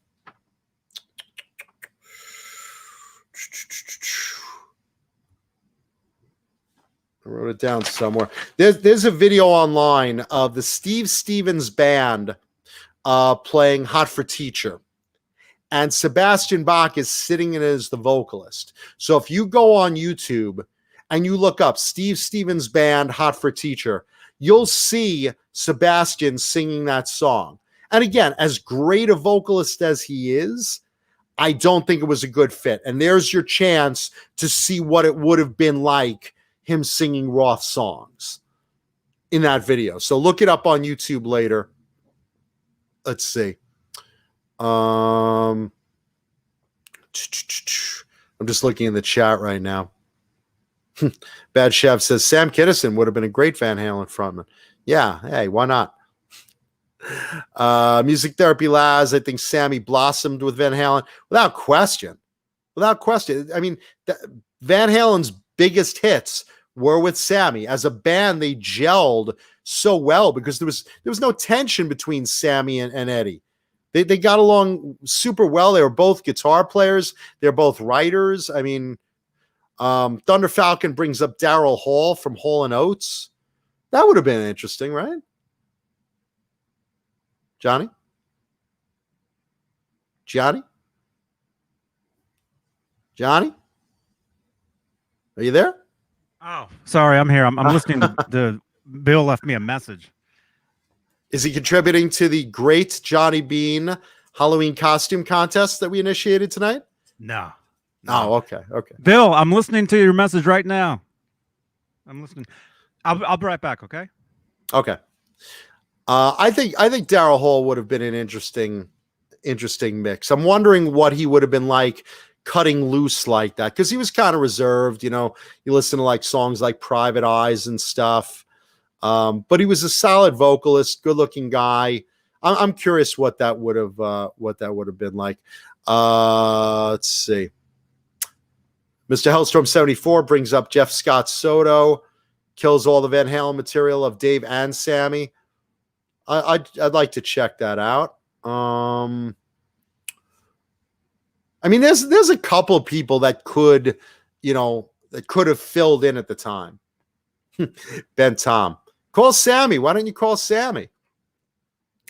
I wrote it down somewhere. There's a video online of the Steve Stevens band playing Hot for Teacher. And Sebastian Bach is sitting in as the vocalist. So if you go on YouTube and you look up Steve Stevens band Hot for Teacher, you'll see Sebastian singing that song. And again, as great a vocalist as he is, I don't think it was a good fit. And there's your chance to see what it would have been like him singing Roth songs in that video. So look it up on YouTube later. Let's see. I'm just looking in the chat right now. Bad Chef says Sam Kinison would have been a great Van Halen frontman. Yeah, hey, why not? Music Therapy Laz, I think Sammy blossomed with Van Halen without question. I mean, Van Halen's biggest hits were with Sammy. As a band, they gelled so well because there was no tension between Sammy and Eddie. They got along super well. They were both guitar players. They're both writers. I mean, Thunder Falcon brings up Daryl Hall from Hall & Oates. That would have been interesting, right? Johnny? Johnny? Johnny? Are you there? Oh, sorry, I'm here. I'm listening to Bill left me a message. Is he contributing to the great Johnny Beane Halloween costume contest that we initiated tonight? No. Oh, okay. Bill, I'm listening to your message right now. I'm listening. I'll be right back, okay? Okay. I think Daryl Hall would have been an interesting mix. I'm wondering what he would have been like cutting loose like that, because he was kind of reserved. You know, you listen to like songs like Private Eyes and stuff. But he was a solid vocalist, good-looking guy. I'm curious what that would have been like. Let's see. Mr. Hellstorm 74 brings up Jeff Scott Soto, kills all the Van Halen material of Dave and Sammy. I'd like to check that out. I mean, there's a couple of people that could have filled in at the time. Ben Tom. Call Sammy. Why don't you call Sammy?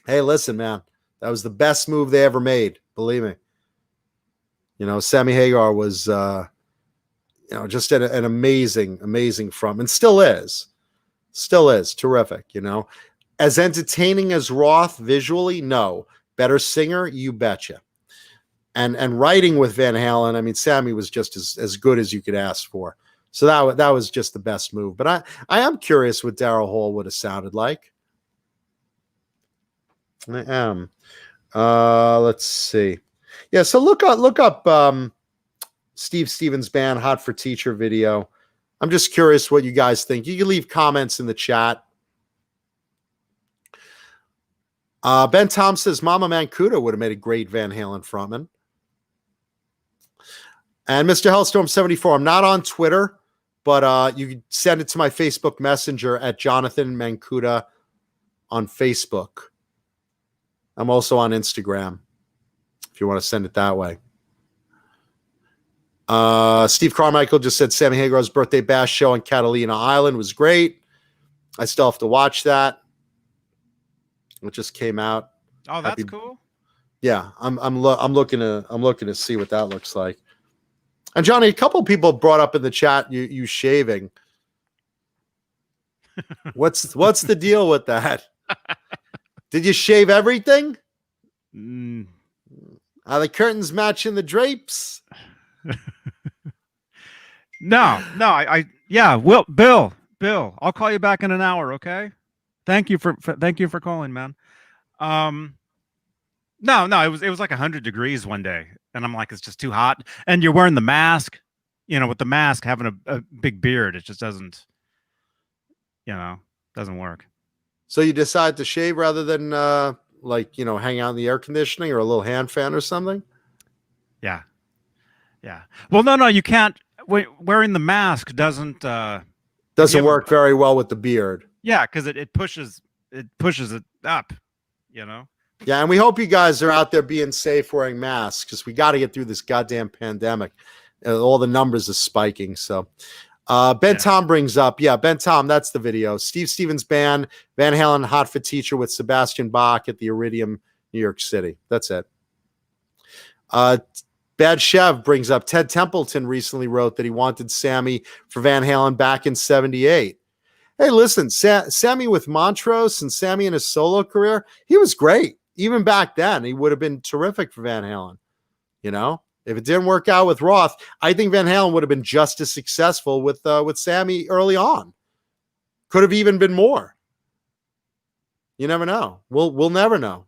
Hey, listen, man. That was the best move they ever made. Believe me. You know, Sammy Hagar was, just an amazing, amazing front, and still is terrific. You know, as entertaining as Roth visually, no. Better singer, you betcha. And writing with Van Halen, I mean, Sammy was just as good as you could ask for. So that was just the best move. But I am curious what Daryl Hall would have sounded like. I am. Let's see. Yeah, so look up Steve Stevens' band Hot for Teacher video. I'm just curious what you guys think. You can leave comments in the chat. Ben Tom says Mama Mancuda would have made a great Van Halen frontman. And Mr. Hellstorm 74, I'm not on Twitter, but you can send it to my Facebook Messenger at Jonathan Mancuda on Facebook. I'm also on Instagram if you want to send it that way. Steve Carmichael just said Sammy Hagar's birthday bash show on Catalina Island was great. I still have to watch that. It just came out. Oh, that's cool. Yeah, I'm looking to see what that looks like. And Johnny, a couple people brought up in the chat you shaving. What's the deal with that? Did you shave everything? Are the curtains matching the drapes? No. Will, Bill, I'll call you back in an hour, okay? Thank you for calling, man. No, it was like 100 degrees one day, and I'm like, it's just too hot. And you're wearing the mask, with the mask, having a big beard, it just doesn't work. So you decide to shave rather than hang out in the air conditioning or a little hand fan or something? Yeah. Well, no, you can't. Wearing the mask doesn't work very well with the beard. Yeah, because it pushes it up, Yeah, and we hope you guys are out there being safe wearing masks, because we got to get through this goddamn pandemic. All the numbers are spiking. So Tom brings up, Ben Tom, that's the video. Steve Stevens band, Van Halen Hot for Teacher with Sebastian Bach at the Iridium, New York City. That's it. Bad Chev brings up Ted Templeton recently wrote that he wanted Sammy for Van Halen back in 78. Hey, listen, Sammy with Montrose and Sammy in his solo career, he was great. Even back then, he would have been terrific for Van Halen. If it didn't work out with Roth, I think Van Halen would have been just as successful with Sammy early on. Could have even been more. You never know. We'll never know.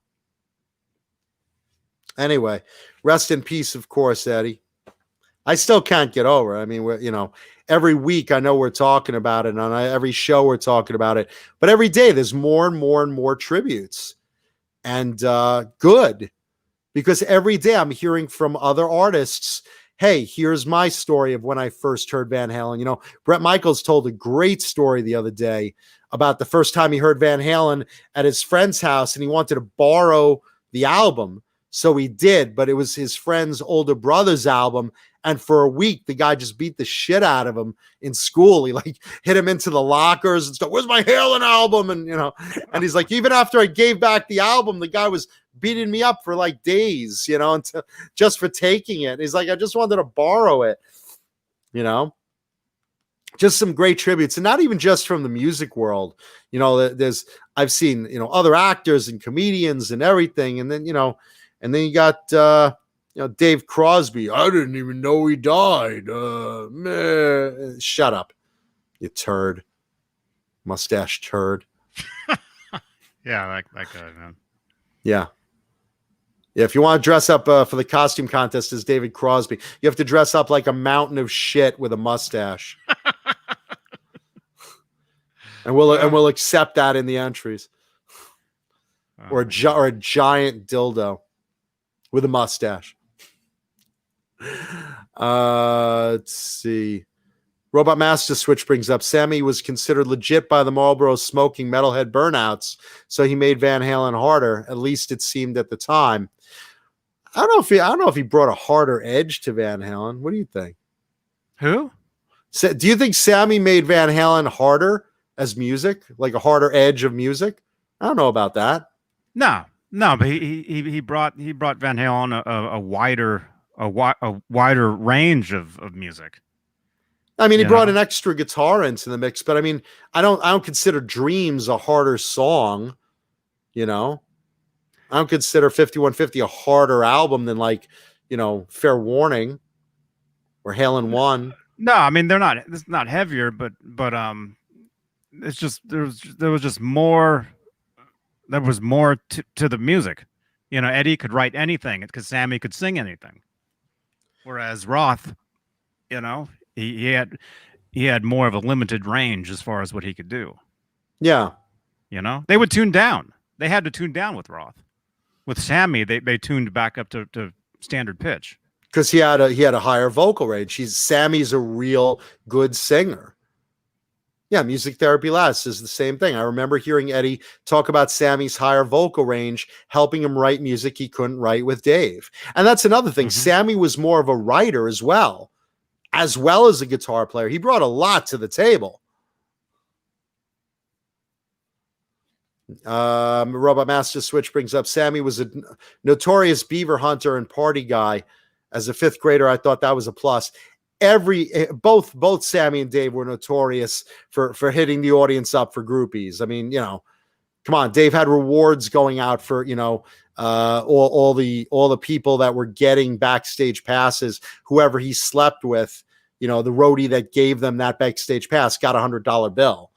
Anyway, rest in peace, of course, Eddie. I still can't get over it. I mean, every week I know we're talking about it, and on every show we're talking about it. But every day there's more and more and more tributes. And good, because every day I'm hearing from other artists hey, here's my story of when I first heard Van Halen. You know, Bret Michaels told a great story the other day about the first time he heard Van Halen at his friend's house, and he wanted to borrow the album. So he did, but it was his friend's older brother's album. And for a week, the guy just beat the shit out of him in school. He like hit him into the lockers and stuff. Where's my Halen album? And, you know, and he's like, even after I gave back the album, the guy was beating me up for like days, you know, until, just for taking it. He's like, I just wanted to borrow it, you know. Just some great tributes, and not even just from the music world. You know, I've seen, you know, other actors and comedians and everything. And then, you know, and then you got, you know, Dave Crosby. I didn't even know he died. Meh. Shut up, you turd. Mustache turd. Yeah, that guy, man. Yeah. Yeah, if you want to dress up for the costume contest as David Crosby, you have to dress up like a mountain of shit with a mustache. And we'll accept that in the entries. Or a giant dildo with a mustache. Let's see. Robot Master Switch brings up Sammy was considered legit by the Marlboro smoking metalhead burnouts, so he made Van Halen harder. At least it seemed at the time. I don't know if he brought a harder edge to Van Halen. What do you think? Who? So, do you think Sammy made Van Halen harder as music, like a harder edge of music? I don't know about that. No, but he brought Van Halen a wider range of music. I mean, he brought an extra guitar into the mix, but I mean, I don't consider Dreams a harder song, you know. I don't consider 5150 a harder album than, like, you know, Fair Warning or Halen 1. No, I mean it's not heavier, but it's just there was more to the music. You know, Eddie could write anything because Sammy could sing anything. Whereas Roth, you know, he had more of a limited range as far as what he could do. Yeah. You know, they would tune down. They had to tune down with Roth. With Sammy, they tuned back up to standard pitch. Because he had a higher vocal range. Sammy's a real good singer. Yeah, Music Therapy Lasts is the same thing. I remember hearing Eddie talk about Sammy's higher vocal range helping him write music he couldn't write with Dave. And that's another thing. Mm-hmm. Sammy was more of a writer as well as a guitar player. He brought a lot to the table. Robot Master Switch brings up Sammy was a notorious beaver hunter and party guy. As a fifth grader, I thought that was a plus. Both Sammy and Dave were notorious for hitting the audience up for groupies. I mean, you know, come on, Dave had rewards going out for, you know, all the people that were getting backstage passes. Whoever he slept with, you know, the roadie that gave them that backstage pass got $100 bill.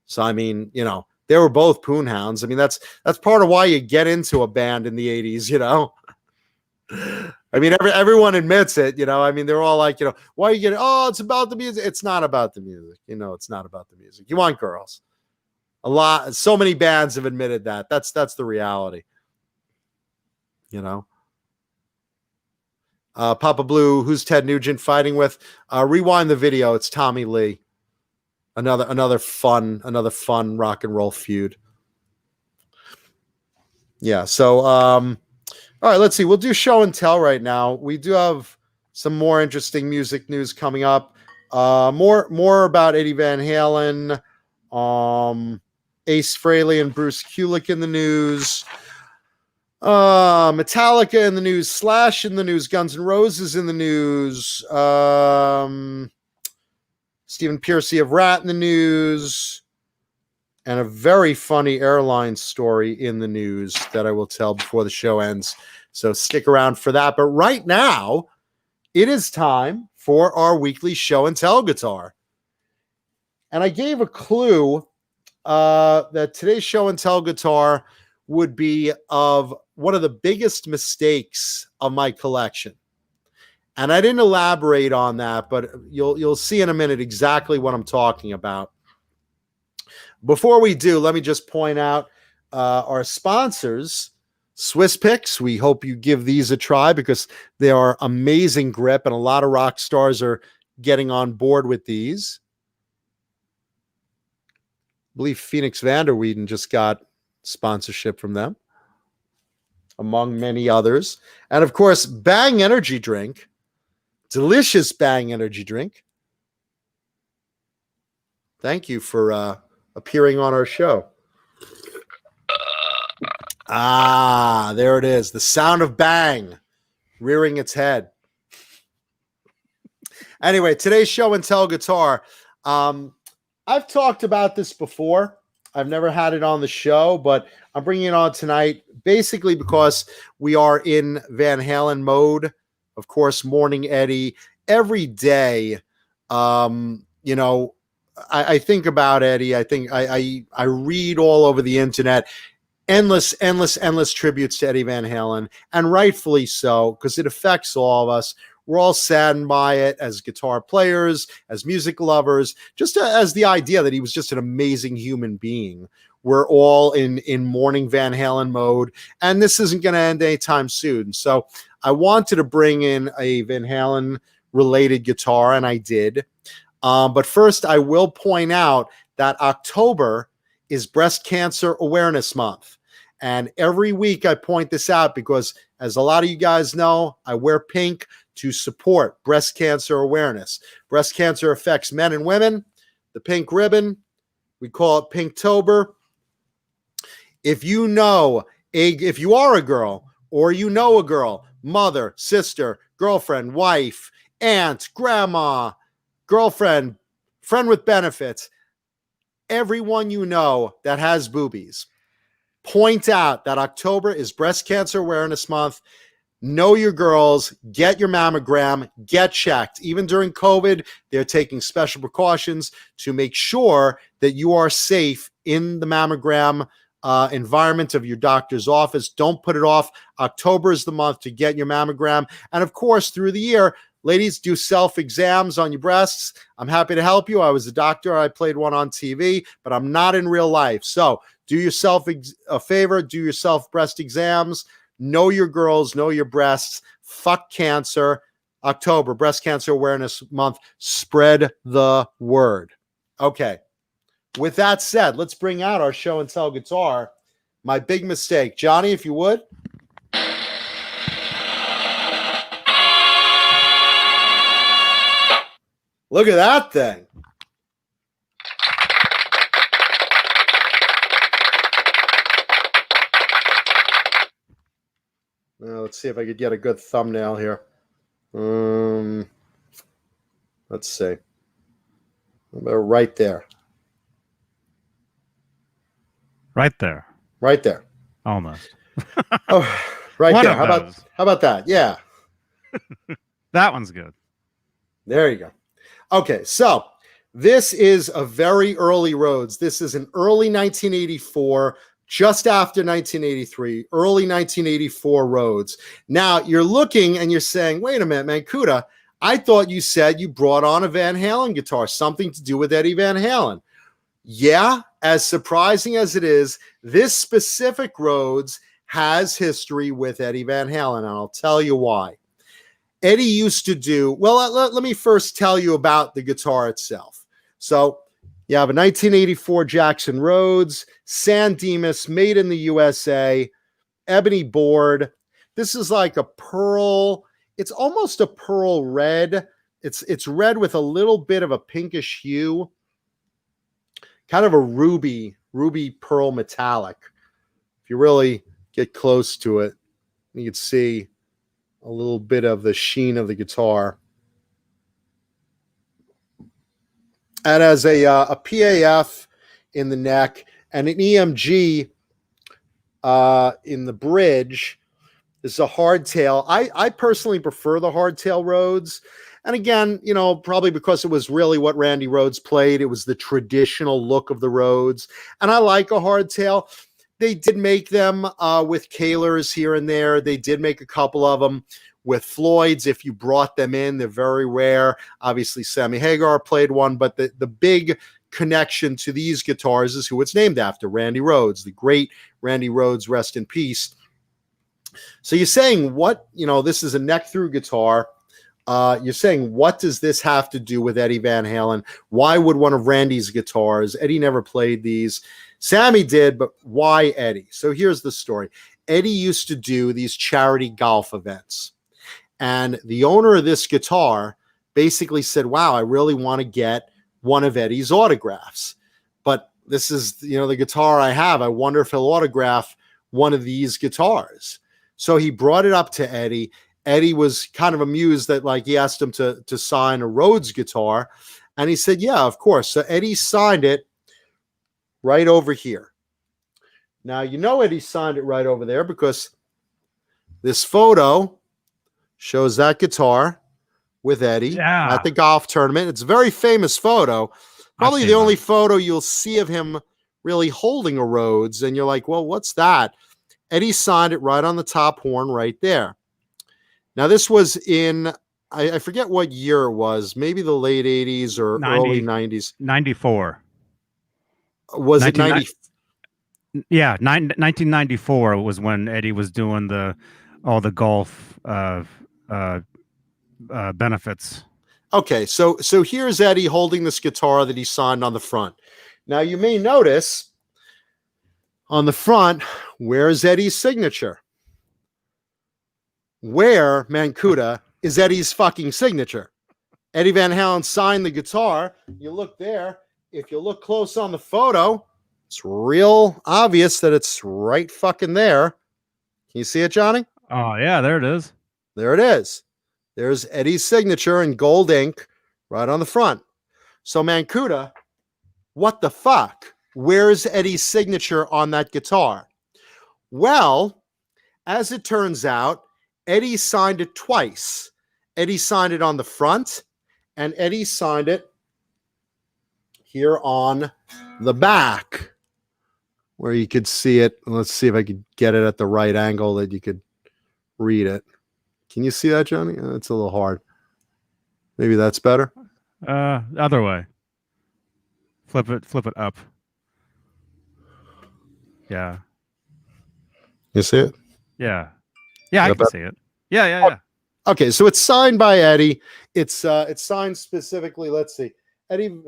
So I mean, you know, they were both poonhounds. I mean, that's part of why you get into a band in the 80s, you know. I mean, everyone admits it, you know. I mean, they're all like, you know, why are you getting? Oh, it's about the music. It's not about the music, you know. It's not about the music. You want girls. So many bands have admitted that. That's the reality, you know. Papa Blue, who's Ted Nugent fighting with? Rewind the video. It's Tommy Lee. Another fun rock and roll feud. Yeah. So, all right, let's see. We'll do show and tell right now. We do have some more interesting music news coming up. More about Eddie Van Halen, Ace Frehley and Bruce Kulick in the news. Metallica in the news. Slash in the news. Guns N' Roses in the news. Stephen Pearcy of Rat in the news. And a very funny airline story in the news that I will tell before the show ends. So stick around for that. But right now, it is time for our weekly show and tell guitar. And I gave a clue that today's show and tell guitar would be of one of the biggest mistakes of my collection. And I didn't elaborate on that, but you'll see in a minute exactly what I'm talking about. Before we do, let me just point out our sponsors Swiss picks. We hope you give these a try because they are amazing grip, and a lot of rock stars are getting on board with these. I believe Phoenix Vanderweeden just got sponsorship from them, among many others. And of course, Bang Energy Drink. Delicious Bang Energy Drink. Thank you for appearing on our show. Ah, there it is. The sound of Bang rearing its head. Anyway, today's show and tell guitar. I've talked about this before. I've never had it on the show, but I'm bringing it on tonight basically because we are in Van Halen mode. Of course, Morning Eddie. Every day, you know, I think about Eddie. I think I read all over the internet endless tributes to Eddie Van Halen, and rightfully so, because it affects all of us. We're all saddened by it as guitar players, as music lovers, just as the idea that he was just an amazing human being. We're all in mourning Van Halen mode, and this isn't going to end anytime soon. So I wanted to bring in a Van Halen related guitar, and I did. But first, I will point out that October is Breast Cancer Awareness Month. And every week I point this out because, as a lot of you guys know, I wear pink to support breast cancer awareness. Breast cancer affects men and women. The pink ribbon, we call it Pinktober. If you know, if you are a girl or you know a girl, mother, sister, girlfriend, wife, aunt, grandma, girlfriend, friend with benefits, everyone you know that has boobies, point out that October is Breast Cancer Awareness Month. Know your girls, get your mammogram, get checked. Even during COVID, they're taking special precautions to make sure that you are safe in the mammogram environment of your doctor's office. Don't put it off. October is the month to get your mammogram. And of course, through the year, ladies, do self-exams on your breasts. I'm happy to help you. I was a doctor. I played one on TV, but I'm not in real life. So do yourself a favor. Do yourself breast exams. Know your girls. Know your breasts. Fuck cancer. October, Breast Cancer Awareness Month. Spread the word. Okay. With that said, let's bring out our show and tell guitar. My big mistake. Johnny, if you would. Look at that thing. Now, let's see if I could get a good thumbnail here. Let's see. About right there. Right there. Right there. Almost. Oh, right One there. of How about that? Yeah. That one's good. There you go. Okay, so this is a very early Rhoads. This is an early 1984, just after 1983, early 1984 Rhoads. Now, you're looking and you're saying, wait a minute, Mancuda, I thought you said you brought on a Van Halen guitar, something to do with Eddie Van Halen. Yeah, as surprising as it is, this specific Rhoads has history with Eddie Van Halen, and I'll tell you why. Eddie used to do, well, let me first tell you about the guitar itself. So you have a 1984 Jackson Rhoads, San Dimas, made in the USA, ebony board. This is like a pearl. It's almost a pearl red. It's red with a little bit of a pinkish hue. Kind of a ruby pearl metallic. If you really get close to it, you can see a little bit of the sheen of the guitar. And as a PAF in the neck and an EMG in the bridge, this is a hardtail. I personally prefer the hardtail Rhoads. And again, you know, probably because it was really what Randy Rhoads played. It was the traditional look of the Rhoads. And I like a hardtail. They did make them with Kahlers here and there. They did make a couple of them with Floyds. If you brought them in, they're very rare. Obviously, Sammy Hagar played one, but the big connection to these guitars is who it's named after, Randy Rhoads, the great Randy Rhoads, rest in peace. So you're saying what, this is a neck through guitar. You're saying, what does this have to do with Eddie Van Halen? Why would one of Randy's guitars? Eddie never played these. Sammy did, but why Eddie? So here's the story. Eddie used to do these charity golf events. And the owner of this guitar basically said, wow, I really want to get one of Eddie's autographs. But this is, the guitar I have. I wonder if he'll autograph one of these guitars. So he brought it up to Eddie. Eddie was kind of amused that he asked him to sign a Rhoads guitar. And he said, yeah, of course. So Eddie signed it right over here. Now, Eddie signed it right over there because this photo shows that guitar with Eddie at the golf tournament. It's a very famous photo. Probably the only photo you'll see of him really holding a Rhoads. And you're like, well, what's that? Eddie signed it right on the top horn right there. Now, this was in, I forget what year it was, maybe the late 80s or early 90s. 94. Was it 90? Yeah, 1994 was when Eddie was doing all the golf benefits. Okay, so here's Eddie holding this guitar that he signed on the front. Now, you may notice on the front, where's Eddie's signature? Where, Mancuda, is Eddie's fucking signature? Eddie Van Halen signed the guitar. You look there. If you look close on the photo, it's real obvious that it's right fucking there. Can you see it, Johnny? Oh, yeah, there it is. There it is. There's Eddie's signature in gold ink right on the front. So, Mancuda, what the fuck? Where's Eddie's signature on that guitar? Well, as it turns out, Eddie signed it twice. Eddie signed it on the front, and Eddie signed it here on the back, where you could see it. Let's see if I could get it at the right angle that you could read it. Can you see that, Johnny? It's a little hard. Maybe that's better. Other way. Flip it up. Yeah. You see it? Yeah. Yeah, I can see it. Yeah. Okay, so it's signed by Eddie. It's signed specifically. Let's see, Eddie.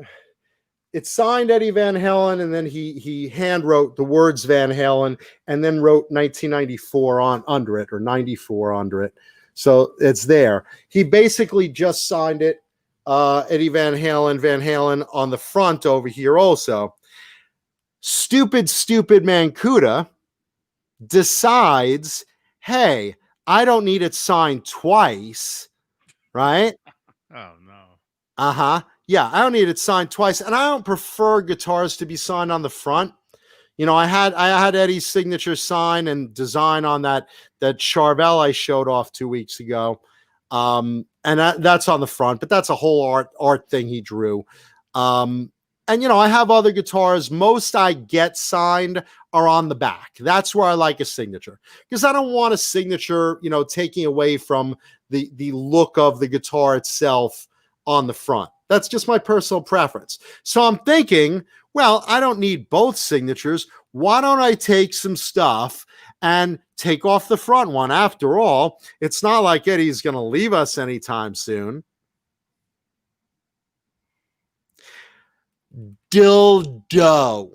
It's signed Eddie Van Halen, and then he hand wrote the words Van Halen, and then wrote 1994 on under it, or 94 under it. So it's there. He basically just signed it, Eddie Van Halen on the front over here also. Stupid Mancuda decides, hey, I don't need it signed twice, right? Oh, no. Uh-huh. Yeah, I don't need it signed twice. And I don't prefer guitars to be signed on the front. I had Eddie's signature sign and design on that Charvel I showed off 2 weeks ago. And that's on the front, but that's a whole art thing he drew. And, I have other guitars. Most I get signed are on the back. That's where I like a signature, because I don't want a signature, taking away from the look of the guitar itself on the front. That's just my personal preference. So I'm thinking, well, I don't need both signatures. Why don't I take some stuff and take off the front one? After all, it's not like Eddie's going to leave us anytime soon. Dildo.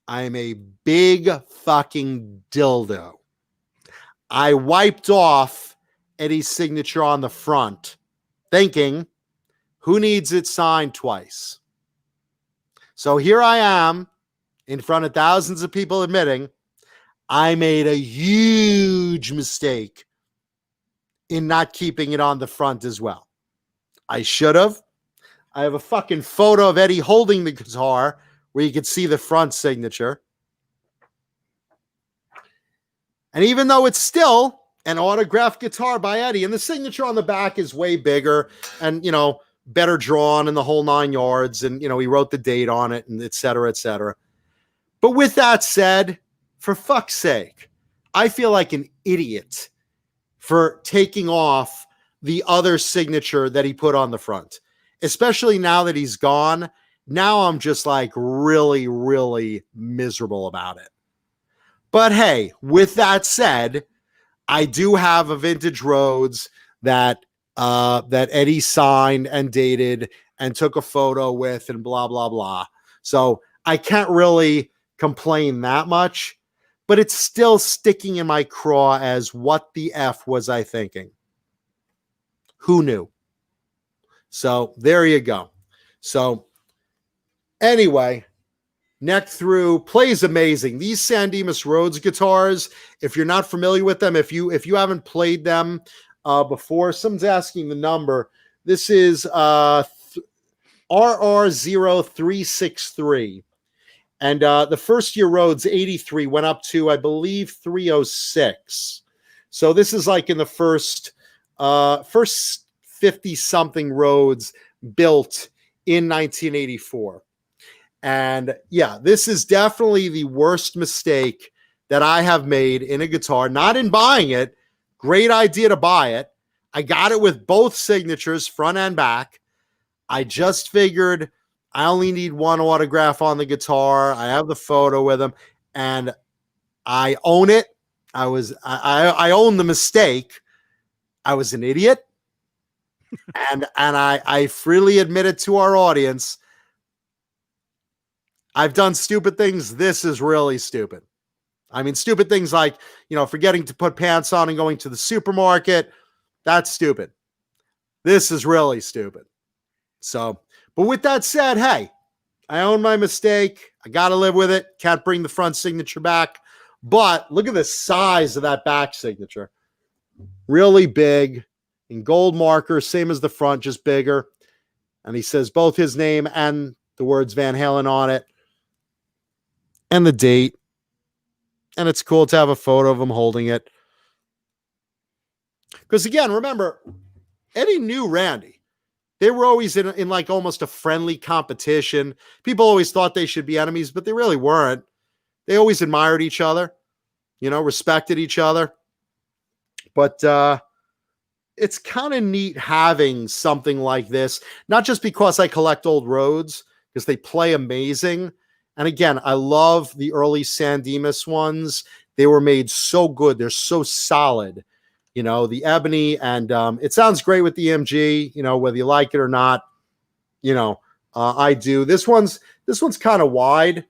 I'm a big fucking dildo. I wiped off Eddie's signature on the front, thinking, who needs it signed twice? So here I am in front of thousands of people admitting I made a huge mistake in not keeping it on the front as well. I should have. I have a fucking photo of Eddie holding the guitar where you can see the front signature. And even though it's still an autographed guitar by Eddie, and the signature on the back is way bigger and, better drawn in the whole 9 yards. And, he wrote the date on it and et cetera, et cetera. But with that said, for fuck's sake, I feel like an idiot for taking off the other signature that he put on the front, especially now that he's gone. Now I'm just like really, really miserable about it. But hey, with that said, I do have a vintage Rhoads that that Eddie signed and dated and took a photo with and blah blah blah. So I can't really complain that much, but it's still sticking in my craw as what the F was I thinking? Who knew? So there you go. So anyway, neck through plays amazing. These San Dimas Rhoads guitars, if you're not familiar with them, if you haven't played them before, someone's asking the number. This is RR0363. And the first year Rhoads 83 went up to, I believe, 306. So this is like in the first 50-something Rhoads built in 1984. And yeah, this is definitely the worst mistake that I have made in a guitar, not in buying it. Great idea to buy it. I got it with both signatures, front and back. I just figured I only need one autograph on the guitar. I have the photo with him, and I own it. I own the mistake. I was an idiot. and I freely admit it to our audience. I've done stupid things. This is really stupid. I mean, stupid things like, forgetting to put pants on and going to the supermarket. That's stupid. This is really stupid. So, but with that said, hey, I own my mistake. I got to live with it. Can't bring the front signature back. But look at the size of that back signature. Really big in gold marker, same as the front, just bigger. And he says both his name and the words Van Halen on it and the date. And it's cool to have a photo of him holding it. Because again, remember, Eddie knew Randy. They were always in like almost a friendly competition. People always thought they should be enemies, but they really weren't. They always admired each other, respected each other. But it's kind of neat having something like this, not just because I collect old Rhoads, because they play amazing. And again, I love the early San Dimas ones. They were made so good. They're so solid. The ebony, and it sounds great with the MG, whether you like it or not, I do. This one's kind of wide,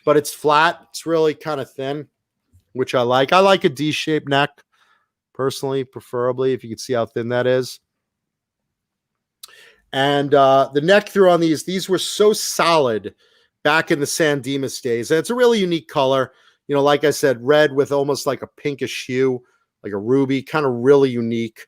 but it's flat. It's really kind of thin, which I like. I like a D-shaped neck, personally, preferably, if you can see how thin that is. And the neck through on these were so solid back in the San Dimas days. And it's a really unique color. Like I said, red with almost like a pinkish hue, like a ruby, kind of really unique.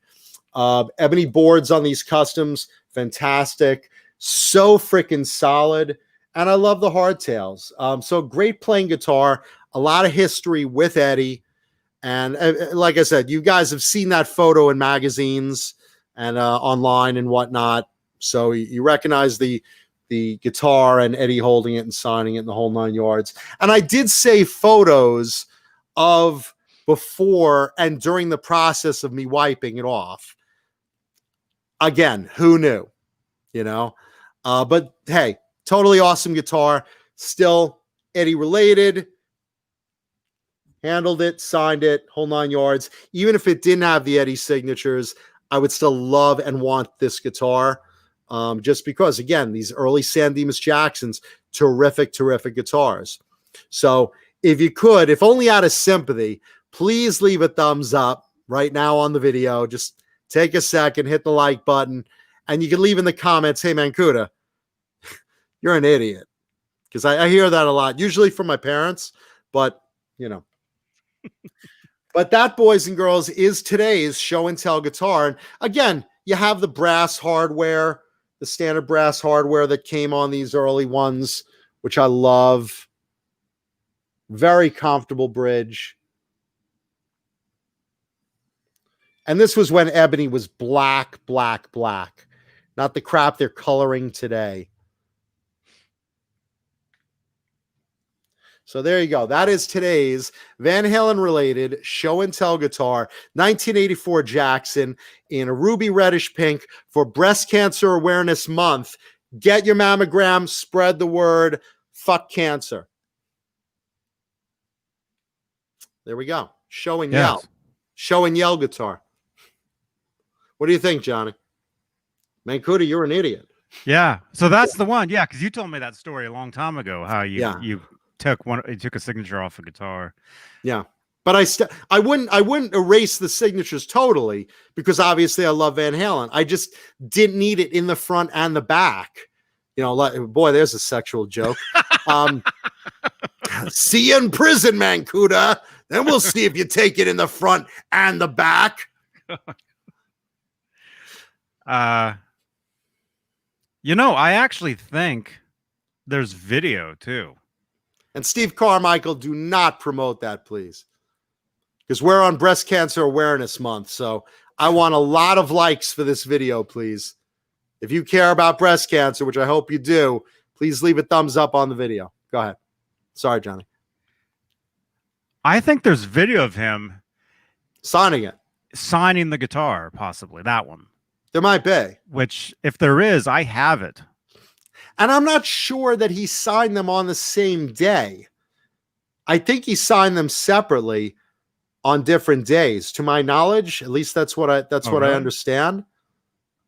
Ebony boards on these customs, fantastic. So freaking solid. And I love the hardtails. So great playing guitar. A lot of history with Eddie. And like I said, you guys have seen that photo in magazines and online and whatnot. So you recognize the guitar and Eddie holding it and signing it in the whole 9 yards. And I did save photos of before and during the process of me wiping it off. Again, who knew? But hey, totally awesome guitar. Still Eddie related. Handled it, signed it, whole 9 yards. Even if it didn't have the Eddie signatures, I would still love and want this guitar. Just because, again, these early San Dimas Jacksons, terrific guitars. So if you could, if only out of sympathy, please leave a thumbs up right now on the video. Just take a second, hit the like button, and you can leave in the comments, hey, Mancuda, you're an idiot. Because I hear that a lot, usually from my parents, but, But that, boys and girls, is today's show and tell guitar. And again, you have the brass hardware, the standard brass hardware that came on these early ones, which I love. Very comfortable bridge. And this was when ebony was black. Not the crap they're coloring today. So there you go. That is today's Van Halen related show and tell guitar, 1984 Jackson in a ruby reddish pink for Breast Cancer Awareness Month. Get your mammogram, spread the word, fuck cancer. There we go. Show and yell. Show and yell guitar. What do you think, Johnny? Mancuda, you're an idiot. Yeah. So that's the one. Yeah, because you told me that story a long time ago. How you Yeah. you took a signature off a guitar. Yeah. But I wouldn't erase the signatures totally, because obviously I love Van Halen. I just didn't need it in the front and the back. You know, like, boy, there's a sexual joke. See you in prison, Mancuda. Then we'll see if you take it in the front and the back. You know, I actually think there's video too. And Steve Carmichael, do not promote that, please. Because we're on Breast Cancer Awareness Month. So I want a lot of likes for this video, please. If you care about breast cancer, which I hope you do, please leave a thumbs up on the video. Go ahead. Sorry, Johnny. I think there's video of him Signing the guitar, possibly that one. There might be. Which, if there is, I have it. And I'm not sure that he signed them on the same day. I think he signed them separately on different days. To my knowledge, at least that's what I Really? understand.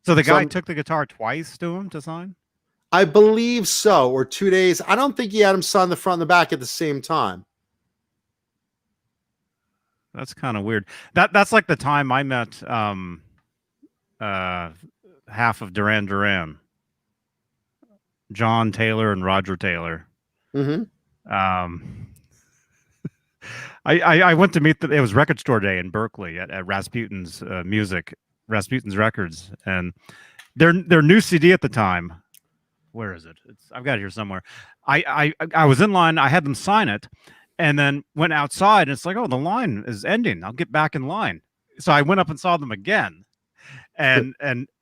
So the guy took the guitar twice to him to sign? I believe so, or 2 days. I don't think he had him sign the front and the back at the same time. That's kind of weird. That's like the time I met half of Duran Duran, John Taylor and Roger Taylor. Mm-hmm. I went to meet it was Record Store Day in Berkeley at Rasputin's Rasputin's Records, and their new CD at the time. Where is it? I've got it here somewhere. I was in line. I had them sign it, and then went outside. And it's like, oh, the line is ending. I'll get back in line. So I went up and saw them again, and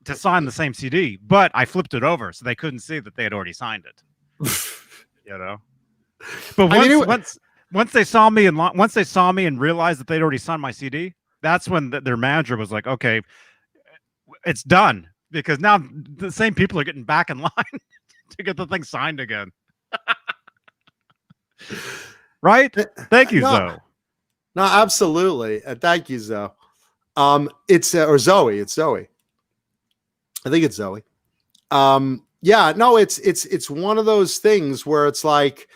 to sign the same CD. But I flipped it over so they couldn't see that they had already signed it. You know. But once they saw me and realized that they'd already signed my CD, that's when their manager was like, okay, it's done, because now the same people are getting back in line to get the thing signed again. Right? Thank you, Zoe. No, absolutely. Thank you, Zoe. It's or Zoe. It's Zoe. I think it's Zoe. Yeah, no, it's one of those things where it's like,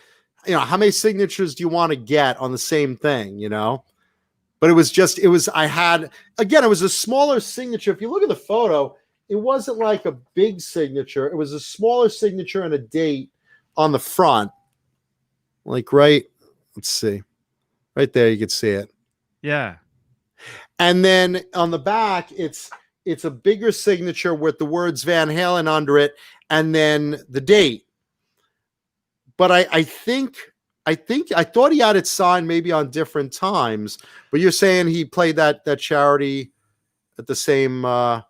you know, how many signatures do you want to get on the same thing, you know? But it was a smaller signature. If you look at the photo, it wasn't like a big signature. It was a smaller signature and a date on the front. Like let's see. Right there, you can see it. Yeah. And then on the back, it's a bigger signature with the words Van Halen under it, and then the date. But I thought he had it signed maybe on different times. But you're saying he played that charity at the same over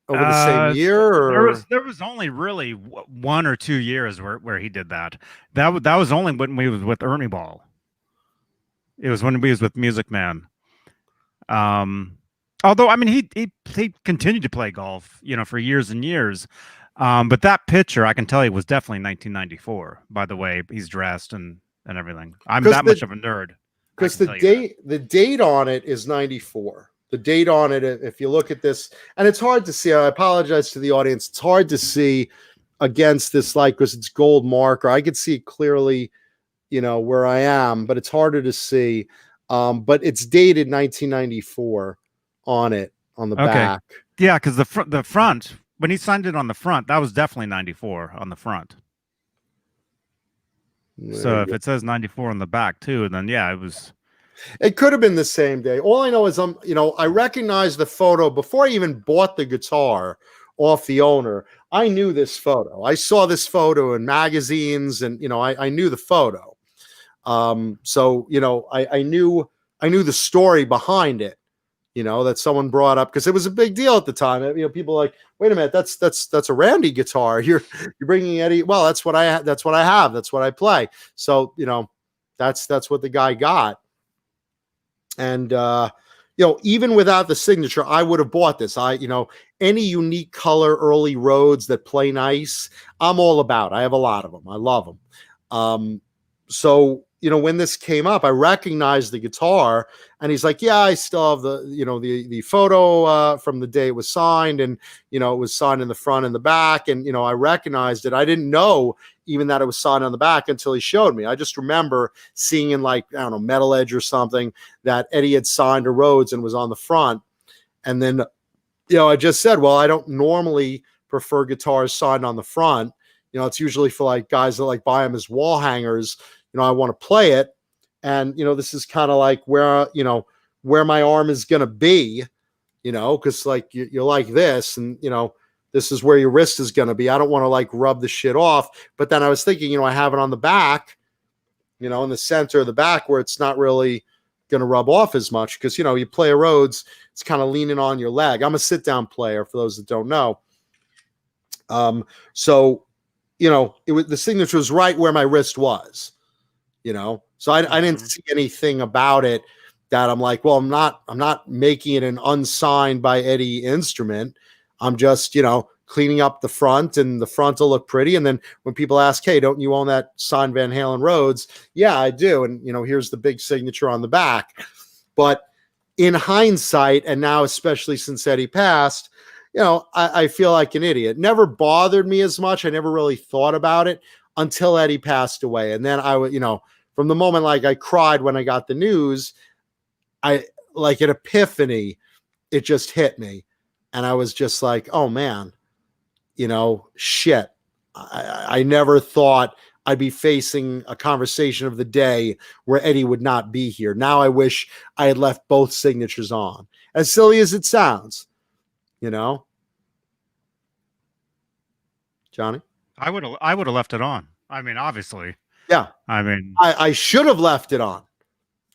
the same year, or there was only really 1 or 2 years where he did that. That was only when we was with Ernie Ball. It was when we was with Music Man. Although I mean he continued to play golf, you know, for years and years. But that picture, I can tell you, was definitely 1994. By the way, he's dressed and everything. I'm that much of a nerd. Because the date on it is 94. The date on it, if you look at this, and it's hard to see. I apologize to the audience. It's hard to see against this light because it's gold marker. I could see it clearly, you know, where I am, but it's harder to see. But it's dated 1994 on it on the back. Yeah, because the front. When he signed it on the front, that was definitely 94 on the front. So if it says 94 on the back too, then yeah, it was. It could have been the same day. All I know is I recognized the photo before I even bought the guitar off the owner. I knew this photo. I saw this photo in magazines, and I knew the photo. So I knew the story behind it. That someone brought up because it was a big deal at the time. People were like, wait a minute, that's a Randy guitar. You're bringing Eddie. Well, that's what I have. That's what I play. So, that's what the guy got. And, even without the signature, I would have bought this. Any unique color, early Rhoads that play nice, I'm all about. I have a lot of them. I love them. So, when this came up, I recognized the guitar, and he's like, yeah, I still have the photo from the day it was signed, and, it was signed in the front and the back. And, I recognized it. I didn't know even that it was signed on the back until he showed me. I just remember seeing in, like, I don't know, Metal Edge or something, that Eddie had signed a Rhoads and was on the front. And then, I just said, well, I don't normally prefer guitars signed on the front. It's usually for, like, guys that, like, buy them as wall hangers. I want to play it. And, this is kind of like where my arm is going to be, because, like, you're like this, and, this is where your wrist is going to be. I don't want to, like, rub the shit off. But then I was thinking, I have it on the back, in the center of the back, where it's not really going to rub off as much, because, you play a Rhoads, it's kind of leaning on your leg. I'm a sit down player, for those that don't know. So, the signature was right where my wrist was. So I didn't see anything about it that I'm like, well, I'm not making it an unsigned by Eddie instrument. I'm just, cleaning up the front, and the front will look pretty. And then when people ask, hey, don't you own that signed Van Halen Rhoads? Yeah, I do. And, here's the big signature on the back. But in hindsight, and now especially since Eddie passed, I feel like an idiot. It never bothered me as much. I never really thought about it until Eddie passed away. And then I would, from the moment, like, I cried when I got the news, like an epiphany, it just hit me. And I was just like, oh man, shit. I never thought I'd be facing a conversation of the day where Eddie would not be here. Now I wish I had left both signatures on. As silly as it sounds, Johnny? I would have left it on. I mean, obviously. Yeah. I mean, I should have left it on,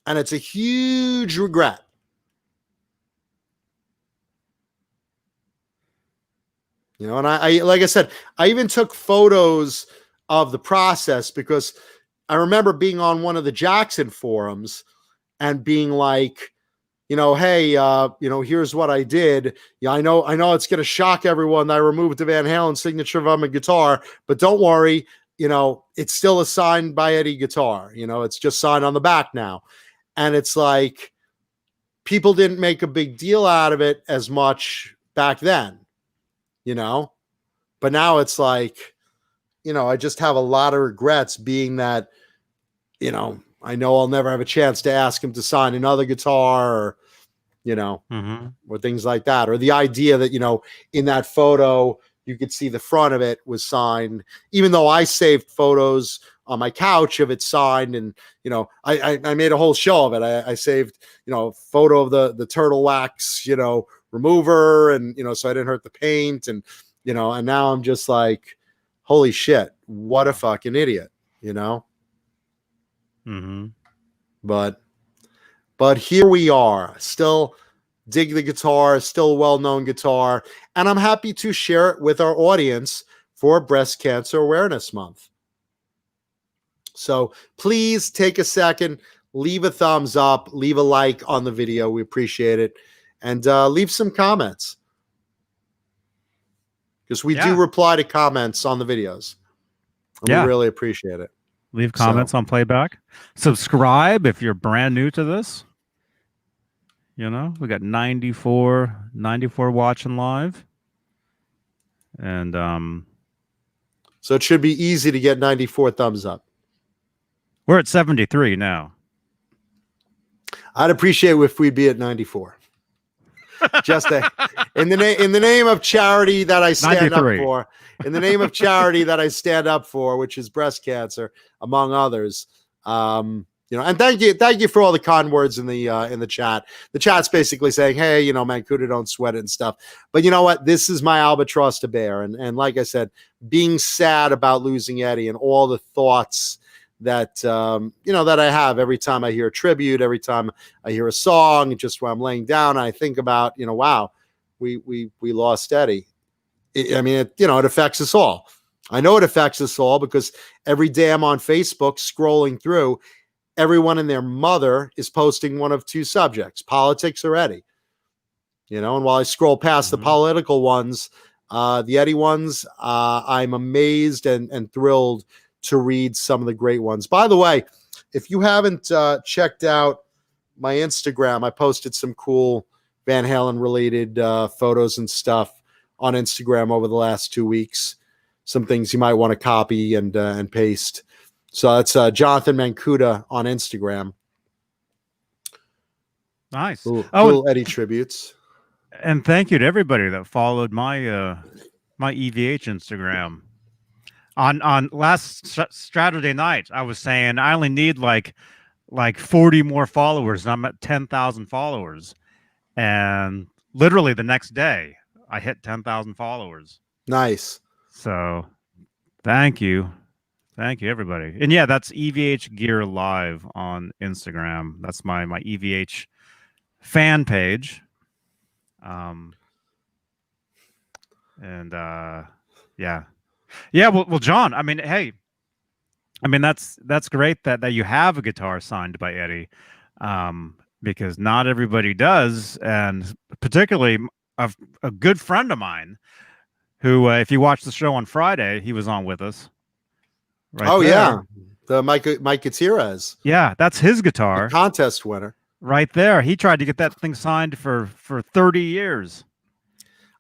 and it's a huge regret. And I like I said, I even took photos of the process, because I remember being on one of the Jackson forums and being like, hey, here's what I did. Yeah, I know it's going to shock everyone that I removed the Van Halen signature on my guitar, but don't worry. It's still a signed by Eddie guitar. It's just signed on the back now. And it's like, people didn't make a big deal out of it as much back then, but now it's like, I just have a lot of regrets, being that, I know I'll never have a chance to ask him to sign another guitar, or, or things like that. Or the idea that, in that photo, you could see the front of it was signed, even though I saved photos on my couch of it signed. And, I made a whole show of it. I saved, a photo of the turtle wax, remover, and, so I didn't hurt the paint. And, and now I'm just like, holy shit, what a fucking idiot, But here we are, still dig the guitar, still a well-known guitar, and I'm happy to share it with our audience for Breast Cancer Awareness Month. So please take a second, leave a thumbs up, leave a like on the video. We appreciate it. And leave some comments, because we do reply to comments on the videos. And we really appreciate it. Leave comments on playback. Subscribe if you're brand new to this. We got 94 watching live. And so it should be easy to get 94 thumbs up. We're at 73 now. I'd appreciate if we'd be at 94. Just in the name of charity that I stand 93. up for. In the name of charity that I stand up for, which is breast cancer, among others. And thank you for all the kind words in the chat. The chat's basically saying, hey, Mancuda, don't sweat it and stuff. But you know what? This is my albatross to bear. And like I said, being sad about losing Eddie, and all the thoughts that that I have every time I hear a tribute, every time I hear a song, just when I'm laying down, I think about, wow, we lost Eddie. It affects us all. I know it affects us all, because every day I'm on Facebook scrolling through, everyone and their mother is posting one of two subjects, politics or Eddie. And while I scroll past the political ones, the Eddie ones, I'm amazed and thrilled to read some of the great ones. By the way, if you haven't checked out my Instagram, I posted some cool Van Halen related photos and stuff on Instagram over the last 2 weeks. Some things you might want to copy and paste. So that's Jonathan Mancuda on Instagram. Nice. Cool Eddie tributes. And thank you to everybody that followed my my EVH Instagram. On last Saturday night, I was saying I only need like 40 more followers, and I'm at 10,000 followers. And literally the next day, I hit 10,000 followers. Nice. So, thank you, everybody. And yeah, that's EVH Gear Live on Instagram. That's my EVH fan page. Yeah. Well, John. I mean, hey, I mean that's great that you have a guitar signed by Eddie, because not everybody does, and particularly a good friend of mine, who, if you watched the show on Friday, he was on with us. Right. Oh there. Yeah, the Mike Gutierrez. Yeah, that's his guitar. The contest winner. Right there. He tried to get that thing signed for 30 years.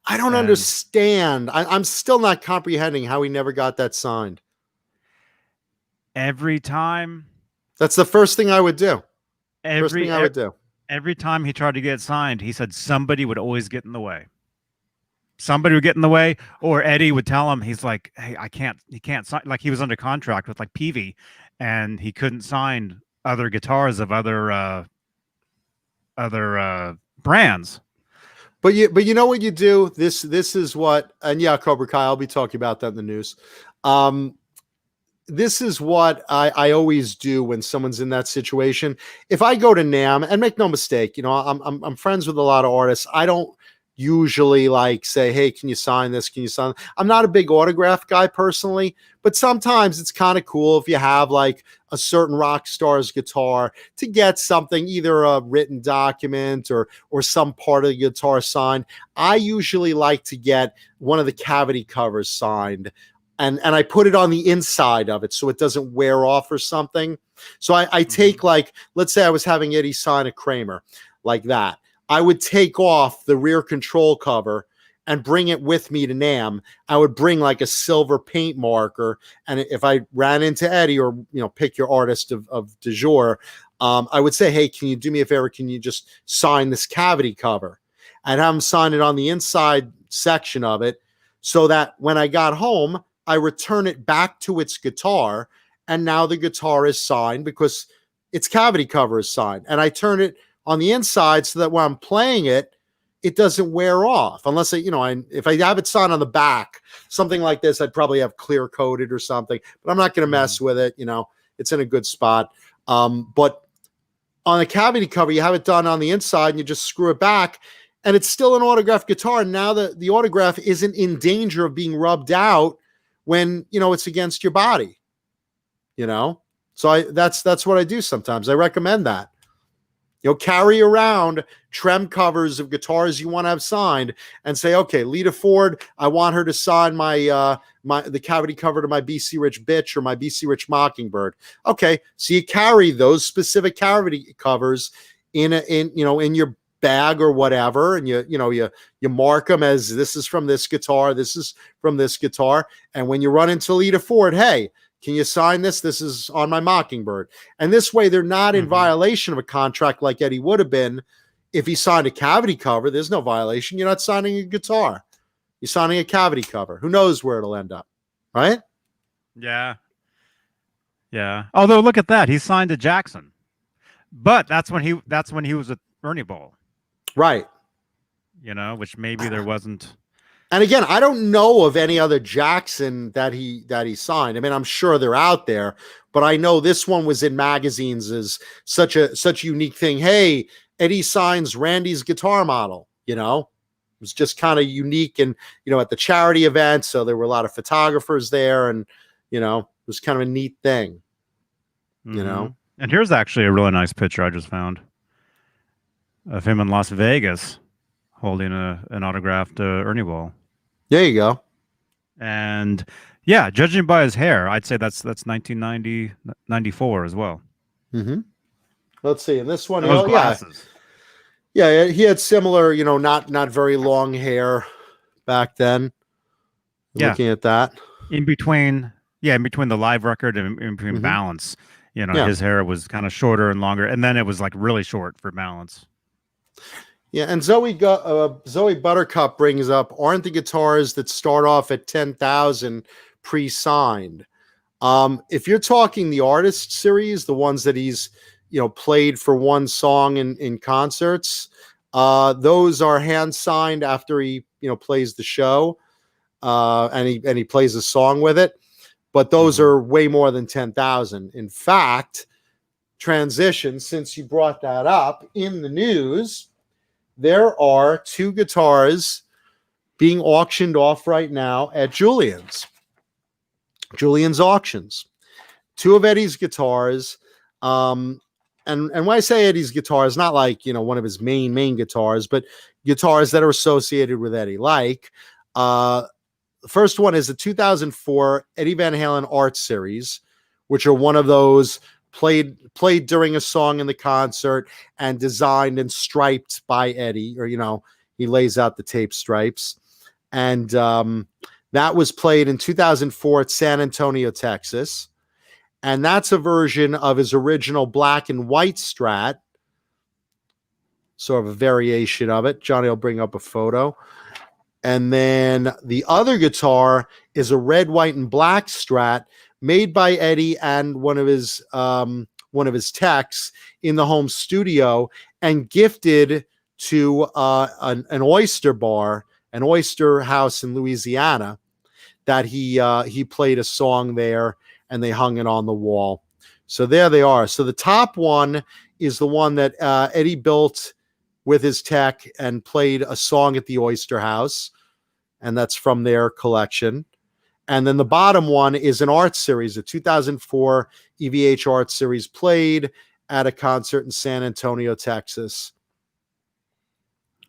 I don't understand. I'm still not comprehending how he never got that signed. Every time. That's the first thing I would do. Every time he tried to get it signed, he said somebody would always get in the way. Somebody would get in the way, or Eddie would tell him, he's like, hey, he can't sign. Like, he was under contract with like Peavey, and he couldn't sign other guitars of other brands. But you know what you do? This is what, and yeah, Cobra Kai, I'll be talking about that in the news. This is what I always do when someone's in that situation. If I go to NAMM, and make no mistake, you know, I'm friends with a lot of artists. I don't usually like say, hey, can you sign this? Can you sign? I'm not a big autograph guy personally, but sometimes it's kind of cool if you have like a certain rock star's guitar to get something, either a written document or some part of the guitar signed. I usually like to get one of the cavity covers signed, and I put it on the inside of it so it doesn't wear off or something. So I take, like, let's say I was having Eddie sign a Kramer like that. I would take off the rear control cover and bring it with me to NAMM. I would bring like a silver paint marker. And if I ran into Eddie, or, you know, pick your artist of du jour, I would say, hey, can you do me a favor? Can you just sign this cavity cover? I'd have him sign it on the inside section of it, so that when I got home, I return it back to its guitar. And now the guitar is signed because its cavity cover is signed. And I turn it on the inside so that when I'm playing it, it doesn't wear off. Unless if I have it signed on the back, something like this, I'd probably have clear coated or something, but I'm not going to mess with it. You know, it's in a good spot. But on a cavity cover, you have it done on the inside and you just screw it back, and it's still an autographed guitar. And now the autograph isn't in danger of being rubbed out when, you know, it's against your body, you know? So that's what I do sometimes. I recommend that. You know, carry around trem covers of guitars you want to have signed, and say, okay, Lita Ford, I want her to sign the cavity cover to my BC Rich Bitch or my BC Rich Mockingbird. Okay, so you carry those specific cavity covers in your bag or whatever, and you mark them as, this is from this guitar, this is from this guitar, and when you run into Lita Ford, hey, can you sign this? This is on my Mockingbird. And this way, they're not in violation of a contract like Eddie would have been if he signed a cavity cover. There's no violation. You're not signing a guitar. You're signing a cavity cover. Who knows where it'll end up, right? Yeah. Yeah. Although, look at that. He signed to Jackson. But that's when he was at Ernie Ball. Right. You know, which maybe there wasn't. And again, I don't know of any other Jackson that he signed. I mean, I'm sure they're out there, but I know this one was in magazines as such a unique thing. Hey, Eddie signs Randy's guitar model. You know, it was just kind of unique, and, you know, at the charity event, so there were a lot of photographers there, and, you know, it was kind of a neat thing. You know. And here's actually a really nice picture I just found of him in Las Vegas holding an autographed Ernie Ball. There you go. And yeah, judging by his hair, I'd say that's 1990, 94 as well. Mm-hmm. Let's see. In this one, Those glasses. yeah, he had similar, not very long hair back then. Yeah. Looking at that. In between the live record and in between Balance, his hair was kind of shorter and longer, and then it was like really short for Balance. Yeah, and Zoe Buttercup brings up, aren't the guitars that start off at 10,000 pre-signed? If you're talking the artist series, the ones that he's played for one song in concerts, those are hand signed after he plays the show, and he plays a song with it. But those are way more than 10,000. In fact, transition, since you brought that up, in the news, there are 2 guitars being auctioned off right now at Julian's auctions. 2 of Eddie's guitars. And when I say Eddie's guitars, not like, one of his main guitars, but guitars that are associated with Eddie. Like, the first one is the 2004 Eddie Van Halen Art Series, which are one of those played during a song in the concert and designed and striped by Eddie, or he lays out the tape stripes. And that was played in 2004 at San Antonio, Texas. And that's a version of his original black and white Strat, sort of a variation of it. Johnny will bring up a photo. And then the other guitar is a red, white, and black Strat made by Eddie and one of his techs in the home studio, and gifted to an oyster bar, an oyster house in Louisiana, that he played a song there, and they hung it on the wall. So there they are. So the top one is the one that Eddie built with his tech and played a song at the oyster house, and that's from their collection. And then the bottom one is an art series, a 2004 EVH art series played at a concert in San Antonio, Texas.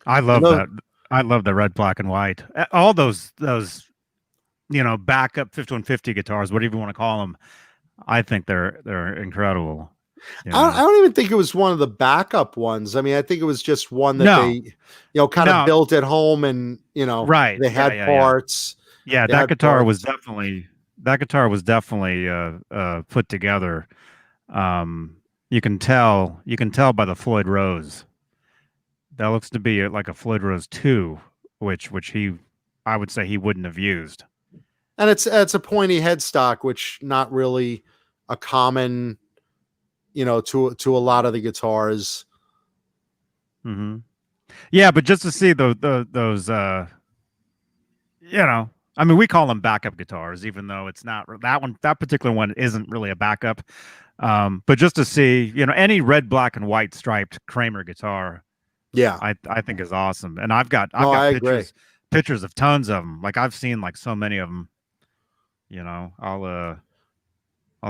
I love that. I love the red, black, and white. All those backup 5150 guitars, whatever you want to call them. I think they're incredible. I don't even think it was one of the backup ones. I mean, I think it was just one that they, kind of built at home, and right. They had parts. Yeah, that guitar was definitely put together. You can tell by the Floyd Rose. That looks to be like a Floyd Rose 2, which I would say he wouldn't have used. And it's a pointy headstock, which not really a common, to a lot of the guitars. Mm-hmm. Yeah, but just to see those, I mean, we call them backup guitars, even though it's not that particular one isn't really a backup. But just to see, any red, black, and white striped Kramer guitar, I think is awesome. And I've got pictures of tons of them. Like I've seen like so many of them. I'll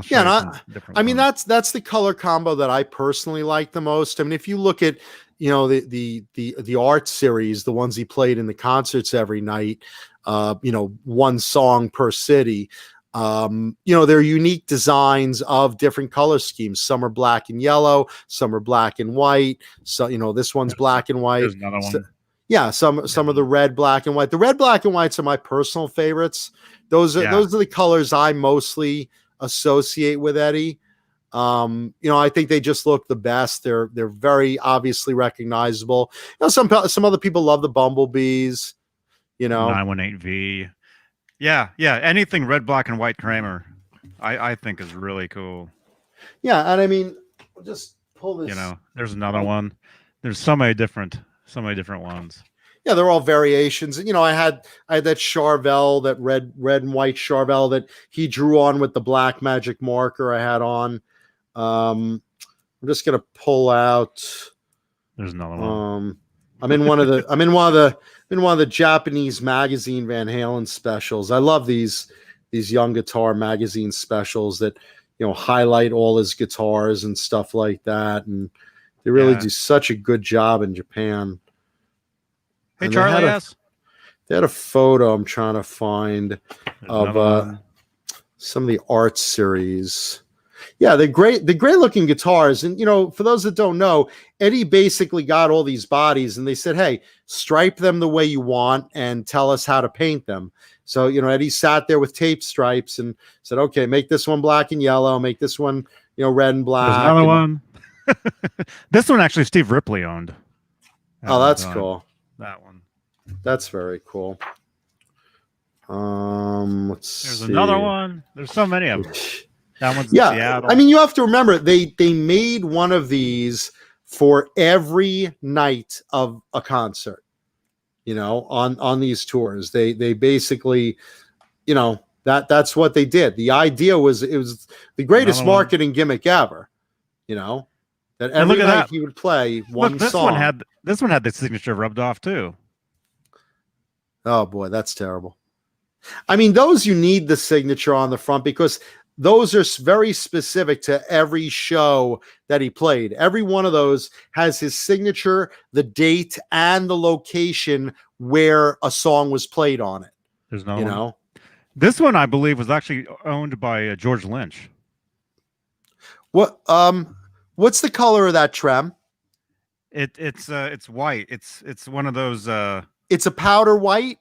show you some different ones. That's the color combo that I personally like the most. I mean, if you look at the art series, the ones he played in the concerts every night, one song per city, they're unique designs of different color schemes. Some are black and yellow, some are black and white. So this one's black and white. There's another one. Some of the red, black, and white. The red, black, and whites are my personal favorites. Those are the colors I mostly associate with Eddie. I think they just look the best. They're very obviously recognizable. Some other people love the bumblebees. 918V. Yeah. Anything red, black, and white Kramer, I think is really cool. Yeah, and I mean, we'll just pull this. There's another one. There's so many different ones. Yeah, they're all variations. I had that Charvel, that red and white Charvel that he drew on with the black magic marker I had on. I'm just gonna pull out. There's another one. I'm in one of the Japanese magazine Van Halen specials. I love these young guitar magazine specials that highlight all his guitars and stuff like that, and they really do such a good job in Japan. Hey, Charlie, they had a photo I'm trying to find of some of the art series. Yeah, they're great looking guitars. And, for those that don't know, Eddie basically got all these bodies and they said, hey, stripe them the way you want and tell us how to paint them. So, Eddie sat there with tape stripes and said, okay, make this one black and yellow, make this one, red and black. There's another one. This one actually Steve Ripley owned. Oh, that's cool. That one. That's very cool. Let's see. There's another one. There's so many of them. That one's in Seattle. I mean, you have to remember they made one of these for every night of a concert. On these tours, they basically, that's what they did. The idea was it was the greatest marketing gimmick ever. That every night he would play one song. This one had the signature rubbed off too. Oh boy, that's terrible. I mean, those you need the signature on the front because those are very specific to every show that he played. Every one of those has his signature, the date, and the location where a song was played on it. There's no one. This one, I believe, was actually owned by George Lynch. What's the color of that trem? It's white. It's one of those. It's a powder white.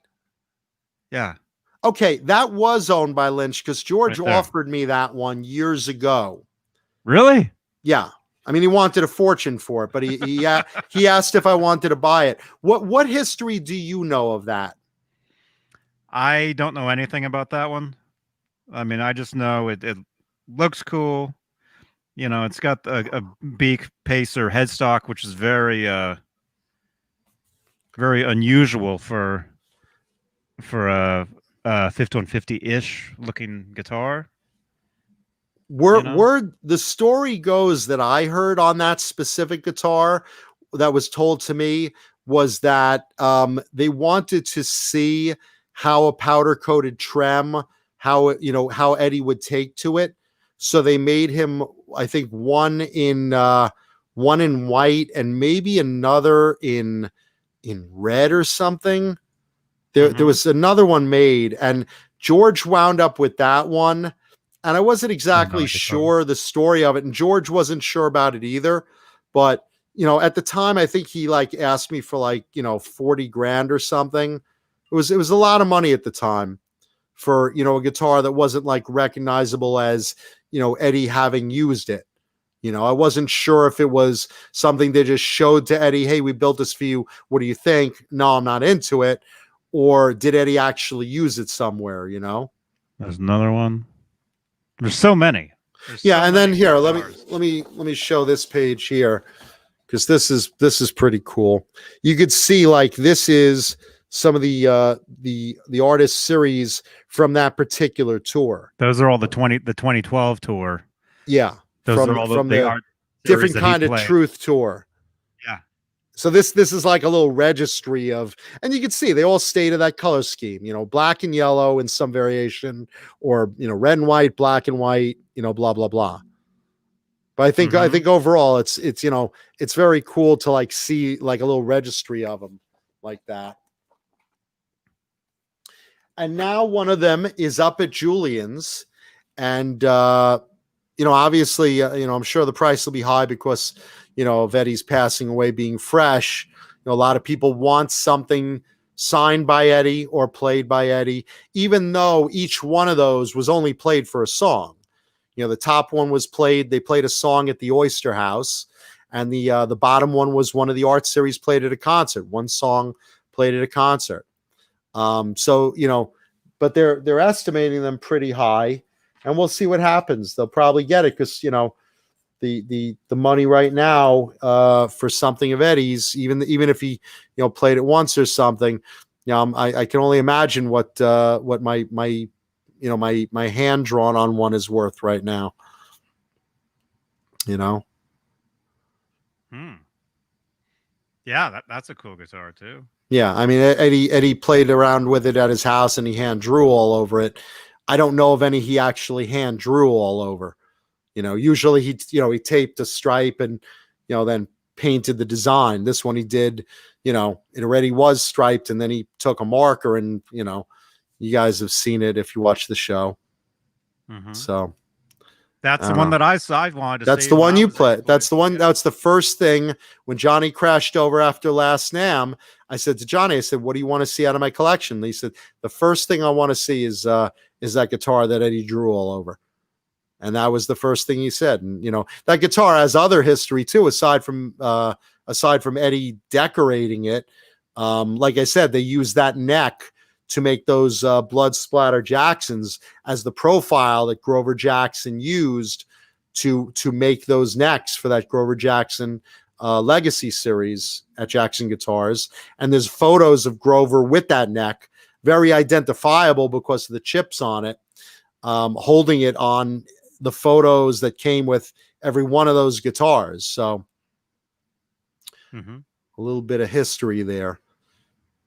Yeah. Okay, that was owned by Lynch because George offered me that one years ago. Really? Yeah. I mean, he wanted a fortune for it, but he asked if I wanted to buy it. What history do you know of that? I don't know anything about that one. I mean, I just know it looks cool. It's got a beak pacer headstock, which is very very unusual for a 5150-ish looking guitar. Word the story goes that I heard on that specific guitar that was told to me was that they wanted to see how a powder coated trem, how Eddie would take to it. So they made him, I think, one in white and maybe another in red or something. There was another one made, and George wound up with that one. And I wasn't exactly sure the story of it, and George wasn't sure about it either. But at the time, I think he asked me for $40,000 or something. It was a lot of money at the time for a guitar that wasn't recognizable as Eddie having used it. I wasn't sure if it was something they just showed to Eddie. Hey, we built this for you. What do you think? No, I'm not into it. Or did Eddie actually use it somewhere? There's another one. There's so many. And then here, let me show this page here because this is pretty cool. You could see this is some of the artist series from that particular tour. Those are all the 2012 tour. Yeah, those are all from the art different kind of Truth tour. Yeah. So this is like a little registry of, and you can see they all stay to that color scheme, black and yellow in some variation, or red and white, black and white, blah blah blah. But I think overall it's very cool to see a little registry of them like that. And now one of them is up at Julian's, and obviously I'm sure the price will be high because of Eddie's passing away being fresh. A lot of people want something signed by Eddie or played by Eddie, even though each one of those was only played for a song. The top one was they played a song at the Oyster House, and the bottom one was one of the art series played at a concert. One song played at a concert. But they're estimating them pretty high, and we'll see what happens. They'll probably get it because the money right now for something of Eddie's, even if he played it once or something, I can only imagine what my hand drawn on one is worth right now. Yeah, that's a cool guitar too. Yeah, I mean Eddie played around with it at his house and he hand drew all over it. I don't know of any he actually hand drew all over. Usually he taped a stripe and then painted the design. This one he did, it already was striped, and then he took a marker and you guys have seen it if you watch the show. So That's the one that I saw. I wanted to That's see the when one I you was play. eight That's the boys. one. Yeah. That's the first thing when Johnny crashed over after last NAMM. I said to Johnny, I said, "What do you want to see out of my collection?" And he said, "The first thing I want to see is that guitar that Eddie drew all over." And that was the first thing he said. And that guitar has other history too, aside from Eddie decorating it. Like I said, they used that neck to make those blood splatter Jacksons as the profile that Grover Jackson used to make those necks for that Grover Jackson Legacy series at Jackson Guitars. And there's photos of Grover with that neck, very identifiable because of the chips on it, holding it on the photos that came with every one of those guitars. So a little bit of history there.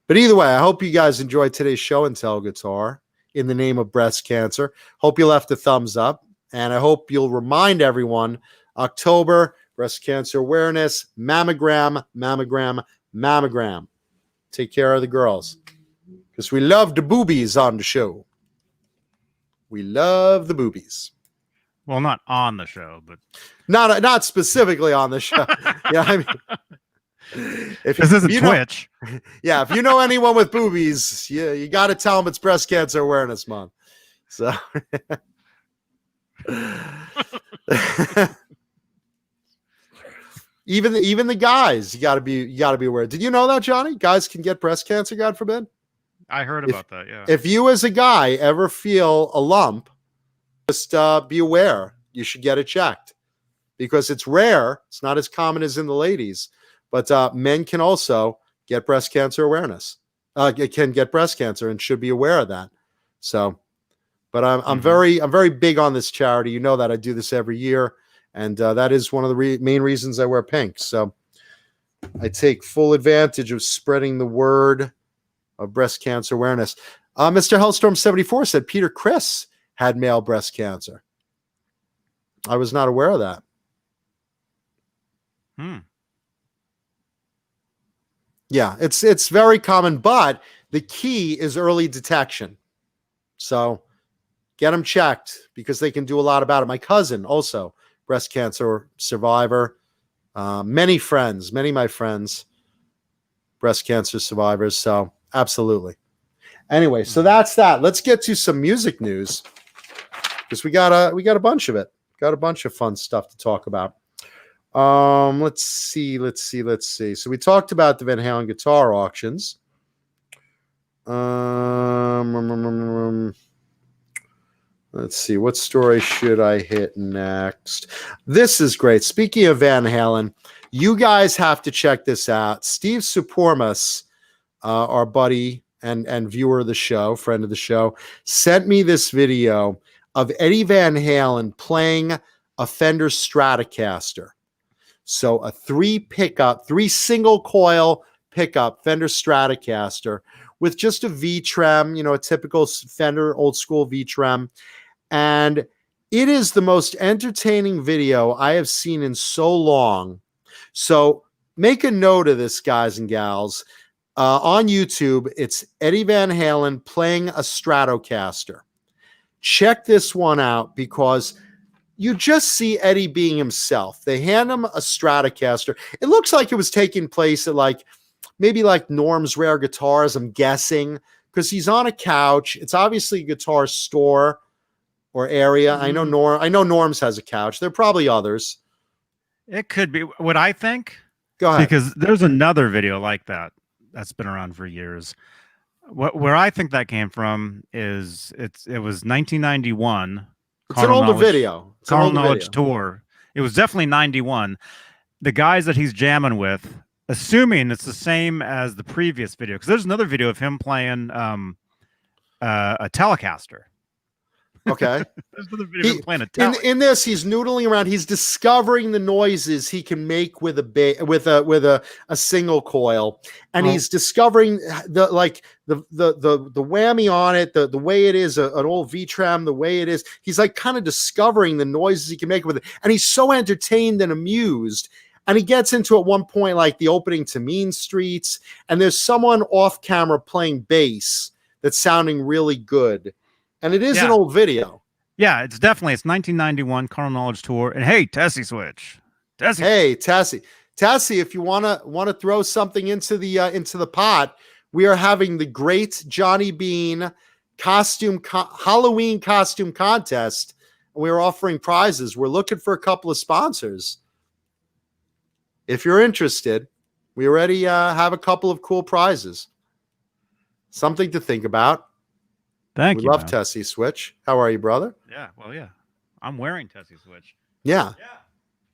But either way, I hope you guys enjoyed today's show and tell guitar in the name of breast cancer. Hope you left a thumbs up, and I hope you'll remind everyone October, breast cancer awareness, mammogram, mammogram, mammogram. Take care of the girls because we love the boobies on the show. We love the boobies. Well, not on the show, but not specifically on the show. Yeah, I mean, if this isn't you Twitch. Yeah, if you know anyone with boobies, you got to tell them it's Breast Cancer Awareness Month. So, even the guys, you got to be aware. Did you know that, Johnny? Guys can get breast cancer, God forbid. I heard about that. Yeah. If you, as a guy, ever feel a lump, just be aware. You should get it checked because it's rare. It's not as common as in the ladies, but men can also get breast cancer awareness. It can get breast cancer and should be aware of that. So, but I'm very big on this charity. You know that I do this every year, and that is one of the main reasons I wear pink. So, I take full advantage of spreading the word of breast cancer awareness. Mr. Hellstorm 74 said Peter Criss had male breast cancer. I was not aware of that. Yeah, it's very common, but the key is early detection. So get them checked because they can do a lot about it. My cousin also, breast cancer survivor. Many of my friends, breast cancer survivors. So absolutely. Anyway, so that's that. Let's get to some music news because we got a bunch of it. Got a bunch of fun stuff to talk about. Let's see. So we talked about the Van Halen guitar auctions. Let's see. What story should I hit next? This is great. Speaking of Van Halen, you guys have to check this out. Steve Supormas, our buddy and viewer of the show, friend of the show, sent me this video of Eddie Van Halen playing a Fender Stratocaster. So a three single coil pickup Fender Stratocaster with just a V-trem, a typical Fender old school V-trem. And it is the most entertaining video I have seen in so long. So make a note of this, guys and gals. On YouTube, it's Eddie Van Halen playing a Stratocaster. Check this one out because you just see Eddie being himself. They hand him a Stratocaster. It looks like it was taking place at maybe Norm's Rare Guitars, I'm guessing, because he's on a couch. It's obviously a guitar store or area. I know Norm's has a couch. There are probably others. It could be what I think. Go ahead. Because there's another video like that that's been around for years. Where I think that came from is it was 1991. It's an older video. It's Carl Knowledge Tour. It was definitely 91. The guys that he's jamming with, assuming it's the same as the previous video, because there's another video of him playing a Telecaster. Okay. There's another video of him playing a Telecaster. In this, he's noodling around. He's discovering the noises he can make with a single coil, and he's discovering the whammy on it, the way it is an old V-trem, the way it is. He's kind of discovering the noises he can make with it, and he's so entertained and amused. And he gets into at one point the opening to Mean Streets, and there's someone off camera playing bass that's sounding really good. And it is an old video. Yeah, it's 1991 Carnal Knowledge Tour. And hey, Tessie Switch. Tessie. Hey, Tessie, if you wanna throw something into the pot, we are having the great Johnny Beane Halloween costume contest, and we're offering prizes. We're looking for a couple of sponsors. If you're interested, we already have a couple of cool prizes. Something to think about. Thank you. We love man. Tessie Switch. How are you, brother? Yeah, well, yeah. I'm wearing Tessie Switch. Yeah. Yeah.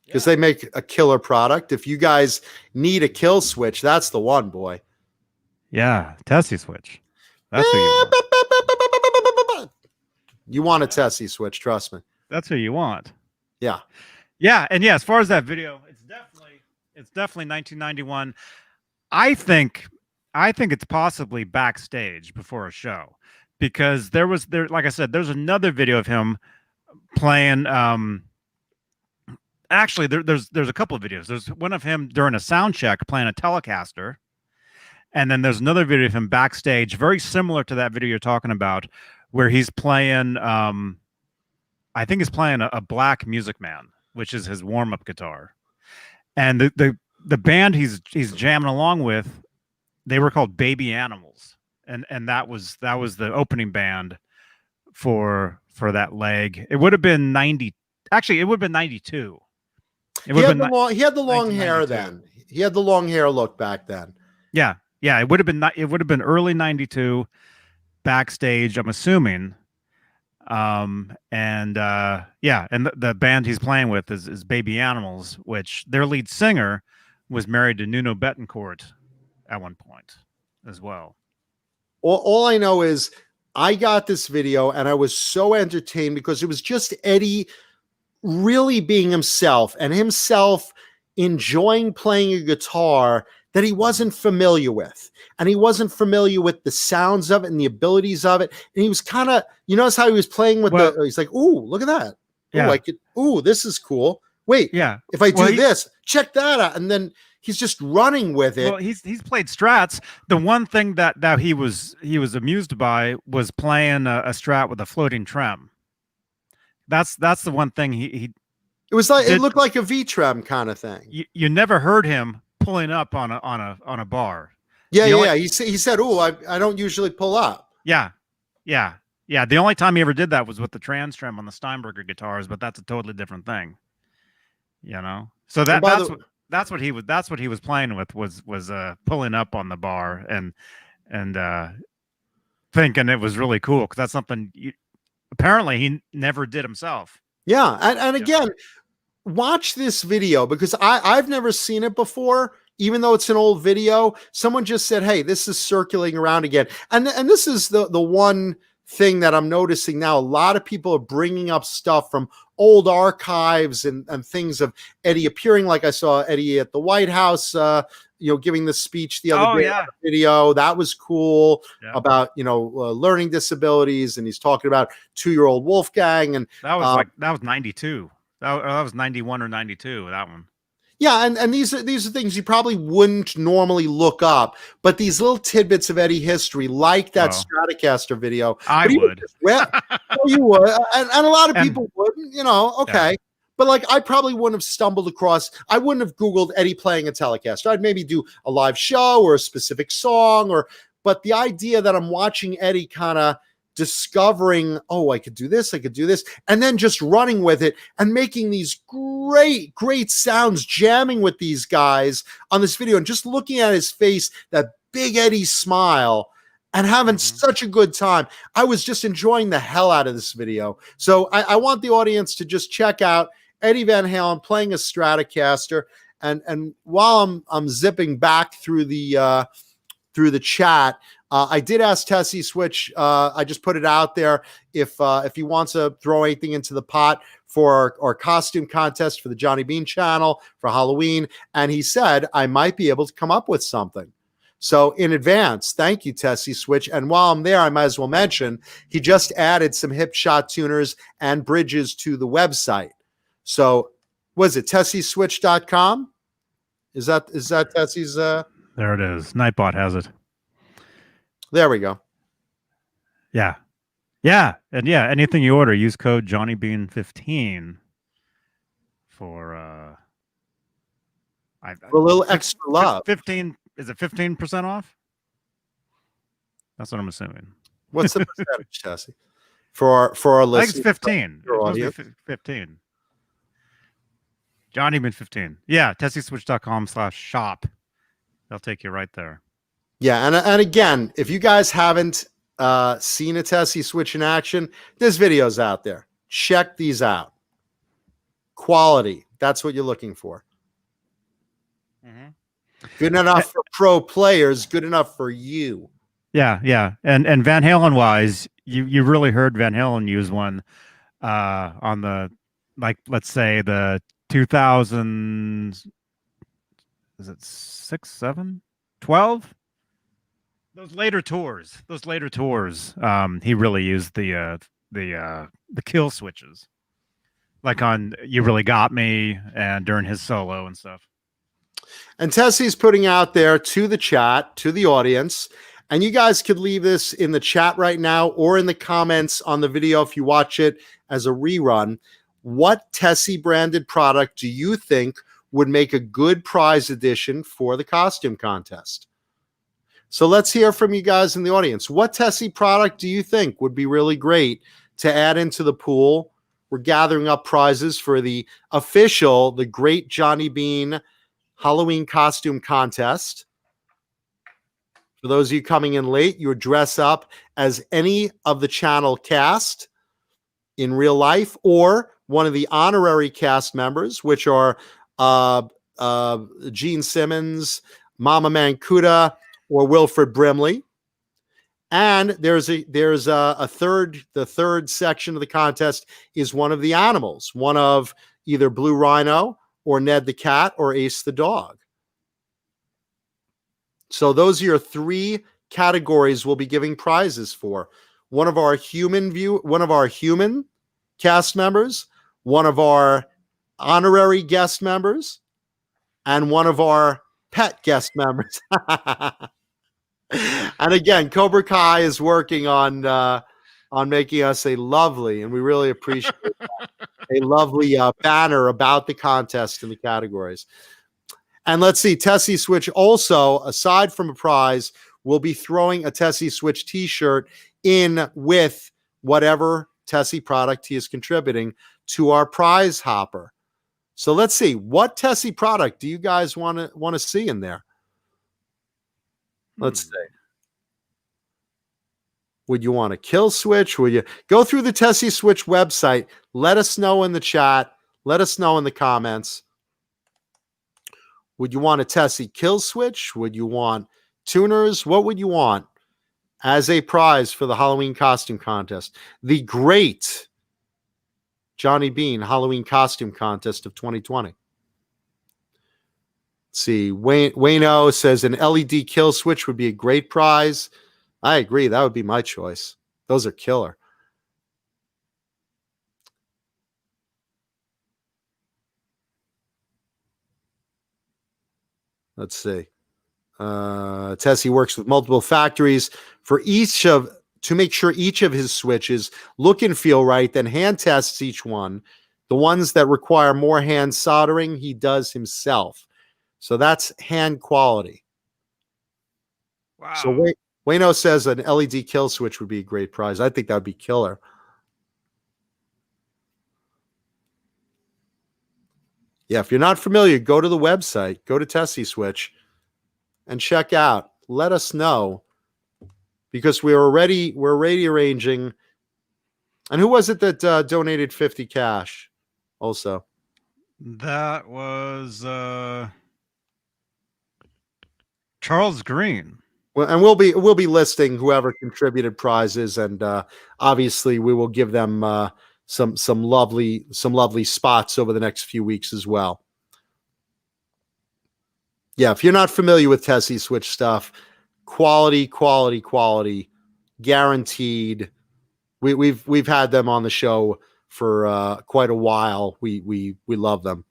Because they make a killer product. If you guys need a kill switch, that's the one, boy. Yeah, Tessie Switch. That's who you want. You want a Tessie Switch, trust me. That's who you want. Yeah. Yeah, and yeah, as far as that video, it's definitely 1991. I think it's possibly backstage before a show, because there like I said, there's another video of him playing actually there's a couple of videos. There's one of him during a sound check playing a Telecaster, and then there's another video of him backstage, very similar to that video you're talking about, where he's playing I think he's playing a Black Music Man, which is his warm-up guitar. And the band he's jamming along with, they were called Baby Animals. And that was the opening band for that leg. It would have been 90. Actually, it would have been 92. He had the long hair then. He had the long hair look back then. Yeah. Yeah, it would have been early 92 backstage, I'm assuming. And the band he's playing with is Baby Animals, which their lead singer was married to Nuno Betancourt at one point as well. All I know is I got this video and I was so entertained because it was just Eddie really being himself and himself enjoying playing a guitar that he wasn't familiar with. And he wasn't familiar with the sounds of it and the abilities of it. And he was kind of, you notice how he was playing with he's like, ooh, look at that. Yeah. Ooh, this is cool. Wait, yeah. If I do this, check that out. And then he's just running with it. Well, he's played Strats. The one thing that he was amused by was playing a Strat with a floating trem. That's the one thing he it was like, it looked like a V-trem kind of thing. You never heard him pulling up on a bar. Yeah. He said, "Oh, I don't usually pull up." Yeah. The only time he ever did that was with the trans trem on the Steinberger guitars, but that's a totally different thing. You know, so that's what he was playing with was pulling up on the bar and thinking it was really cool, because that's something apparently he never did himself. Yeah, and again, watch this video, because I've never seen it before. Even though it's an old video, someone just said, "Hey, this is circulating around again." And this is the one thing that I'm noticing now. A lot of people are bringing up stuff from old archives and things of Eddie appearing. Like I saw Eddie at the White House, giving the speech the other day. On the video that was cool about learning disabilities, and he's talking about 2-year-old Wolfgang, and that was 92. That was 91 or 92. That one. Yeah, and these are things you probably wouldn't normally look up, but these little tidbits of Eddie history, like that Stratocaster video. I would. You would, and a lot of people wouldn't, okay. Yeah. But like, I probably wouldn't have stumbled across, I wouldn't have Googled Eddie playing a Telecaster. I'd maybe do a live show or a specific song, but the idea that I'm watching Eddie kind of discovering, I could do this, and then just running with it and making these great sounds, jamming with these guys on this video, and just looking at his face, that big Eddie smile, and having such a good time. I was just enjoying the hell out of this video. So I want the audience to just check out Eddie Van Halen playing a Stratocaster. And while I'm zipping back through the chat, I did ask Tessie Switch. I just put it out there if he wants to throw anything into the pot for our costume contest for the Johnny Beane channel for Halloween, and he said I might be able to come up with something. So in advance, thank you, Tessie Switch. And while I'm there, I might as well mention he just added some hip shot tuners and bridges to the website. So was it TessieSwitch.com? Is that Tessie's? There it is. Nightbot has it. There we go. Yeah. Yeah, and yeah, anything you order, use code JohnnyBean15 for For a little extra love. 15, is it 15% off? That's what I'm assuming. What's the percentage, Tessie? For our I think it's listeners, 15. your It's supposed audience. to be 15. JohnnyBean15. Yeah, TessieSwitch.com/shop. They'll take you right there. Yeah, and again, if you guys haven't seen a Tessie switch in action, there's videos out there. Check these out. Quality. That's what you're looking for. Good enough for pro players. Good enough for you. Yeah, yeah. And Van Halen wise, you really heard Van Halen use one on the, like, let's say the 2000s, is it 6, 7, 12? Those later tours. He really used the kill switches. Like on You Really Got Me and during his solo and stuff. And Tessie's putting out there to the chat, to the audience, and you guys could leave this in the chat right now or in the comments on the video if you watch it as a rerun. What Tessie branded product do you think would make a good prize addition for the costume contest? So let's hear from you guys in the audience. What Tessie product do you think would be really great to add into the pool? We're gathering up prizes for the official, the Great Johnny Bean Halloween costume contest. For those of you coming in late, you would dress up as any of the channel cast in real life or one of the honorary cast members, which are Gene Simmons, Mama Mancuda, or Wilfred Brimley. And there's a third, the third section of the contest is one of the animals, one of either Blue Rhino or Ned the cat or Ace the dog. So those are your three categories we'll be giving prizes for. One of our human cast members, one of our honorary guest members, and one of our pet guest members. And again, Cobra Kai is working on making us a lovely, and we really appreciate that, a lovely banner about the contest and the categories. And let's see, Tessie Switch also, aside from a prize, will be throwing a Tessie Switch t-shirt in with whatever Tessie product he is contributing to our prize hopper. So let's see, what Tessie product do you guys want to see in there? Let's see. Would you want a kill switch? Will you go through the Tessie Switch website? Let us know in the chat. Let us know in the comments. Would you want a Tessie kill switch? Would you want tuners? What would you want as a prize for the Halloween costume contest? The Great Johnny Bean Halloween costume contest of 2020. Let's see, Wayno says an LED kill switch would be a great prize. I agree. That would be my choice. Those are killer. Let's see. Tessie works with multiple factories to make sure each of his switches look and feel right, then hand tests each one. The ones that require more hand soldering, he does himself. So that's hand quality. Wow. So Wayno says an LED kill switch would be a great prize. I think that would be killer. Yeah, if you're not familiar, go to the website, go to Tessie Switch, and check out. Let us know, because we're already arranging. And who was it that donated 50 cash? Also, That was Charles Green. well, and we'll be listing whoever contributed prizes, and obviously we will give them some lovely spots over the next few weeks as well. Yeah, if you're not familiar with Tessie Switch stuff, quality, guaranteed. We've had them on the show for quite a while. We love them.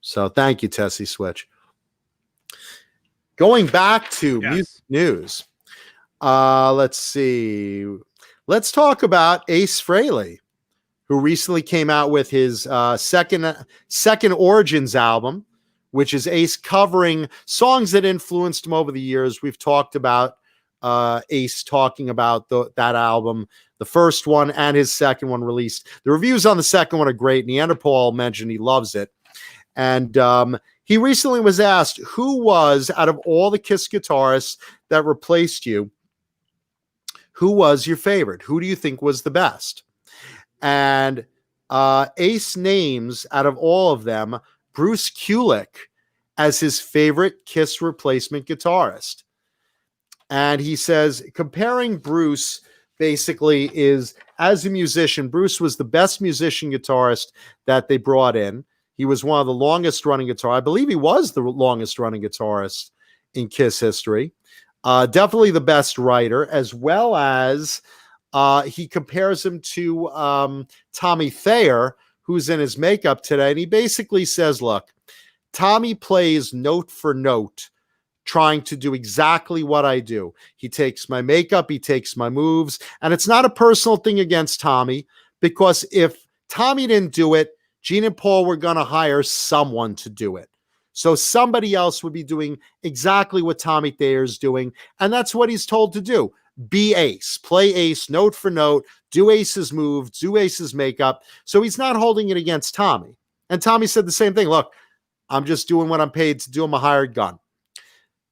So thank you, Tessie Switch. Going back to music news, let's see. Let's talk about Ace Frehley, who recently came out with his second Origins album, which is Ace covering songs that influenced him over the years. We've talked about Ace talking about that album, the first one and his second one released. The reviews on the second one are great. Neanderthal mentioned he loves it. And he recently was asked, who was, out of all the Kiss guitarists that replaced you, who was your favorite? Who do you think was the best? And Ace names, out of all of them, Bruce Kulick as his favorite Kiss replacement guitarist. And he says, comparing Bruce basically is, as a musician, Bruce was the best musician guitarist that they brought in. He was one of the longest running guitar. I believe he was the longest running guitarist in Kiss history. Definitely the best writer, as well as he compares him to Tommy Thayer, who's in his makeup today. And he basically says, look, Tommy plays note for note, trying to do exactly what I do. He takes my makeup, he takes my moves, and it's not a personal thing against Tommy, because if Tommy didn't do it, Gene and Paul were going to hire someone to do it. So somebody else would be doing exactly what Tommy Thayer's doing, and that's what he's told to do. Be Ace, play Ace note for note, do Ace's move, do Ace's makeup. So he's not holding it against Tommy. And Tommy said the same thing. Look, I'm just doing what I'm paid to do. I'm a hired gun.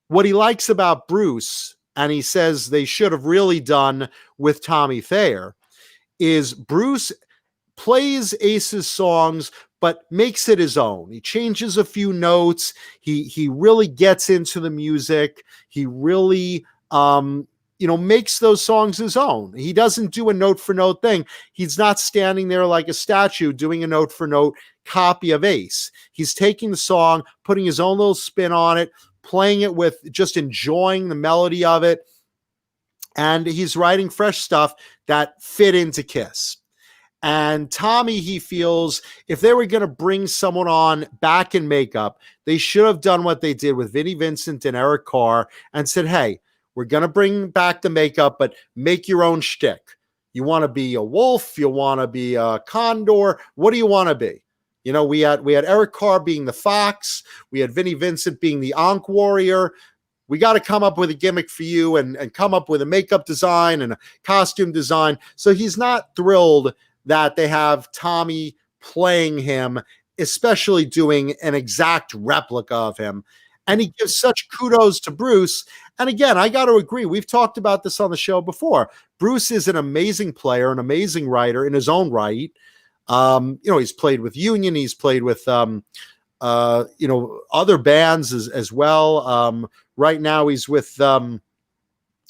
What he likes about Bruce, and he says they should have really done with Tommy Thayer, is Bruce plays Ace's songs, but makes it his own. He changes a few notes. He really gets into the music. He really, makes those songs his own. He doesn't do a note for note thing. He's not standing there like a statue doing a note for note copy of Ace. He's taking the song, putting his own little spin on it, playing it with just enjoying the melody of it. And he's writing fresh stuff that fit into Kiss. And Tommy, he feels if they were going to bring someone on back in makeup, they should have done what they did with Vinnie Vincent and Eric Carr and said, hey, we're going to bring back the makeup, but make your own shtick. You want to be a wolf? You want to be a condor? What do you want to be? You know, we had Eric Carr being the fox. We had Vinnie Vincent being the Ankh warrior. We got to come up with a gimmick for you and come up with a makeup design and a costume design. So he's not thrilled that they have Tommy playing him, especially doing an exact replica of him. And he gives such kudos to Bruce. And again, I got to agree. We've talked about this on the show before. Bruce is an amazing player, an amazing writer in his own right. He's played with Union. He's played with, other bands as well. Right now he's with,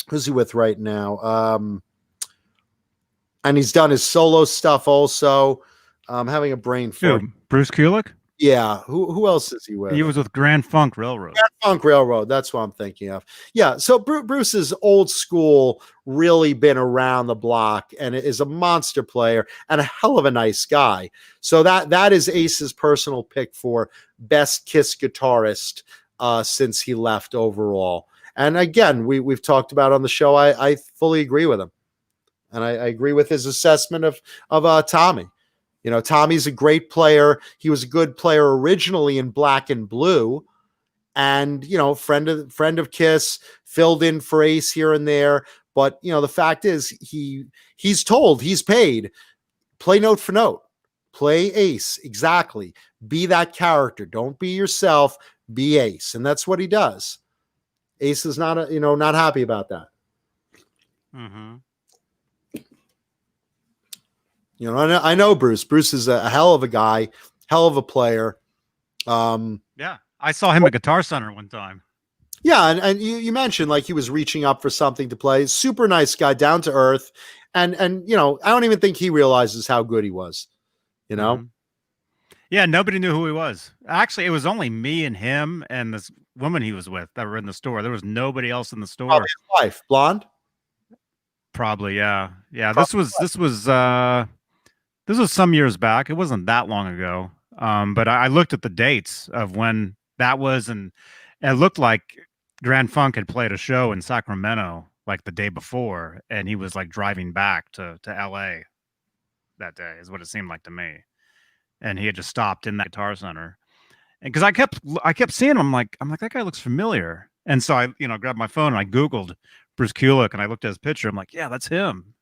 who's he with right now? And he's done his solo stuff also. I'm having a brain fart. Bruce Kulick? Yeah. Who else is he with? He was with Grand Funk Railroad. Grand Funk Railroad. That's what I'm thinking of. Yeah. So Bruce is old school, really been around the block, and is a monster player and a hell of a nice guy. So that is Ace's personal pick for best Kiss guitarist since he left overall. And again, we've talked about on the show. I fully agree with him. And I agree with his assessment of Tommy. You know, Tommy's a great player. He was a good player originally in Black and Blue, and friend of Kiss, filled in for Ace here and there. But the fact is, he's told, he's paid, play note for note, play Ace exactly, be that character. Don't be yourself, be Ace, and that's what he does. Ace is not not happy about that. Mm-hmm. I know Bruce. Bruce is a hell of a guy, hell of a player. Yeah, I saw him at Guitar Center one time. Yeah, and you mentioned like he was reaching up for something to play. Super nice guy, down to earth, and I don't even think he realizes how good he was. Mm-hmm. Yeah, nobody knew who he was. Actually, it was only me and him and this woman he was with that were in the store. There was nobody else in the store. Probably his wife, blonde. Probably, yeah. Probably. This was some years back. It wasn't that long ago. But I looked at the dates of when that was, and it looked like Grand Funk had played a show in Sacramento like the day before, and he was like driving back to LA that day, is what it seemed like to me. And he had just stopped in that Guitar Center, and because I kept seeing him, I'm like that guy looks familiar. And so I grabbed my phone and I Googled Bruce Kulick and I looked at his picture. I'm like, yeah, that's him.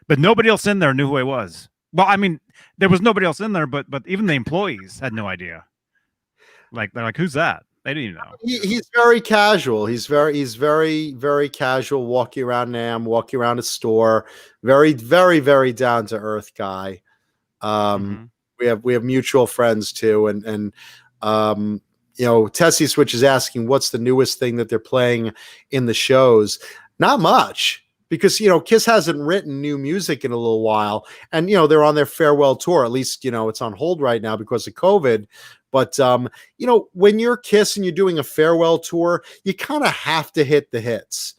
But nobody else in there knew who he was. Well, I mean, there was nobody else in there, but even the employees had no idea. Like, they're like, who's that? They didn't even know. He's very casual. He's very, very casual, walking around NAMM, walking around a store. Very, very, very down to earth guy. We have mutual friends too, and Tessie Switch is asking what's the newest thing that they're playing in the shows. Not much, because Kiss hasn't written new music in a little while, and they're on their farewell tour. At least it's on hold right now because of COVID. But when you're Kiss and you're doing a farewell tour, you kind of have to hit the hits.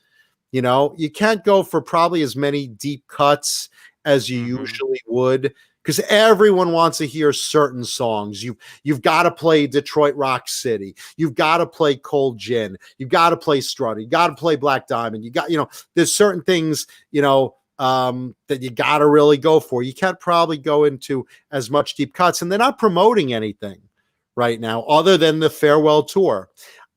You can't go for probably as many deep cuts as you usually would, because everyone wants to hear certain songs. You've got to play Detroit Rock City. You've got to play Cold Gin. You've got to play Strutter. You got to play Black Diamond. You got, there's certain things, that you got to really go for. You can't probably go into as much deep cuts, and they're not promoting anything right now other than the farewell tour.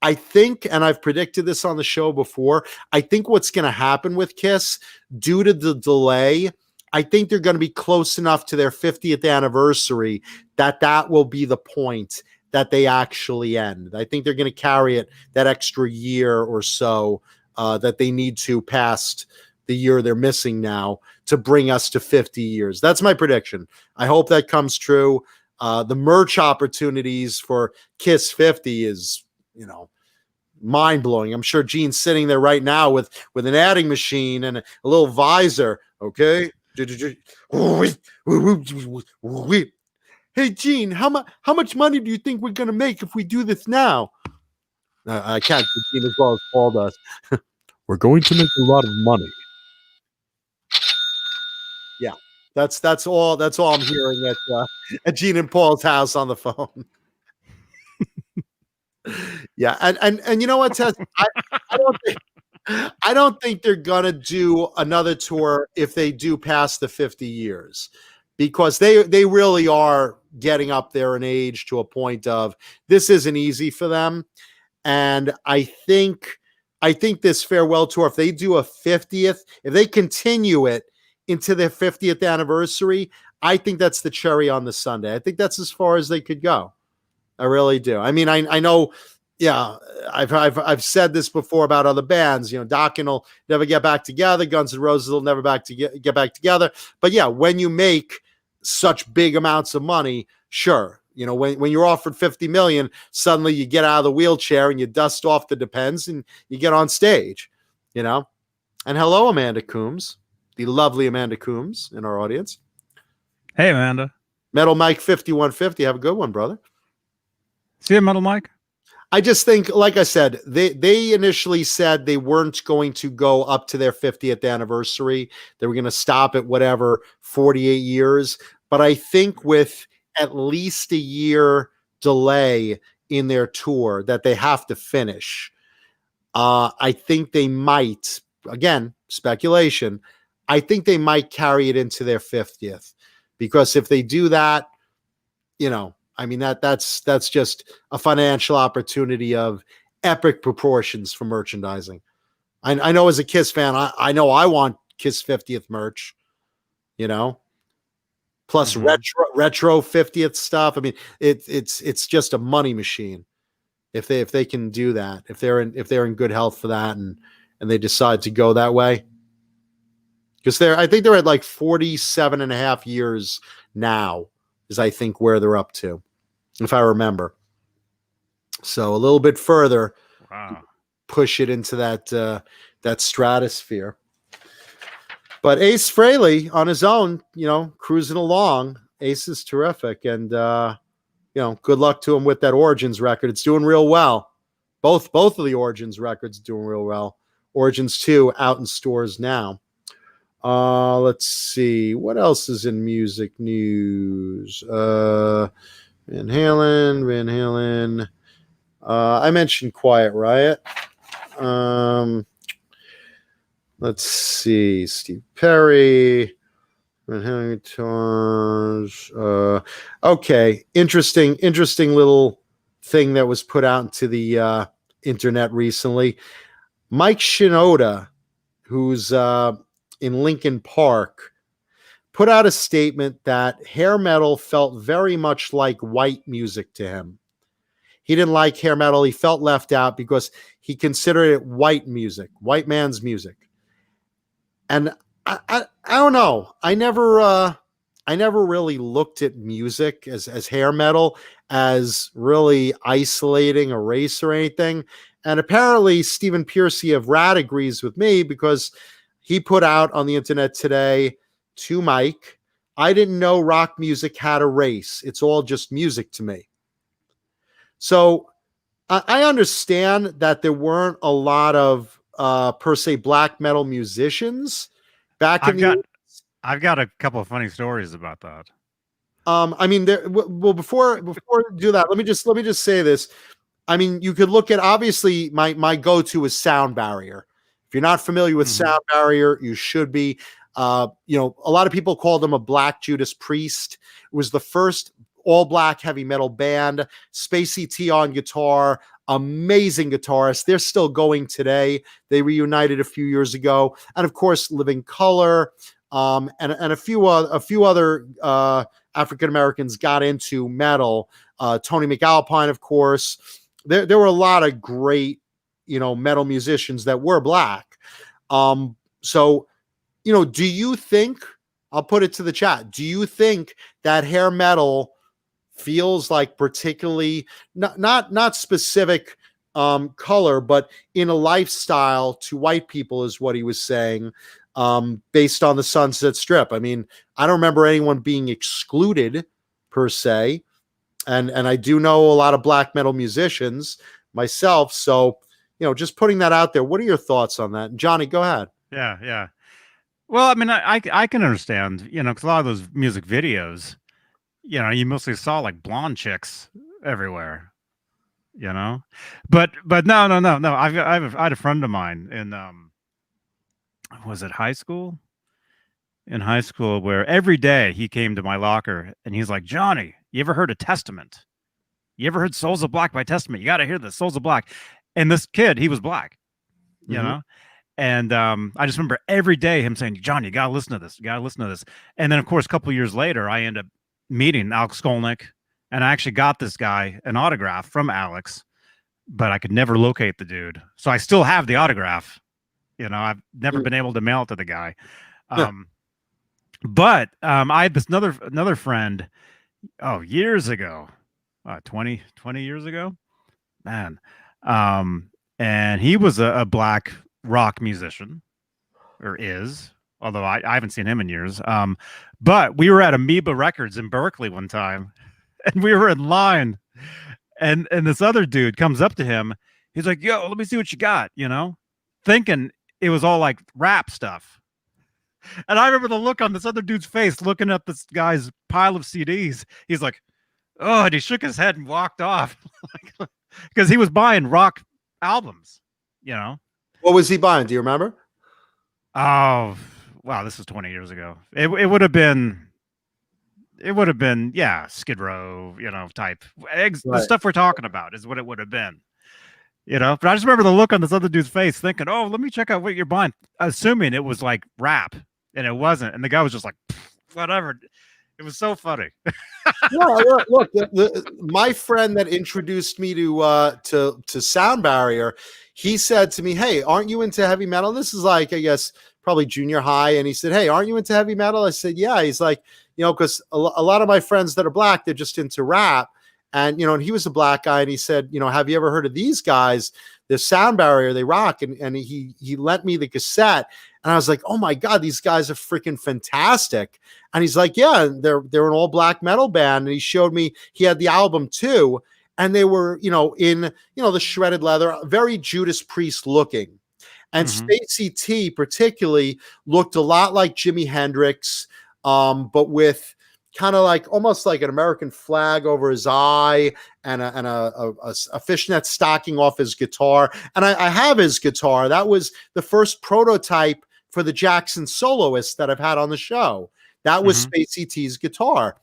I think, and I've predicted this on the show before, I think what's going to happen with Kiss, due to the delay, I think they're going to be close enough to their 50th anniversary that will be the point that they actually end. I think they're going to carry it that extra year or so that they need to past the year they're missing now to bring us to 50 years. That's my prediction. I hope that comes true. The merch opportunities for Kiss 50 is, mind-blowing. I'm sure Gene's sitting there right now with an adding machine and a little visor. Okay. Hey, Gene, how much money do you think we're going to make if we do this now? I can't do Gene as well as Paul does. We're going to make a lot of money. Yeah, that's all I'm hearing at Gene and Paul's house on the phone. Yeah, and you know what, Tess? I don't think they're gonna do another tour if they do pass the 50 years, because they really are getting up there in age to a point of this isn't easy for them. And I think this farewell tour, if they do a 50th, if they continue it into their 50th anniversary, I think that's the cherry on the sundae. I think that's as far as they could go. I really do. I mean, I know. Yeah, I've said this before about other bands. Dokken will never get back together. Guns N' Roses will never get back together. But yeah, when you make such big amounts of money, sure. When you're offered $50 million, suddenly you get out of the wheelchair and you dust off the Depends and you get on stage. And hello, Amanda Coombs, the lovely Amanda Coombs in our audience. Hey, Amanda. Metal Mike 5150. Have a good one, brother. See you, Metal Mike. I just think, like I said, they initially said they weren't going to go up to their 50th anniversary. They were going to stop at whatever, 48 years. But I think with at least a year delay in their tour that they have to finish, I think they might, again, speculation, I think they might carry it into their 50th. Because if they do that, I mean, that's just a financial opportunity of epic proportions for merchandising. I know as a Kiss fan, I know I want Kiss 50th merch, plus retro 50th stuff. I mean, it's just a money machine if they can do that, if they're in good health for that, and they decide to go that way. Because I think they're at like 47 and a half years now. Is I think where they're up to, if I remember. So a little bit further, push it into that stratosphere. But Ace Frehley on his own, cruising along. Ace is terrific, and good luck to him with that Origins record. It's doing real well. Both of the Origins records doing real well. Origins 2 out in stores now. Let's see. What else is in music news? Van Halen. I mentioned Quiet Riot. Let's see, Steve Perry. Guitars. Okay, interesting little thing that was put out into the internet recently. Mike Shinoda, who's in Lincoln Park, put out a statement that hair metal felt very much like white music to him. He didn't like hair metal. He felt left out because he considered it white music, white man's music. And I don't know. I never really looked at music as hair metal as really isolating a race or anything. And apparently Stephen Piercy of Rad agrees with me because he put out on the internet today to Mike, I didn't know rock music had a race. It's all just music to me. So I understand that there weren't a lot of per se black metal musicians back in the. I've got a couple of funny stories about that. I mean, before we do that, let me just say this. I mean, you could look at, obviously my go-to is Sound Barrier. If you're not familiar with Sound Barrier, you should be. A lot of people called them a Black Judas Priest. It was the first all black heavy metal band. Spacey T on guitar, amazing guitarist. They're still going today. They reunited a few years ago, and of course, Living Color, and a few other African Americans got into metal. Tony McAlpine, of course. There were a lot of great, metal musicians that were black. So, do you think? I'll put it to the chat. Do you think that hair metal feels like particularly not specific color, but in a lifestyle to white people, is what he was saying, based on the Sunset Strip? I mean, I don't remember anyone being excluded per se, and I do know a lot of black metal musicians myself. So, just putting that out there. What are your thoughts on that? Johnny, go ahead. Yeah. Well, I mean, I can understand, because a lot of those music videos, you mostly saw like blonde chicks everywhere, but no. I had a friend of mine in, was it high school? In high school, where every day he came to my locker and he's like, Johnny, you ever heard of Testament? You ever heard Souls of Black by Testament? You got to hear the Souls of Black. And this kid, he was black, you know? And I just remember every day him saying, John, you got to listen to this. You got to listen to this. And then, of course, a couple of years later, I end up meeting Alex Skolnick. And I actually got this guy an autograph from Alex, but I could never locate the dude. So I still have the autograph. I've never been able to mail it to the guy. But I had this another friend, years ago, 20 years ago, man. And he was a black rock musician, or is, although I haven't seen him in years. But we were at Amoeba Records in Berkeley one time, and we were in line, and this other dude comes up to him. He's like, yo, let me see what you got, thinking it was all like rap stuff. And I remember the look on this other dude's face looking at this guy's pile of CDs. He's like, oh, and he shook his head and walked off because he was buying rock albums, What was he buying? Do you remember? Oh, wow. This was 20 years ago. It would have been, yeah, Skid Row, type. The stuff we're talking about is what it would have been, But I just remember the look on this other dude's face thinking, oh, let me check out what you're buying, assuming it was like rap, and it wasn't. And the guy was just like, whatever. It was so funny. Look, my friend that introduced me to Sound Barrier, he said to me, hey, aren't you into heavy metal? This is like, I guess, probably junior high. And he said, hey, aren't you into heavy metal? I said, yeah. He's like, because a lot of my friends that are black, they're just into rap. And, and he was a black guy. And he said, have you ever heard of these guys? They're Sound Barrier, they rock. And he lent me the cassette. And I was like, oh my God, these guys are freaking fantastic. And he's like, yeah, they're an all black metal band. And he showed me, he had the album too. And they were, in, the shredded leather, very Judas Priest looking. And Spacey T particularly looked a lot like Jimi Hendrix, but with kind of like almost like an American flag over his eye and a fishnet stocking off his guitar. And I have his guitar. That was the first prototype for the Jackson soloists that I've had on the show. That was Space ET's guitar.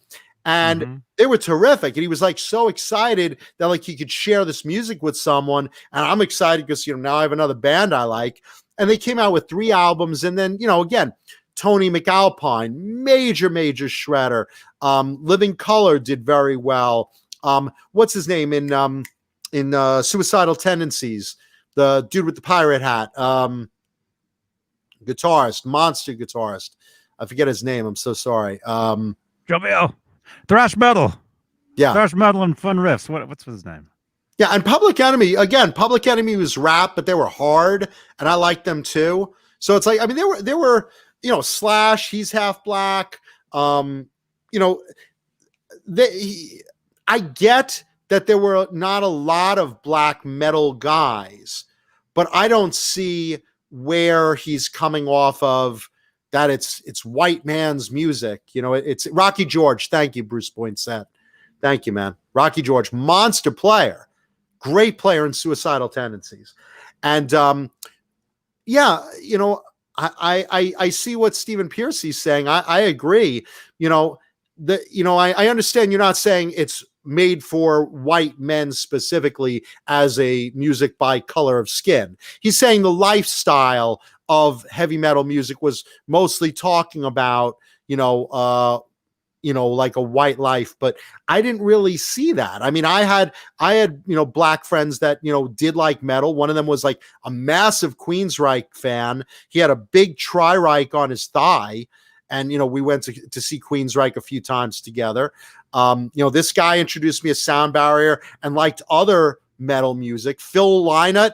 And they were terrific. And he was like so excited that like he could share this music with someone. And I'm excited because, you know, now I have another band I like. And they came out with 3 albums. And then, you know, again, Tony McAlpine, major shredder. Living Color did very well. What's his name in Suicidal Tendencies? The dude with the pirate hat. Guitarist, monster guitarist. I forget his name. I'm so sorry. Jovial. Thrash metal. Yeah. Thrash metal and fun riffs. What's his name? Yeah, and Public Enemy, again, Public Enemy was rap, but they were hard, and I liked them too. So it's like, I mean, they were, you know, Slash, he's half black. You know, I get that there were not a lot of black metal guys, but I don't see where he's coming off of that it's white man's music. You know, it's Rocky George. Thank you, Bruce Poinsett. Thank you, man. Rocky George, monster player, great player in Suicidal Tendencies. And yeah, you know, I see what Stephen Piercy's saying. I agree. You know, I understand you're not saying it's made for white men specifically as a music by color of skin. He's saying the lifestyle of heavy metal music was mostly talking about, you know, like a white life, but I didn't really see that. I mean, I had, you know, black friends that, you know, did like metal. One of them was like a massive Queensryche fan. He had a big Tri-Reich on his thigh. And, you know, we went to see Queensryche a few times together. You know, this guy introduced me to Sound Barrier and liked other metal music. Phil Lynott,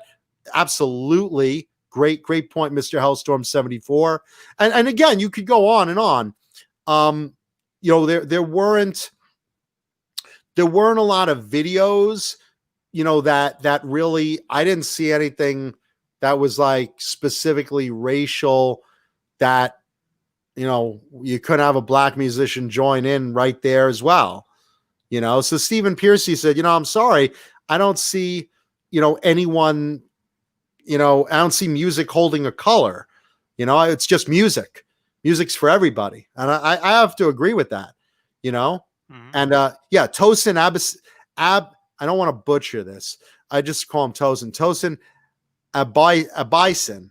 absolutely. Great point, Mr. Hellstorm 74. And again, you could go on and on. You know, there weren't a lot of videos, you know, that really, I didn't see anything that was like specifically racial, that, you know, you couldn't have a black musician join in right there as well. You know, so Stephen Piercy said, you know, I'm sorry, I don't see, you know, anyone, you know, I don't see music holding a color. You know, it's just music. Music's for everybody. And I have to agree with that, you know? And yeah, Tosin I don't want to butcher this. I just call him Tosin. Tosin Abasin.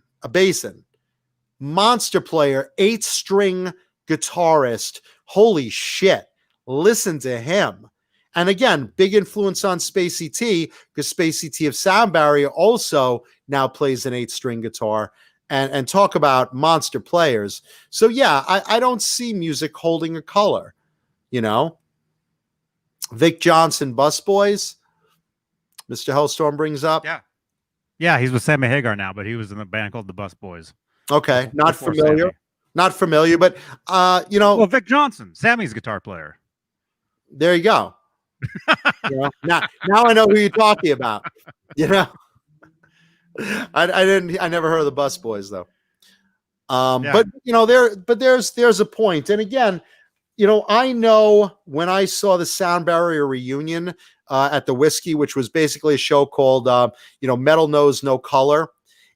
Monster player, 8-string guitarist. Holy shit. Listen to him. And again, big influence on Space ET, because Space ET of Sound Barrier also now plays an 8-string guitar, and talk about monster players. So yeah, I don't see music holding a color, you know. Vic Johnson, Busboys, Mr. Hellstorm brings up. Yeah, he's with Sammy Hagar now, but he was in a band called the Busboys. Okay, not Before familiar. Sammy. Not familiar, but you know. Well, Vic Johnson, Sammy's guitar player. There you go. You know, now I know who you're talking about. You know, I never heard of the Busboys though. Yeah. But you know, there's a point. And again, you know, I know when I saw the Sound Barrier reunion at the Whiskey, which was basically a show called you know, Metal Knows No Color.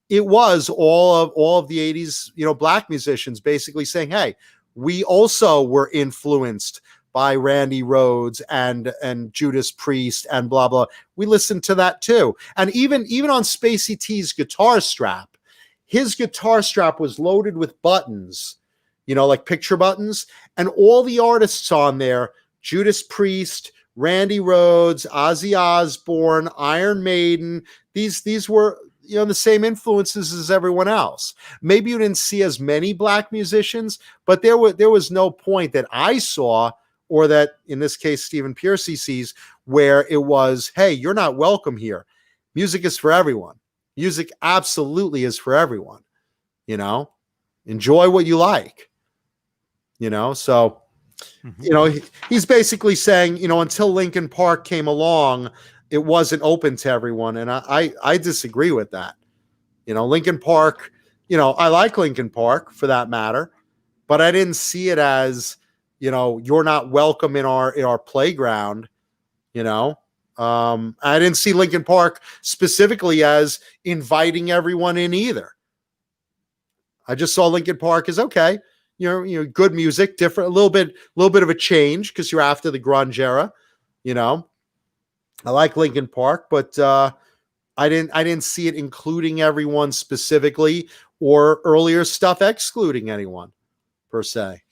It was all of the 80s, you know, black musicians basically saying, hey, we also were influenced by Randy Rhoads and Judas Priest and blah, blah. We listened to that too. And even on Space ET's guitar strap, his guitar strap was loaded with buttons, you know, like picture buttons. And all the artists on there, Judas Priest, Randy Rhoads, Ozzy Osbourne, Iron Maiden, these were, you know, the same influences as everyone else. Maybe you didn't see as many black musicians, but there was no point that I saw, or that in this case Stephen Piercy sees, where it was, hey, you're not welcome here. Music is for everyone. Music absolutely is for everyone. You know, enjoy what you like. You know, so you know, he's basically saying, you know, until Linkin Park came along, it wasn't open to everyone. And I disagree with that. You know, Linkin Park, you know, I like Linkin Park for that matter, but I didn't see it as, you know, you're not welcome in our playground. You know, I didn't see Linkin Park specifically as inviting everyone in either. I just saw Linkin Park is okay. Good music, different, a little bit of a change because you're after the grunge era. I like Linkin Park, but I didn't see it including everyone specifically or earlier stuff excluding anyone per se.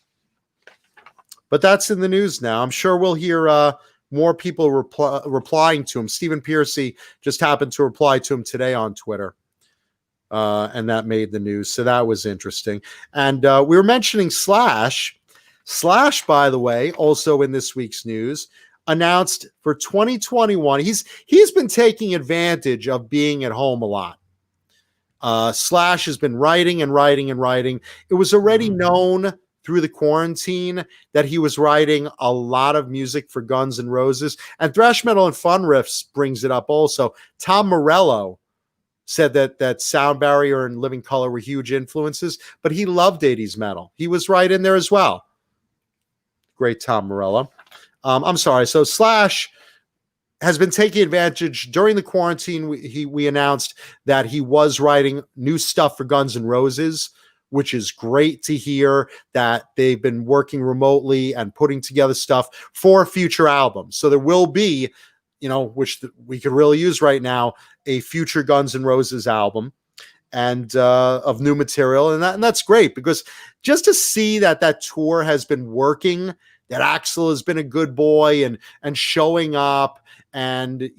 But that's in the news now. I'm sure we'll hear more people replying to him. Stephen Piercy just happened to reply to him today on Twitter. And that made the news. So that was interesting. And we were mentioning Slash. Slash, by the way, also in this week's news, announced for 2021. He's been taking advantage of being at home a lot. Slash has been writing and writing and writing. It was already known through the quarantine that he was writing a lot of music for Guns N' Roses. And Thrash Metal and Fun Riffs brings it up also. Tom Morello said that Sound Barrier and Living Color were huge influences, but he loved 80s metal. He was right in there as well. Great Tom Morello. I'm sorry. So Slash has been taking advantage during the quarantine. We announced that he was writing new stuff for Guns N' Roses, which is great to hear that they've been working remotely and putting together stuff for future albums. So there will be, which we could really use right now, a future Guns N' Roses album and of new material. And that's great because just to see that tour has been working, that Axl has been a good boy and showing up and,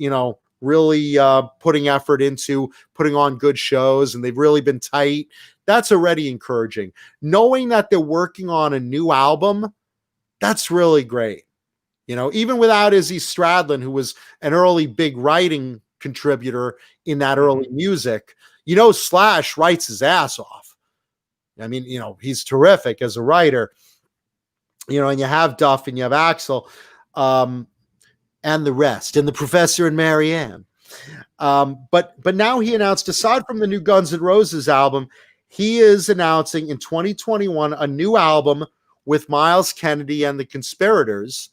really putting effort into putting on good shows, and they've really been tight. That's already encouraging. Knowing that they're working on a new album, that's really great. Even without Izzy Stradlin, who was an early big writing contributor in that early music, Slash writes his ass off. I mean, he's terrific as a writer. And you have Duff and you have Axl, and the rest, and the Professor and Marianne. But now he announced, aside from the new Guns N' Roses album, he is announcing in 2021 a new album with Miles Kennedy and the Conspirators,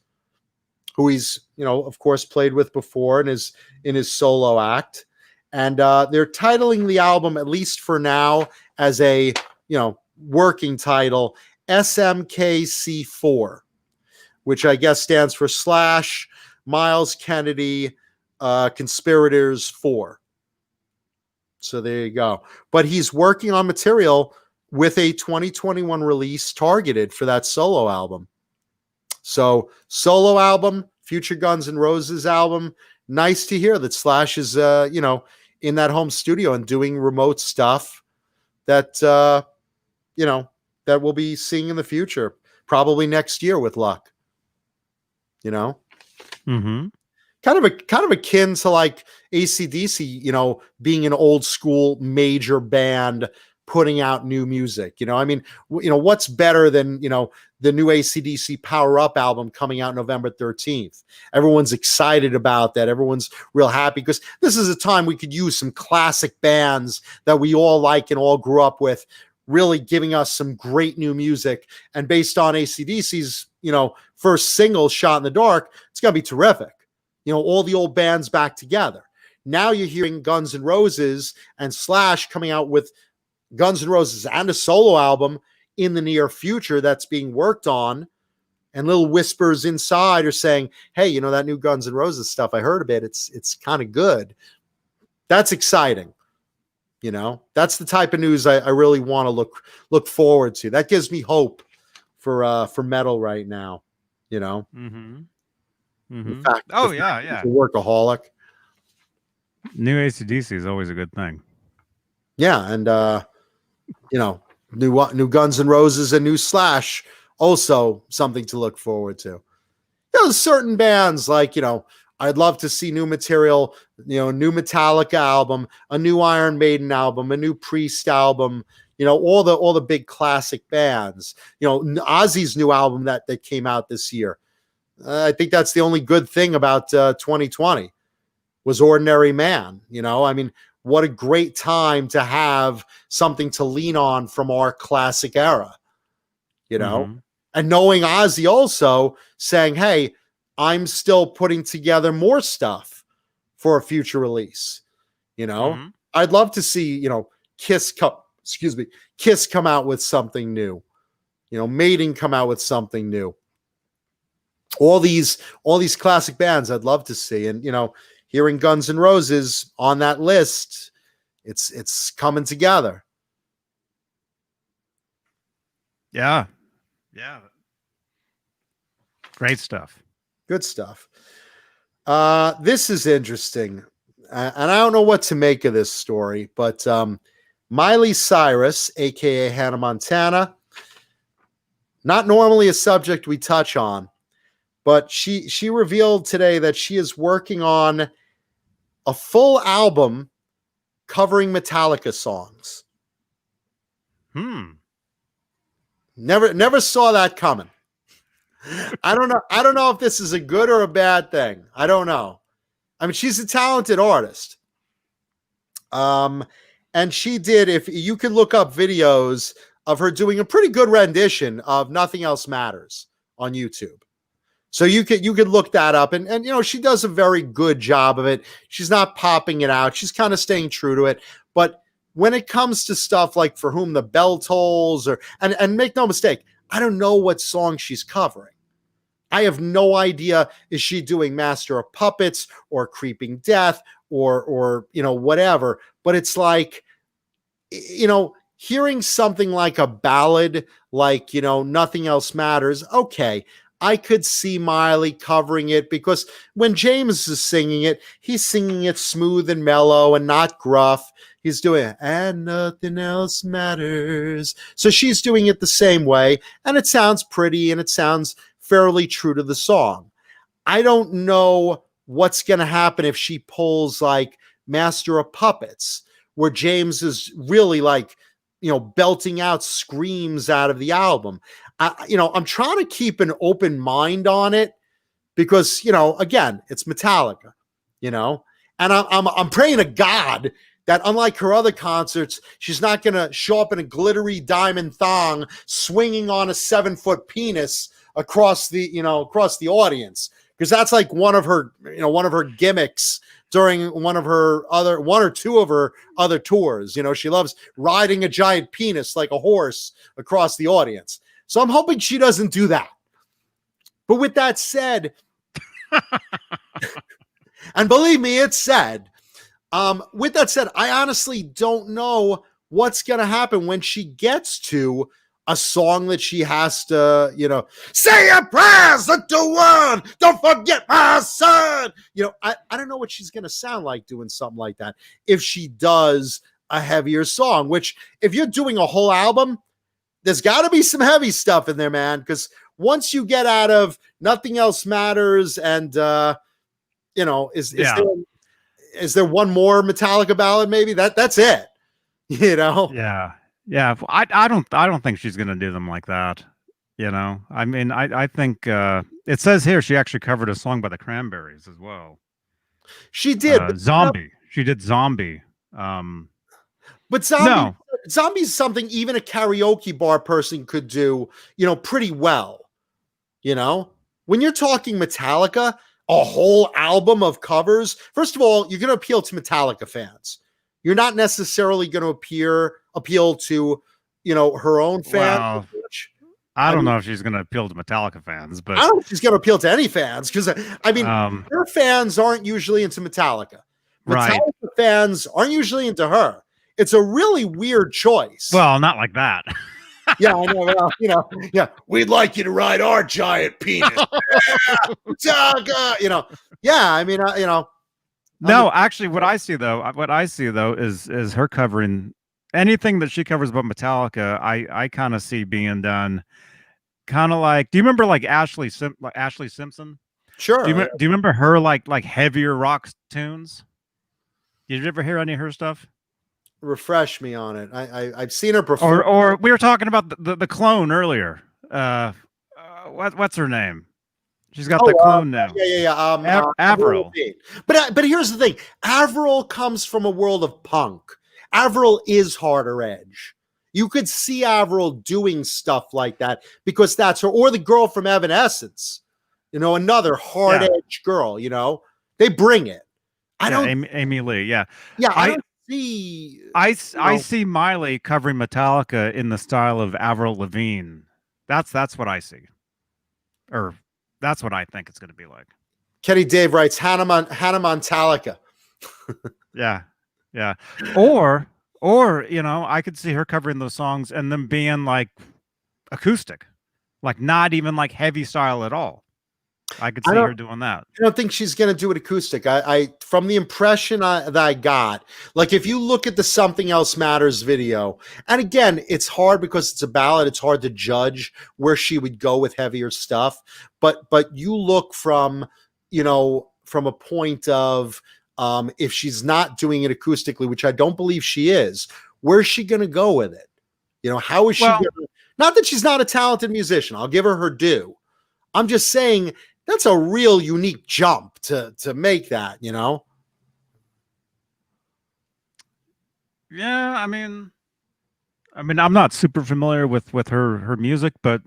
who he's, of course, played with before and is in his solo act. And they're titling the album, at least for now, as a, working title, SMKC4, which I guess stands for Slash, Miles Kennedy, Conspirators 4. So there you go. But he's working on material with a 2021 release targeted for that solo album. So solo album, future Guns N' Roses album. Nice to hear that Slash is, in that home studio and doing remote stuff that, that we'll be seeing in the future, probably next year with luck. Mm-hmm. Kind of akin to like AC/DC, being an old school major band putting out new music. I mean, what's better than, the new AC/DC Power Up album coming out November 13th. Everyone's excited about that. Everyone's real happy because this is a time we could use some classic bands that we all like and all grew up with, really giving us some great new music. And based on AC/DC's, first single, Shot in the Dark, it's going to be terrific. All the old bands back together. Now you're hearing Guns N' Roses and Slash coming out with Guns N' Roses and a solo album in the near future that's being worked on. And little whispers inside are saying, hey, that new Guns N' Roses stuff, I heard a bit. It's kind of good. That's exciting. That's the type of news I really want to look forward to. That gives me hope for metal right now. Mm-hmm. Mm-hmm. In fact, yeah. a workaholic. New AC/DC is always a good thing. Yeah, and new Guns N' Roses and new Slash, also something to look forward to. There's certain bands like, I'd love to see new material, new Metallica album, a new Iron Maiden album, a new Priest album, all the big classic bands. Ozzy's new album that came out this year. I think that's the only good thing about 2020 was Ordinary Man. I mean, what a great time to have something to lean on from our classic era, Mm-hmm. and knowing Ozzy also saying, hey, I'm still putting together more stuff for a future release. Mm-hmm. I'd love to see, Kiss Kiss come out with something new. You know, Maiden come out with something new. All these classic bands I'd love to see. And, you know, hearing Guns N' Roses on that list, it's coming together. Yeah. Yeah. Great stuff. Good stuff. This is interesting. And I don't know what to make of this story, but Miley Cyrus, aka Hannah Montana, not normally a subject we touch on, but she revealed today that she is working on a full album covering Metallica songs. Never saw that coming. I don't know if this is a good or a bad thing. I don't know. I mean, she's a talented artist. And she did, if you can look up videos of her doing a pretty good rendition of Nothing Else Matters on YouTube. So you could look that up, and you know, she does a very good job of it. She's not popping it out. She's kind of staying true to it. But when it comes to stuff like For Whom the Bell Tolls, and make no mistake, I don't know what song she's covering. I have no idea. Is she doing Master of Puppets or Creeping Death or you know, whatever? But it's like, you know, hearing something like a ballad, like, you know, Nothing Else Matters. Okay, I could see Miley covering it, because when James is singing it, he's singing it smooth and mellow and not gruff. He's doing it, and nothing else matters. So she's doing it the same way, and it sounds pretty, and it sounds fairly true to the song. I don't know what's going to happen if she pulls like Master of Puppets, where James is really like, you know, belting out screams out of the album. You know, I'm trying to keep an open mind on it, because, you know, again, it's Metallica, you know, and I'm praying to God that, unlike her other concerts, she's not going to show up in a glittery diamond thong swinging on a 7-foot penis across the audience, because that's like one of her gimmicks during one or two of her other tours. You know, she loves riding a giant penis like a horse across the audience. So I'm hoping she doesn't do that. But with that said, and believe me, it's said. With that said, I honestly don't know what's going to happen when she gets to a song that she has to, you know, say your prayers unto one, don't forget my son. You know, I don't know what she's going to sound like doing something like that if she does a heavier song, which, if you're doing a whole album, there's got to be some heavy stuff in there, man, because once you get out of Nothing Else Matters and, you know, is there one more Metallica ballad maybe? That's it, you know? Yeah. Yeah. I don't think she's going to do them like that. You know, I mean, I think it says here she actually covered a song by the Cranberries as well. She did. Zombie. She did Zombie. But Zombie is something even a karaoke bar person could do, you know, pretty well. You know, when you're talking Metallica, a whole album of covers, first of all, you're going to appeal to Metallica fans. You're not necessarily going to appeal to, you know, her own fans. Well, I don't know if she's going to appeal to Metallica fans, but I don't know if she's going to appeal to any fans, because I mean, her fans aren't usually into Metallica. Metallica fans aren't usually into her. It's a really weird choice. Well, not like that. Yeah, I know. Well, you know, yeah, we'd like you to ride our giant penis. You know, yeah. I mean, you know. No, actually, what I see though is her covering anything that she covers about Metallica. I kind of see being done, kind of like. Do you remember like Ashley Simpson? Sure. Do you remember her like heavier rock tunes? Did you ever hear any of her stuff? Refresh me on it. I've seen her perform. Or we were talking about the clone earlier. What's her name? She's got the clone now. Yeah. Avril. But here's the thing. Avril comes from a world of punk. Avril is harder edge. You could see Avril doing stuff like that because that's her. Or the girl from Evanescence. You know, another hard edge girl. You know, they bring it. Amy Lee. Yeah. Yeah. I don't see. I You know, see Miley covering Metallica in the style of Avril Lavigne. That's what I see, or that's what I think it's going to be like. Kenny Dave writes Hannah Montalica. Yeah, yeah. Or I could see her covering those songs and them being like acoustic, like not even like heavy style at all. I could I see don't- her doing that. I don't think she's going to do it acoustic. I from the impression that I got, like if you look at the Something Else Matters video, and again, it's hard because it's a ballad. It's hard to judge where she would go with heavier stuff. But you look from, from a point of if she's not doing it acoustically, which I don't believe she is, where's she going to go with it? How is she? Well, Not that she's not a talented musician. I'll give her due. I'm just saying that's a real unique jump to make that, Yeah, I mean, I'm not super familiar with her music, but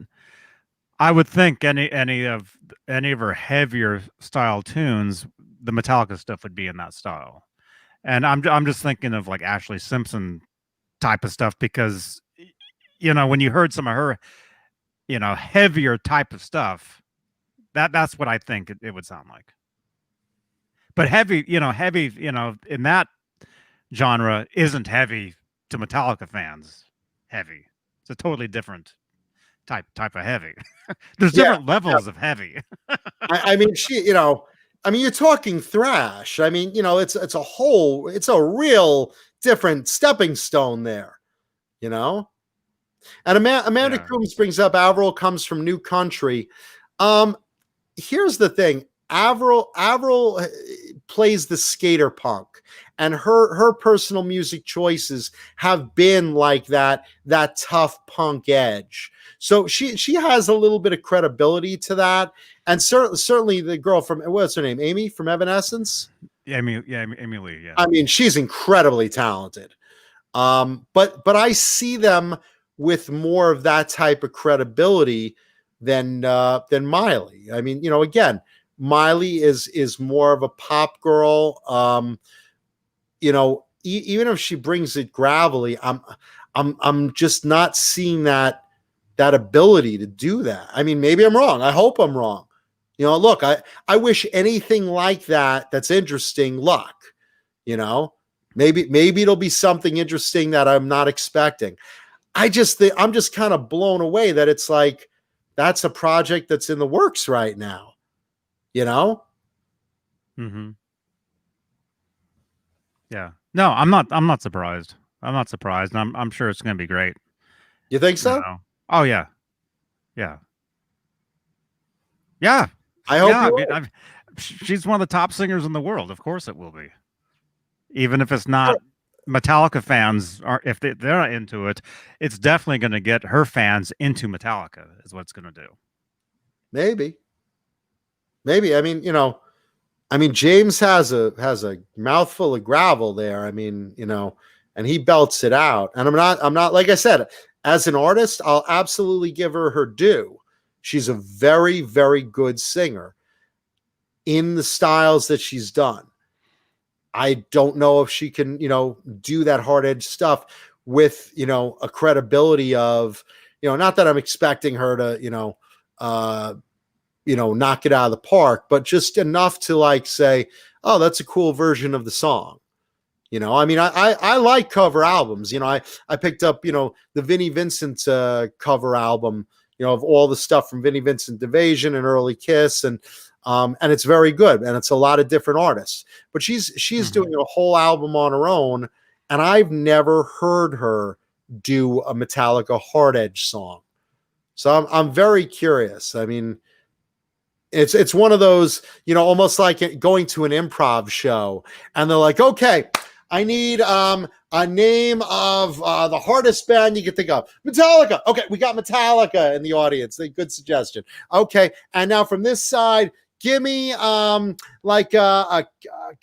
I would think any of her heavier style tunes, the Metallica stuff would be in that style. And I'm just thinking of like Ashley Simpson type of stuff because when you heard some of her heavier type of stuff, that's what I think it would sound like. But heavy in that genre isn't heavy to Metallica fans. Heavy. It's a totally different type of heavy. There's different levels of heavy. I mean, you're talking thrash. I mean, it's a real different stepping stone there, And Amanda Coombs brings up Avril comes from New Country. Here's the thing. Avril plays the skater punk, and her personal music choices have been like that tough punk edge. So she has a little bit of credibility to that, and certainly the girl from, what's her name, Amy from Evanescence. Amy Lee. Yeah, I mean, she's incredibly talented. But I see them with more of that type of credibility than Miley. I mean, again, Miley is more of a pop girl. Even if she brings it gravelly, I'm just not seeing that ability to do that. I mean, maybe I'm wrong. I hope I'm wrong. Look, I wish anything like that's interesting luck. Maybe it'll be something interesting that I'm not expecting. I'm just kind of blown away that it's like that's a project that's in the works right now. Mm-hmm. Yeah. No, I'm not surprised. I'm not surprised. And I'm sure it's going to be great. You think so? Oh yeah. Yeah. Yeah. I hope she's one of the top singers in the world. Of course it will be. Even if it's not Metallica fans if they're not into it, it's definitely going to get her fans into Metallica is what it's going to do. Maybe. I mean, James has a mouthful of gravel there. I mean, and he belts it out. And I'm not, like I said, as an artist, I'll absolutely give her due. She's a very, very good singer in the styles that she's done. I don't know if she can, do that hard edge stuff with, a credibility of, not that I'm expecting her to, knock it out of the park, but just enough to like say, oh, that's a cool version of the song. I mean, I like cover albums. I picked up, the Vinnie Vincent cover album, of all the stuff from Vinnie Vincent Invasion and Early Kiss, and it's very good, and it's a lot of different artists. But she's doing a whole album on her own, and I've never heard her do a Metallica hard edge song. So I'm very curious. I mean, it's one of those, almost like going to an improv show, and they're like, okay, I need a name of the hardest band you can think of. Metallica. Okay, we got Metallica in the audience. Good suggestion. Okay, and now from this side, give me like a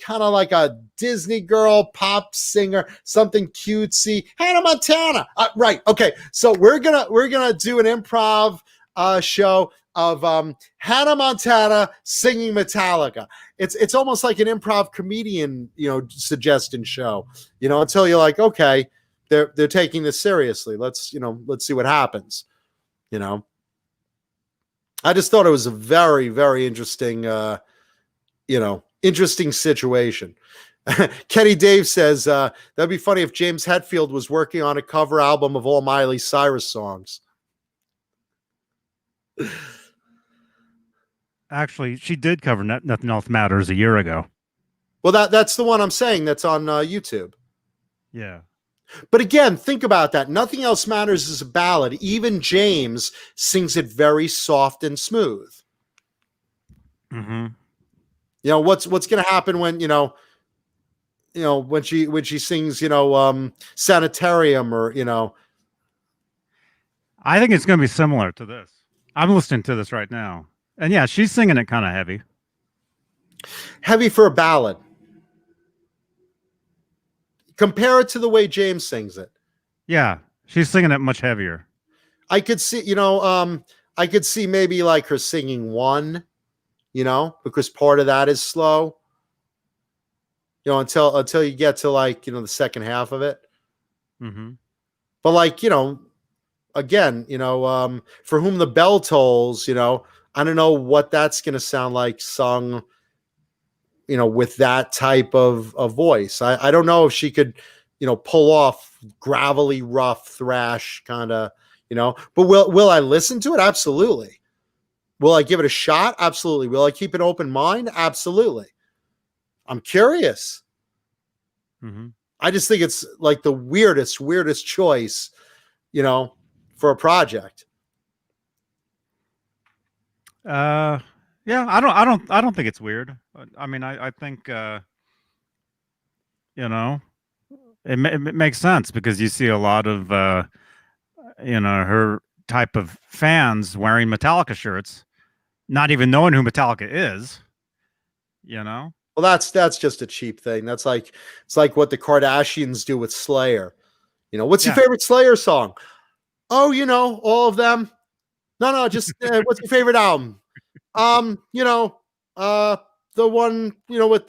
kind of like a Disney girl pop singer, something cutesy. Hannah Montana. Right. Okay, so we're gonna do an improv show. of Hannah Montana singing Metallica. It's almost like an improv comedian, suggestion show, until you're like, okay, they're taking this seriously. Let's see what happens. I just thought it was a very, very interesting, interesting situation. Kenny Dave says that'd be funny if James Hetfield was working on a cover album of all Miley Cyrus songs. Actually, she did cover Nothing Else Matters a year ago. Well, that's the one I'm saying that's on YouTube. Yeah. But again, think about that. Nothing Else Matters is a ballad. Even James sings it very soft and smooth. Mm-hmm. What's going to happen when when she sings Sanitarium or I think it's going to be similar to this. I'm listening to this right now, and yeah, she's singing it kind of heavy for a ballad. Compare it to the way James sings it. Yeah, she's singing it much heavier. I could see, I could see maybe like her singing One, because part of that is slow. Until you get to like, the second half of it. Mm-hmm. But like, again, For Whom the Bell Tolls, I don't know what that's going to sound like sung, with that type of voice. I don't know if she could, pull off gravelly, rough thrash kind of, but will I listen to it? Absolutely. Will I give it a shot? Absolutely. Will I keep an open mind? Absolutely. I'm curious. Mm-hmm. I just think it's like the weirdest choice, for a project. Yeah, I don't think it's weird. I mean, I think it makes sense because you see a lot of her type of fans wearing Metallica shirts, not even knowing who Metallica is. Well, that's just a cheap thing. It's like what the Kardashians do with Slayer. What's your favorite Slayer song? Oh, all of them. No, just what's your favorite album? The one, with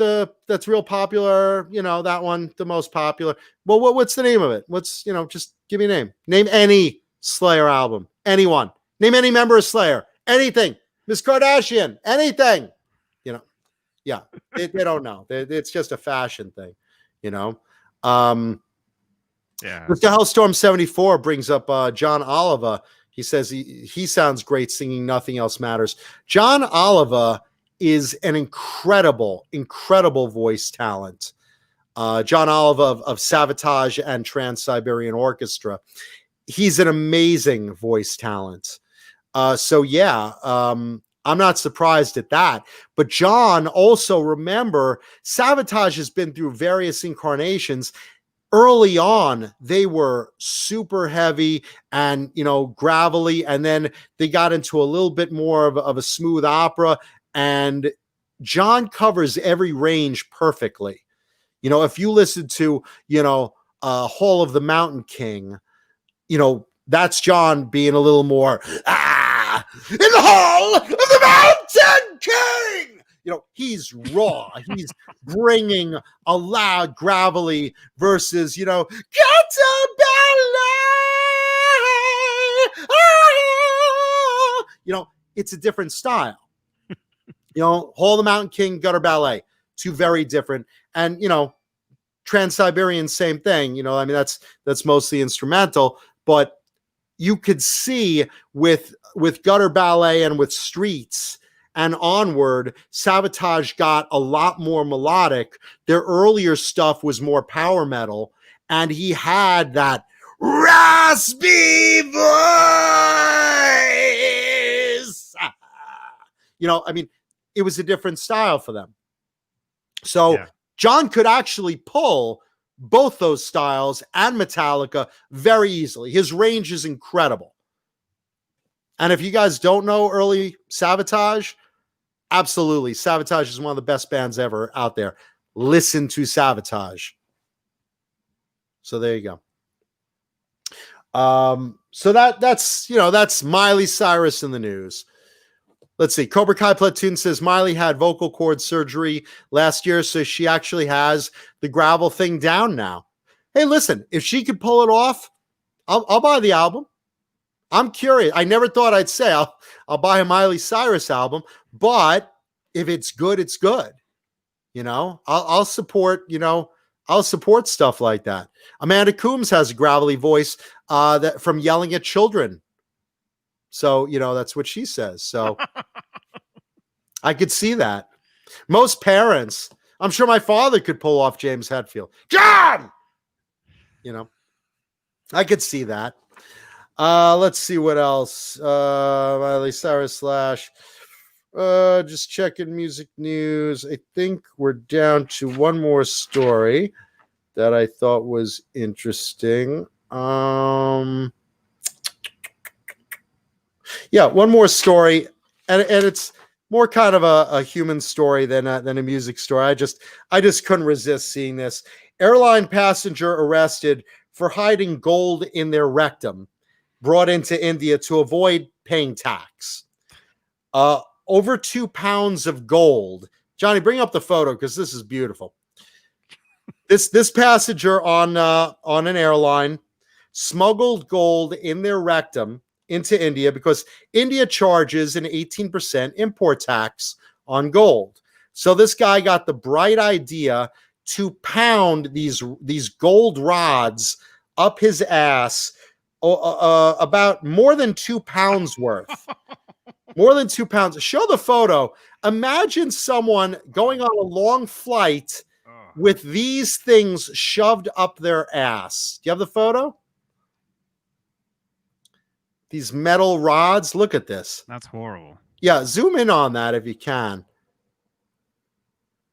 that's real popular, that one, the most popular. Well, what's the name of it? What's, just give me a name. Name any Slayer album. Anyone. Name any member of Slayer. Anything. Miss Kardashian. Anything. Yeah. They don't know. It's just a fashion thing, Yeah. Mr. Hellstorm 74 brings up John Oliver. He says he sounds great singing Nothing Else Matters. John Oliver is an incredible voice talent. John Oliver of Savatage and Trans-Siberian Orchestra. He's an amazing voice talent. So yeah, I'm not surprised at that. But John, also remember, Savatage has been through various incarnations. Early on, they were super heavy and, gravelly. And then they got into a little bit more of a smooth opera. And John covers every range perfectly. If you listen to, Hall of the Mountain King, that's John being a little more, in the Hall of the Mountain King. He's raw. He's bringing a loud, gravelly versus, get to ballet. It's a different style. Hall of the Mountain King, Gutter Ballet, two very different. And, Trans-Siberian, same thing. I mean, that's mostly instrumental, but you could see with Gutter Ballet and with Streets and onward, Savatage got a lot more melodic. Their earlier stuff was more power metal, and he had that raspy voice. I mean, it was a different style for them. So John could actually pull both those styles and Metallica very easily. His range is incredible. And if you guys don't know early Savatage, absolutely. Savatage is one of the best bands ever out there. Listen to Savatage. So there you go. So that's Miley Cyrus in the news. Let's see. Cobra Kai Platoon says Miley had vocal cord surgery last year, so she actually has the gravel thing down now. Hey, listen, if she could pull it off, I'll buy the album. I'm curious. I never thought I'd say I'll buy a Miley Cyrus album, but if it's good, it's good. You know, I'll support. I'll support stuff like that. Amanda Coombs has a gravelly voice that from yelling at children. So, that's what she says. So I could see that. Most parents, I'm sure my father could pull off James Hetfield. John! I could see that. Let's see what else. Miley Cyrus / just checking music news. I think we're down to one more story that I thought was interesting. Yeah, one more story, and it's more kind of a human story than a music story. I just couldn't resist seeing this. Airline passenger arrested for hiding gold in their rectum, brought into India to avoid paying tax. Over 2 pounds of gold. Johnny, bring up the photo because this is beautiful. This passenger on an airline smuggled gold in their rectum into India because India charges an 18% import tax on gold. So this guy got the bright idea to pound these gold rods up his ass, about more than 2 pounds worth. More than 2 pounds. Show the photo. Imagine someone going on a long flight with these things shoved up their ass. Do you have the photo? These metal rods. Look at this. That's horrible. Yeah, zoom in on that if you can.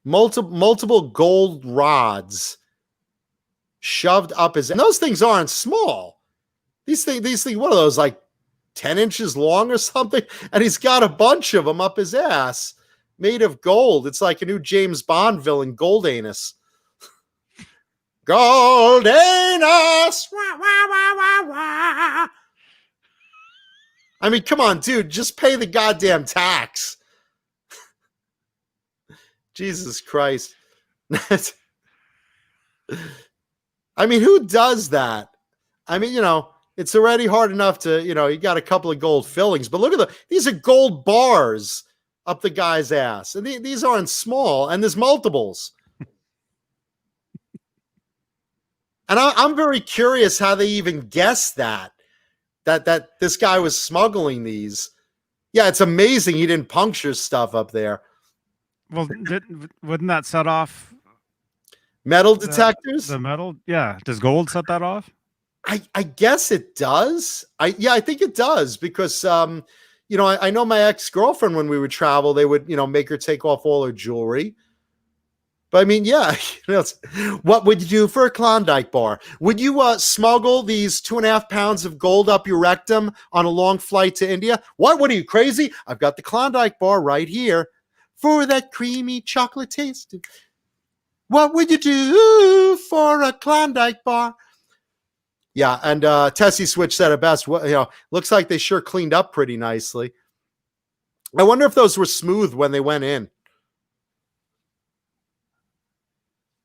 Multiple gold rods shoved up his. And those things aren't small. These things. What are those, like 10 inches long or something? And he's got a bunch of them up his ass, made of gold. It's like a new James Bond villain, Gold Anus. Gold Anus. Wah, wah, wah, wah, wah. I mean, come on, dude, just pay the goddamn tax. Jesus Christ. I mean, who does that? I mean, it's already hard enough to, you got a couple of gold fillings, but look at these are gold bars up the guy's ass. And these aren't small, and there's multiples. And I'm very curious how they even guessed that this guy was smuggling these. Yeah, it's amazing he didn't puncture stuff up there. Well, wouldn't that set off metal detectors? The metal? Yeah. Does gold set that off? I guess it does. I think it does because, I know my ex-girlfriend, when we would travel, they would, make her take off all her jewelry. But I mean, yeah, what would you do for a Klondike bar? Would you smuggle these 2.5 pounds of gold up your rectum on a long flight to India? What are you, crazy? I've got the Klondike bar right here for that creamy chocolate taste. What would you do for a Klondike bar? Yeah, and Tessie Switch said it best. Looks like they sure cleaned up pretty nicely. I wonder if those were smooth when they went in.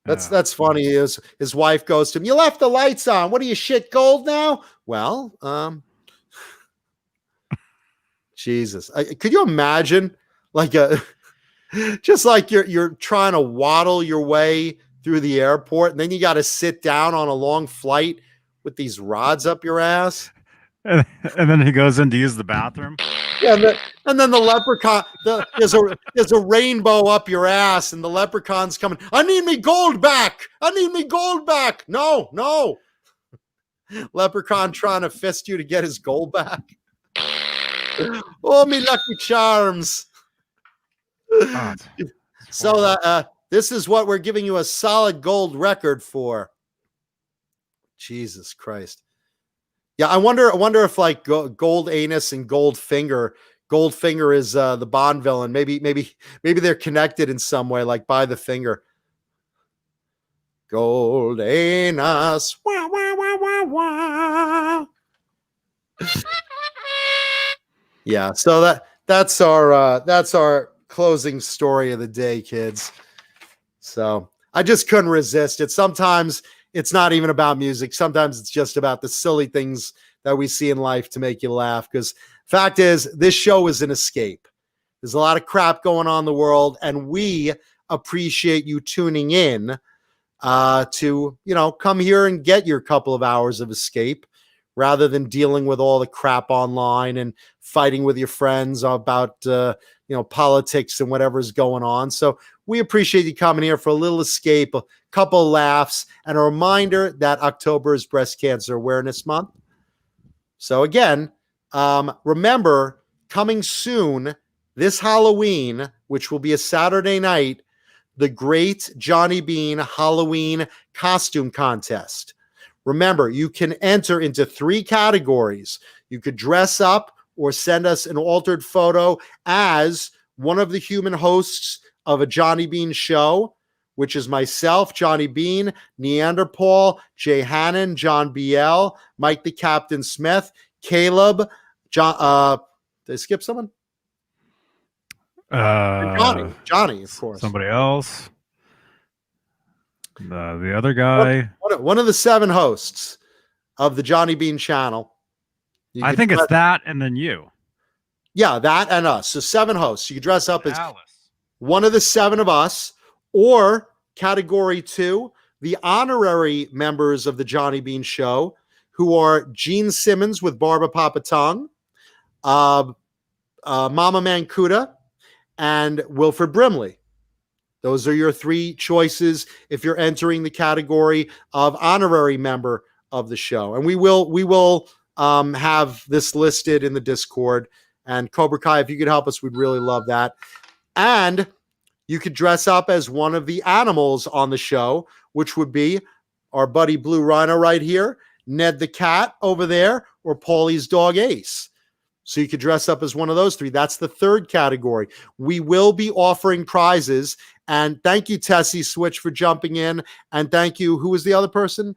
That's funny. His wife goes to him, "You left the lights on. What are you, shit gold now?" Well, Jesus, could you imagine just like you're trying to waddle your way through the airport, and then you got to sit down on a long flight with these rods up your ass, and then he goes in to use the bathroom. Yeah, and then the leprechaun. There's a rainbow up your ass, and the leprechaun's coming. I need me gold back. I need me gold back. No. Leprechaun trying to fist you to get his gold back. Oh, me lucky charms. So this is what we're giving you a solid gold record for. Jesus Christ. Yeah, I wonder if like Gold Anus and Goldfinger is the Bond villain. Maybe they're connected in some way, like by the finger. Gold Anus. Wah, wah, wah, wah, wah. Yeah, so that's our closing story of the day, kids. So I just couldn't resist it. Sometimes it's not even about music. Sometimes it's just about the silly things that we see in life to make you laugh. Because fact is, this show is an escape. There's a lot of crap going on in the world, and we appreciate you tuning in to, come here and get your couple of hours of escape rather than dealing with all the crap online and fighting with your friends about, politics and whatever's going on. So we appreciate you coming here for a little escape, a couple of laughs, and a reminder that October is Breast Cancer Awareness Month. So again, remember, coming soon, this Halloween, which will be a Saturday night, the Great Johnny Beane Halloween Costume Contest. Remember, you can enter into 3 categories. You could dress up or send us an altered photo as one of the human hosts of a Johnny Beane show, which is myself, Johnny Beane, Neanderpaul, Jay Hannon, John BL, Mike the Captain Smith, Caleb, John. Did I skip someone? Johnny, of course. Somebody else. The other guy. One of the 7 hosts of the Johnny Beane channel. I think it's that and then you. Yeah, that and us. So 7 hosts. You can dress up as Alice. one of the 7 of us, or category 2, the honorary members of the Johnny Beane show, who are Gene Simmons with Barba Papa Tongue, Mama Mancuda, and Wilfred Brimley. Those are your 3 choices if you're entering the category of honorary member of the show. And we will have this listed in the Discord. And Cobra Kai, if you could help us, we'd really love that. And you could dress up as one of the animals on the show, which would be our buddy Blue Rhino right here, Ned the cat over there, or Paulie's dog Ace. So you could dress up as one of those 3. That's the 3rd category. We will be offering prizes. And thank you, Tessie Switch, for jumping in. And thank you. Who was the other person?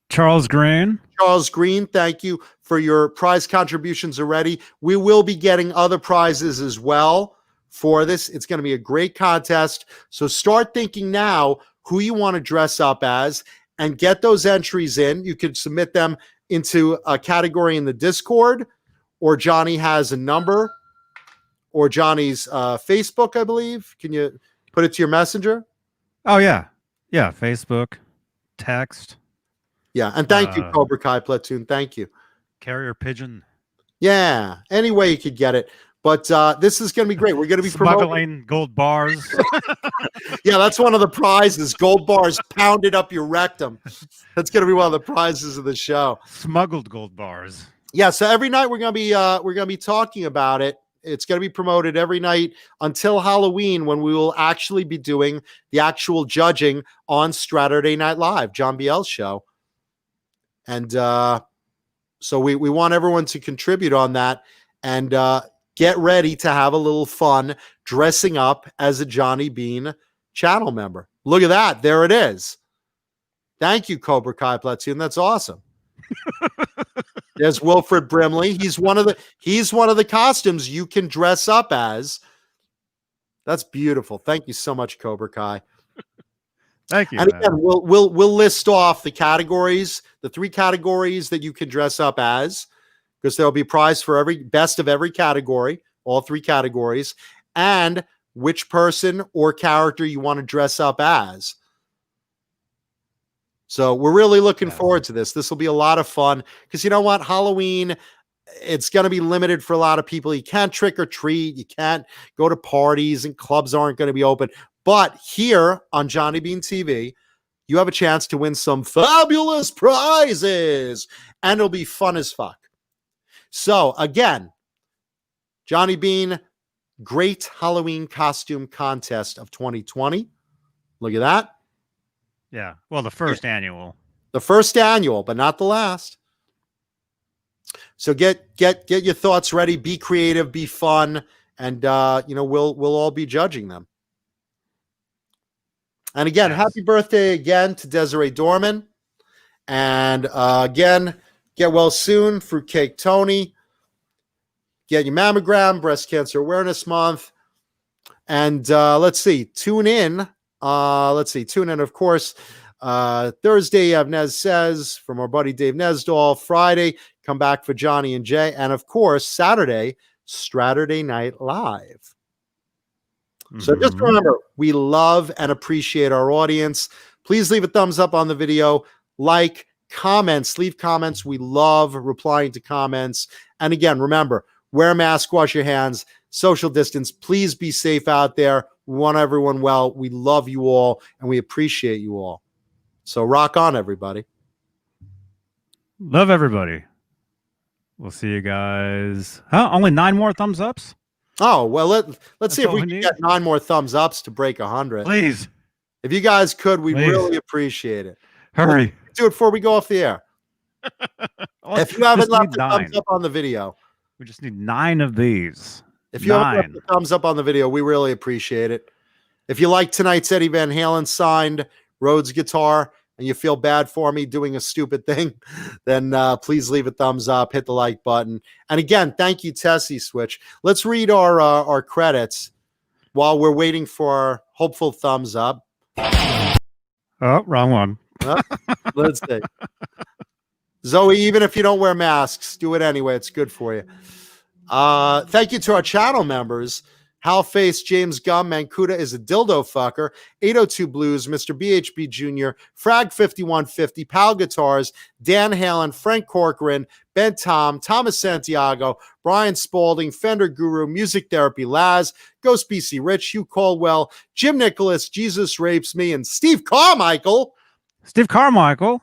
Charles Green. Charles Green, thank you for your prize contributions already. We will be getting other prizes as well for this. It's going to be a great contest. So start thinking now who you want to dress up as and get those entries in. You could submit them into a category in the Discord, or Johnny has a number, or Johnny's Facebook, I believe. Can you put it to your messenger? Oh, yeah. Yeah, Facebook, text. Yeah, and thank you, Cobra Kai Platoon. Thank you. Carrier pigeon. Yeah, any way you could get it. But this is going to be great. We're going to be smuggling gold bars. Yeah, that's one of the prizes. Gold bars pounded up your rectum. That's going to be one of the prizes of the show. Smuggled gold bars. Yeah, so every night we're going to be talking about it. It's going to be promoted every night until Halloween, when we will actually be doing the actual judging on Saturday Night Live, John BL's show. And so we want everyone to contribute on that and get ready to have a little fun dressing up as a Johnny Beane channel member. Look at that. There it is. Thank you, Cobra Kai Platoon. That's awesome. There's Wilfred Brimley. He's one of the costumes you can dress up as. That's beautiful. Thank you so much, Cobra Kai. Thank you. And again, we'll list off the categories, the 3 categories that you can dress up as, because there'll be a prize for every best of every category, all 3 categories, and which person or character you want to dress up as. So we're really looking forward to this. This will be a lot of fun, because you know what? Halloween, it's going to be limited for a lot of people. You can't trick or treat. You can't go to parties, and clubs aren't going to be open. But here on Johnny Beane TV, you have a chance to win some fabulous prizes, and it'll be fun as fuck. So again, Johnny Beane Great Halloween Costume Contest of 2020. Look at that. Yeah. Well, the first annual. The first annual, but not the last. So get your thoughts ready. Be creative. Be fun, and we'll all be judging them. And again, happy birthday again to Desiree Dorman. And again, get well soon, Fruitcake Tony. get your mammogram, Breast Cancer Awareness Month. And let's see, tune in. Of course, Thursday, you have Nez Says from our buddy Dave Nesdall. Friday, come back for Johnny and Jay. And of course, Saturday, Straturday Night Live. So just remember, we love and appreciate our audience. Please leave a thumbs up on the video, like, comments, leave comments. We love replying to comments. And again, remember, wear a mask, wash your hands, social distance. Please be safe out there. We want everyone well. We love you all, and we appreciate you all. So rock on, everybody. Love everybody. We'll see you guys. Huh? Only 9 more thumbs ups? Oh, well, let's see if all we we can need. get 9 more thumbs ups to break 100. Please. If you guys could, we Please. really appreciate it. Hurry. Do it before we go off the air. If you haven't left a thumbs up on the video, we just need 9 of these. if you haven't left a thumbs up on the video, we really appreciate it. If you like tonight's Eddie Van Halen signed Rhoads guitar and you feel bad for me doing a stupid thing, then please leave a thumbs up, hit the like button. And again, thank you, Tessie Switch. Let's read our credits while we're waiting for our hopeful thumbs up. Oh, wrong one. Let's see. Zoe, even if you don't wear masks, do it anyway. It's good for you. Thank you to our channel members. Hal Face, James Gum, Mancuda is a dildo fucker, 802 Blues, Mr. BHB Jr., Frag 5150, Pal Guitars, Dan Halen, Frank Corcoran, Ben Tom, Thomas Santiago, Brian Spalding, Fender Guru, Music Therapy Laz, Ghost BC Rich, Hugh Caldwell, Jim Nicholas, Jesus Rapes Me, and Steve Carmichael. Steve Carmichael.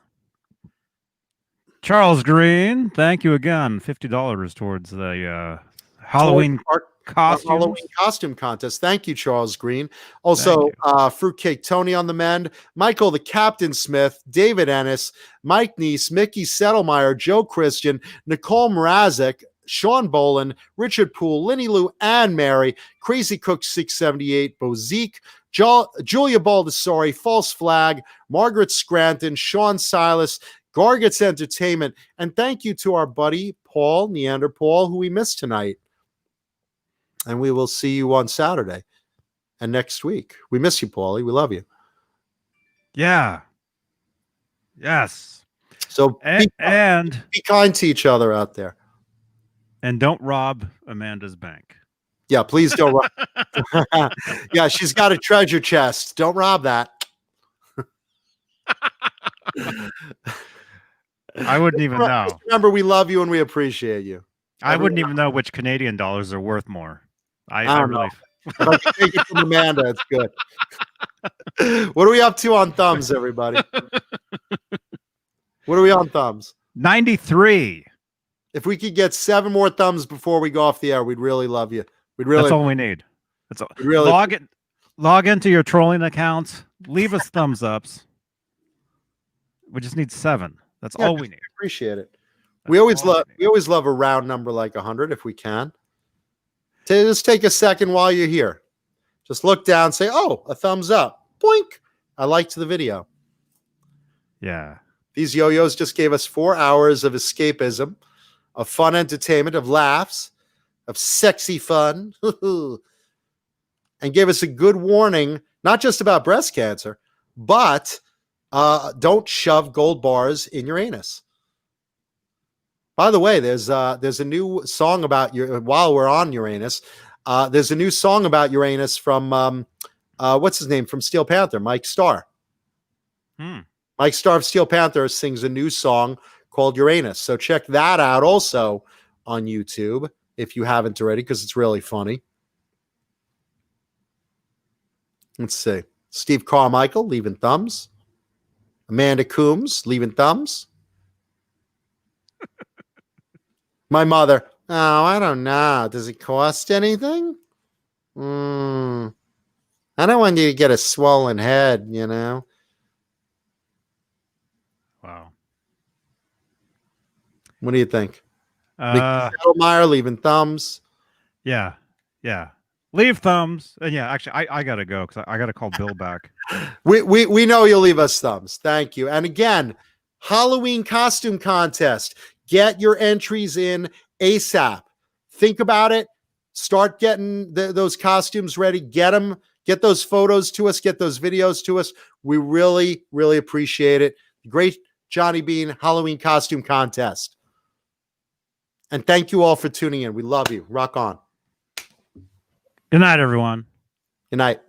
Charles Green, thank you again. $50 towards the Halloween costumes. Halloween costume contest. Thank you, Charles Green. Also, Fruitcake Tony on the mend, Michael the Captain Smith, David Ennis, Mike Neese, Mickey Settlemeyer, Joe Christian, Nicole Mrazek, Sean Boland, Richard Poole, Linny Lou, and Mary, Crazy Cook 678, Bozique, Julia Baldessari, False Flag, Margaret Scranton, Sean Silas, Gargets Entertainment, and thank you to our buddy Paul Neanderpaul, who we missed tonight. And we will see you on Saturday and next week. We miss you, Paulie. We love you. Yeah. Yes. So And be kind to each other out there. don't rob Amanda's bank. Yeah, please don't rob. Yeah, she's got a treasure chest. Don't rob that. I wouldn't even know. Just remember, we love you and we appreciate you. I wouldn't even know which Canadian dollars are worth more. I don't really. know. If I can take it from Amanda, it's good. What are we up to on thumbs, everybody? What are we on thumbs? 93. If we could get 7 more thumbs before we go off the air, we'd really love you. We'd really. That's all we need. That's all. We'd really Log into your trolling accounts. Leave us thumbs ups. We just need 7. That's all we need. Appreciate it. That's We always all need. love a round number like 100 if we can. Just take a second while you're here. Just look down, say, "Oh, a thumbs up." Boink. I liked the video. Yeah. These yo-yos just gave us 4 hours of escapism, of fun entertainment, of laughs, of sexy fun, and gave us a good warning, not just about breast cancer, but don't shove gold bars in your anus. By the way, there's a new song about while we're on Uranus, there's a new song about Uranus from what's his name from Steel Panther, Mike Starr. Mike Starr of Steel Panther sings a new song called Uranus. So check that out also on YouTube if you haven't already, because it's really funny. Let's see. Steve Carmichael leaving thumbs. Amanda Coombs leaving thumbs. My mother. Oh, I don't know. Does it cost anything? I don't want you to get a swollen head, you know. Wow. What do you think? Uh, Meyer leaving thumbs. yeah. Yeah. Leave thumbs. And yeah, actually, I got to go because I got to call Bill back. We know you'll leave us thumbs. Thank you. And again, Halloween costume contest. Get your entries in ASAP. think about it. Start getting those costumes ready. Get them. Get those photos to us. Get those videos to us. We really, really appreciate it. Great Johnny Beane Halloween costume contest. And thank you all for tuning in. We love you. Rock on. Good night, everyone. Good night.